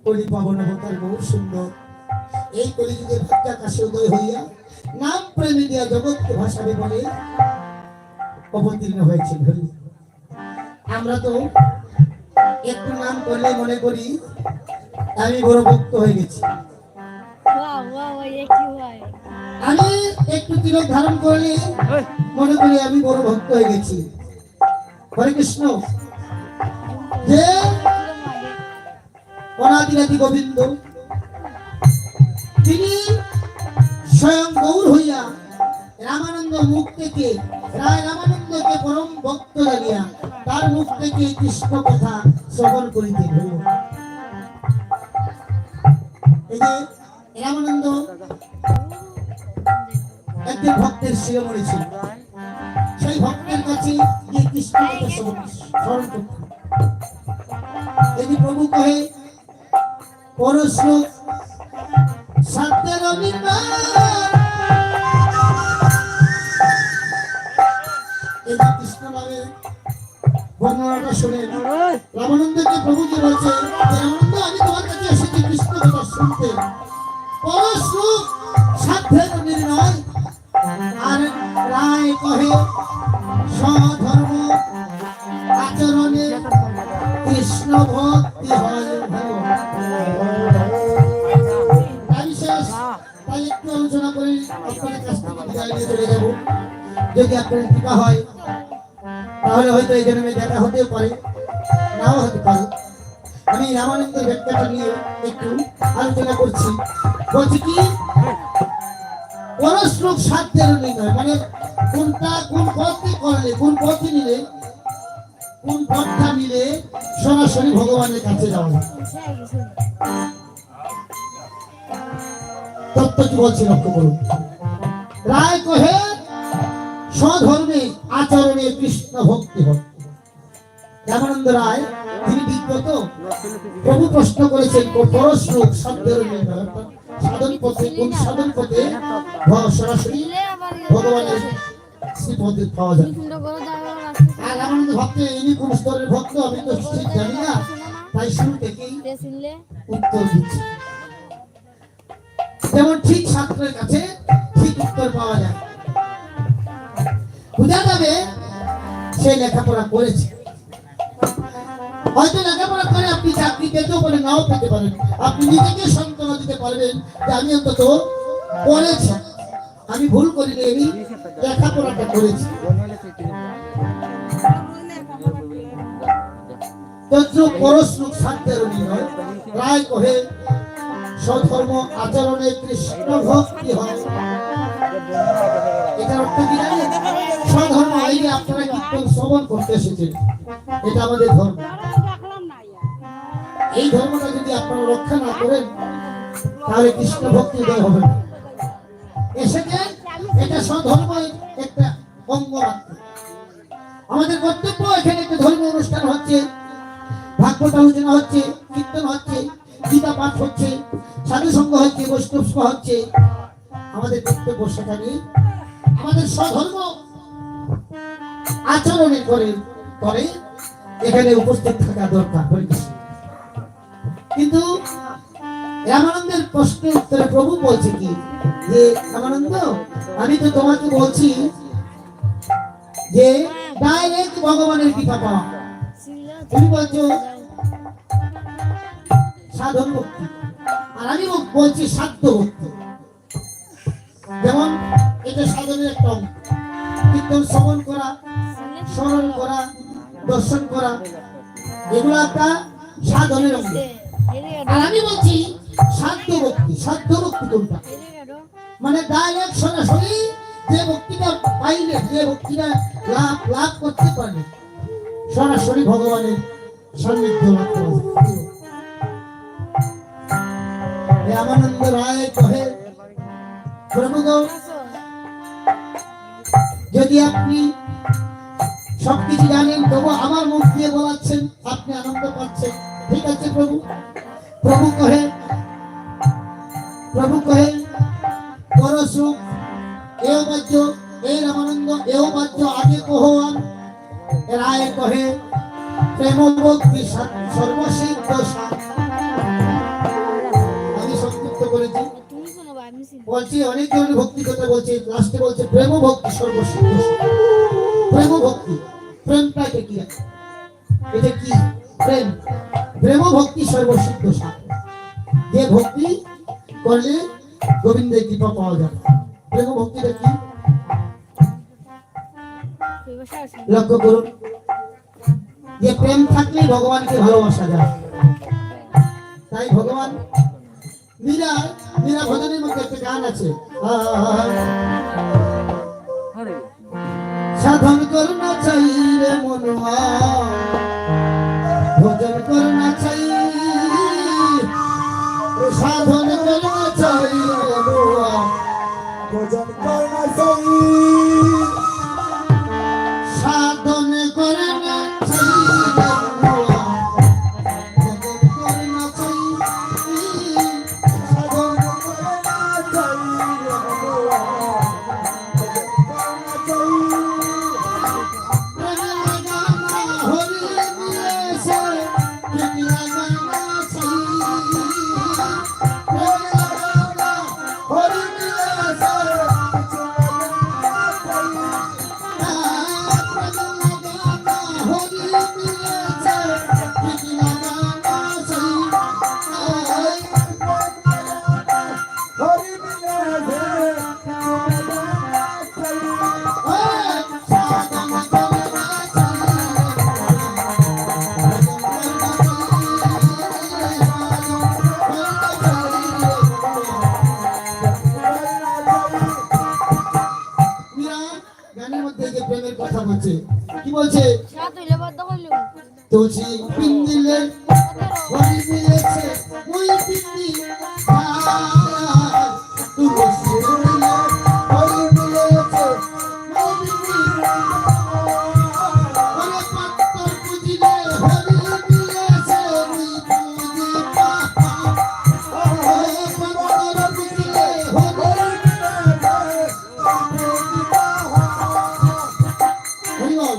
কলি পাবন অবতার গৌর সুন্দর এই কলিযুগের ভাগ্যাকাশে উদয় হইয়া নাম প্রেমী দিয়া জগৎকে ভাসাবে বলে অবতীর্ণ হয়েছে হরি আমরা তো একটু নাম করলে মনে করি আমি বড় ভক্ত হয়ে গেছি আমি একটু তিলক ধারণ করলে মনে করি আমি বড় ভক্ত হয়ে গেছি হরে কৃষ্ণ যে অনাদিরাদি গোবিন্দ তিনি স্বয়ং গৌর হইয়া রামানন্দ মুখ থেকে রায় রামানন্দকে পরম ভক্ত লাগিয়া তার মুখ থেকে কৃষ্ণ কথা শ্রবণ করিতে হইল এই যে রামানন্দ একজন ভক্তের শিরোমণি ছিল সেই ভক্তের কাছে গিয়ে কৃষ্ণ কথা স্মরণ করত এই যে প্রভু কহে পরশ্লোক সাত্যের অভিমান এই যে কৃষ্ণ নামে বর্ণনাটা শুনে রামানন্দকে প্রভুকে বলছে রামানন্দ আমি তোমার কাছে এসেছি কৃষ্ণ কথা শুনতে পরশ্লোক সাধ্যের নির্ণয় আর রায় কহে স্বধর্ম আচরণে কৃষ্ণ ভক্তি হয় তাই একটু আলোচনা করে আপনাদের কাছ থেকে বিদায় নিয়ে চলে যাব যদি আপনার কৃপা হয় তাহলে হয়তো এই জন্মে দেখা হতেও পারে, নাও হতে পারে। আমি রামানন্দের ব্যাখ্যাটা নিয়ে একটু আলোচনা করছি। বলছি কি, পরশ্লোক সাধ্যের নির্ণয়, মানে কোনটা কোন পথে করলে, কোন পথে নিলে, কোন পথটা নিলে সরাসরি ভগবানের কাছে যাওয়া যায়। তত্ত্ব কি বলছে লক্ষ্য করুন। রায় কহে স্বধর্মে আচরণে কৃষ্ণ ভক্তি হয়। রামানন্দ রায় তিনি বিজ্ঞত। প্রভু প্রশ্ন করেছেন পরশ্লোক সাধ্যের নির্ণয়, সাধন পথে, কোন সাধন পথে সরাসরি ভগবানের শ্রীপদে পাওয়া যায়। আর রামানন্দ ভক্ত ইনি কোন স্তরের ভক্ত আমি তো ঠিক জানি না, তাই শুরু থেকেই উত্তর দিচ্ছি। যেমন ঠিক ছাত্রের কাছে ঠিক উত্তর পাওয়া যায়, বোঝা যাবে সে লেখাপড়া করেছে। হয়তো লেখাপড়া করে আপনি চাকরি পেতেও পারেন, নাও পেতে পারেন। আপনি নিজেকে সান্ত্বনা দিতে পারবেন যে আমি অন্তত পড়েছি, আমি ভুল করিনি, আমি লেখাপড়াটা করেছি। তত্র পরশ্লোক সাধ্যের নির্ণয়, রায় কহে স্বধর্ম আচরণে কৃষ্ণ ভক্তি হয়। এটার অর্থ কি জানেন? স্বধর্ম, এই যে আপনারা কীর্তন শ্রবণ করতে এসেছেন, এটা আমাদের ধর্ম। এই ধর্মটা যদি আপনারা রক্ষা না করেন তাহলে কৃষ্ণ ভক্তি উদয় হবে না। এসেছেন, এটা স্বধর্মের একটা অঙ্গ মাত্র। আমাদের কর্তব্য, এখানে একটা ধর্মীয় অনুষ্ঠান হচ্ছে, ভাগবত আলোচনা হচ্ছে, কীর্তন হচ্ছে, গীতা পাঠ হচ্ছে, সাধু সঙ্গ হচ্ছে, বৈষ্ণব সভা হচ্ছে। আমাদের কর্তব্য সেখানে আমাদের স্বধর্ম আচরণের করে এখানে উপস্থিত থাকা দরকার। কিন্তু রামানন্দের প্রশ্নের উত্তরে প্রভু বলছে কি, যে রামানন্দ, আমি তো তোমাকে বলছি যে ডাইরেক্ট ভগবানের কৃপা পাওয়া। তুমি বলছো সাধন ভক্তি, আর আমি বলছি সাধ্য ভক্তি। যেমন এটা সাধনের একটা অঙ্গ, কীর্তন শ্রবণ করা, স্মরণ করা, দর্শন করা, এগুলো একটা সাধনের অঙ্গ। আর আমি বলছি সাধ্য ভক্তি। সাধ্য ভক্তি কোনটা? মানে ডাইরেক্ট সরাসরি যে ভক্তিটা পাইলে, যে ভক্তিটা লাভ করতে পারলে সরাসরি ভগবানের সান্নিধ্য লাভ করা যায়। রামানন্দ রায় কহে, প্রভু যদি আপনি সবকিছু জানেন তবু আমার মুখ দিয়ে বলাচ্ছেন, আপনি আনন্দ পাচ্ছেন, ঠিক আছে প্রভু। প্রভু কহে পরশুক এও বাজ্য, এই রামানন্দ এও বাজ্য আগে কহন। রায় কহে প্রেম ভক্তি সর্বসিদ্ধ সাধ। আমি সংক্ষিপ্ত করেছি, বলছি অনেক ধরনের ভক্তি কথা বলছি, লাস্টে বলছে প্রেম ভক্তি সর্বসিদ্ধ সাধ। প্রেম ভক্তি, প্রেমটা কি? এটা কি প্রেম? প্রেম ভক্তি সর্বসিদ্ধ সাধ। যে ভক্তি করলে গোবিন্দের কৃপা পাওয়া যায়। প্রেম ভক্তিটা কি? লক্ষ্য করুন, যে প্রেম থাকলে ভগবানকে ভালোবাসা যায়। তাই ভগবান মীরা ভজনের মধ্যে একটা গান আছে, সাধন করনা চাই রে মনুয়া, ভজন করনা চাই, সাধন করনা চাই রে মনুয়া, ভজন করনা চাই, সাধন করনা চাই রে মনুয়া, ভজন করনা চাই, সাধন করনা চাই রে মনুয়া, প্রেমের কথা বলছে। কি বলছে? সাত হইলে বাধ্য হইলুম তুলসী পিন্দিলে হরি মিলেছে ওই পিন্দি তুলসী পিন্দিলে হরি মিলেছে ওই পিন্দি ওরে পাত্তর বুঝিলে হরি মিলেছে ওই পুঁজি ওরে পাত্তর বুঝিলে হরি হরিবল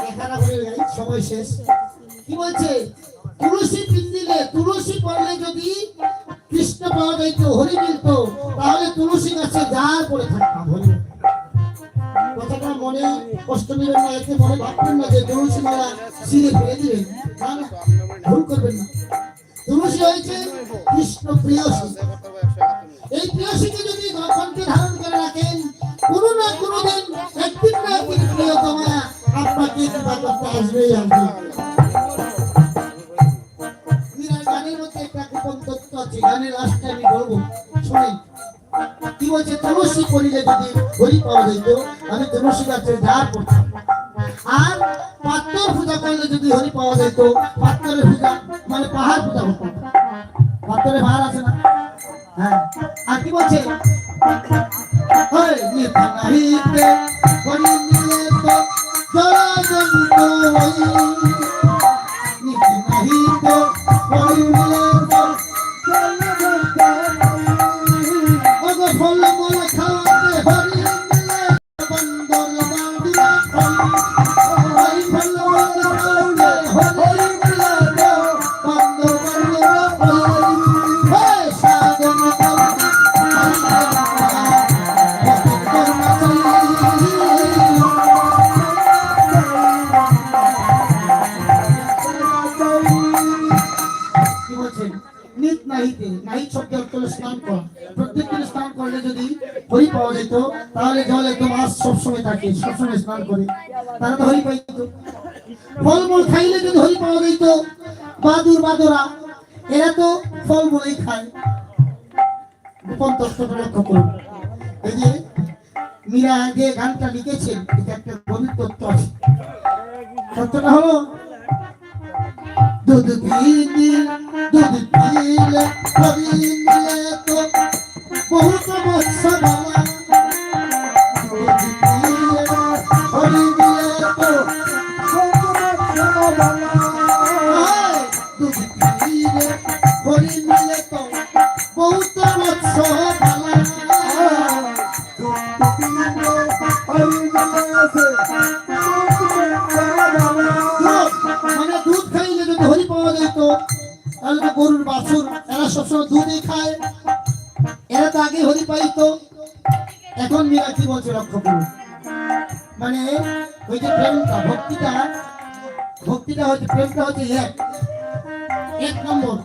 এখানা করে গাই সময় শেষ। কি বলছে? তুলসী পিন্দিলে তুলসী পড়লে যদি কৃষ্ণ পাওয়া যাইত হরি মিলত তাহলে তুলসী গাছে যার পড়ে থাকতাম হরি। কথাটা মনে কষ্ট নেবেন না, এতে মনে ভাববেন না যে তুলসী মালা শিরে ফেলে দিবেন, না না, ভুল করবেন না। তুলসী হয়েছে কৃষ্ণ প্রিয়সী। এই প্রিয়সীকে যদি কণ্ঠে ধারণ করে রাখেন কোনো না কোনো দিন একদিন না একদিন প্রিয়তমা আপনাকে কৃপা করতে আসবেই আসবে। মীরার গানের মধ্যে একটা গোপন তত্ত্ব আছে, গানের লাস্টে আমি বলবো, শোনেন। কি বলছে? তুলসী করিলে যদি হরি পাওয়া যেত আমি তুলসী গাছের ধার করতাম, আর পাত্তর পূজা করলে যদি হরি পাওয়া যেত পাত্তরের পূজা মানে পাহাড় পূজা করতাম। পাত্তরে পাহাড় আছে না? হ্যাঁ। আর কি বলছে? নাহিতে হরি মিলে তো জড়জন্ত নাহিতে হরি মিলে তো ওগো ফল মূল খাওয়াতে হরি মিলে বন্দর বাঁধিয়া ওই ফল মূল খাওয়াতে হরি মিলে বন্দর বাঁধিয়া সাধন করতে কি বলছেন? নিত নাহিতে, নাহিত শব্দ অর্থ হলো স্নান করা। প্রত্যেক দিন স্নান করলে যদি হরি পাওয়া যেত তাহলে জল একদম মাছ সবসময় থাকে, সবসময় স্নান করে, তারা তো হরি পাইত। ফলমূল খাইলে যদি হরি পাওয়া যেত, বাদুর বাদরা এরা তো ফলমূলই খায়। গোপন তত্ত্বটা লক্ষ্য করুন। এই যে মীরা যে গানটা লিখেছেন এটা একটা গভীর তত্ত্ব আছে। তত্ত্বটা হলো दूध पीले हरी मिले तो बहुत मत्स्य वाला दूध पीले हरी मिले तो दूध पीले हरी मिले तो बहुत मत्स्य वाला মানে দুধ খাইলে যদি হরি পাওয়া যেত তাহলে তো গরুর বাছুর এরা সবসময় দুধই খায়, এরা তো আগে হরি পাইতো। এখন মীরা কি বলছে লক্ষ্য করুন। মানে ওই যে প্রেমটা ভক্তিটা হচ্ছে প্রেমটা হচ্ছে এক নম্বর।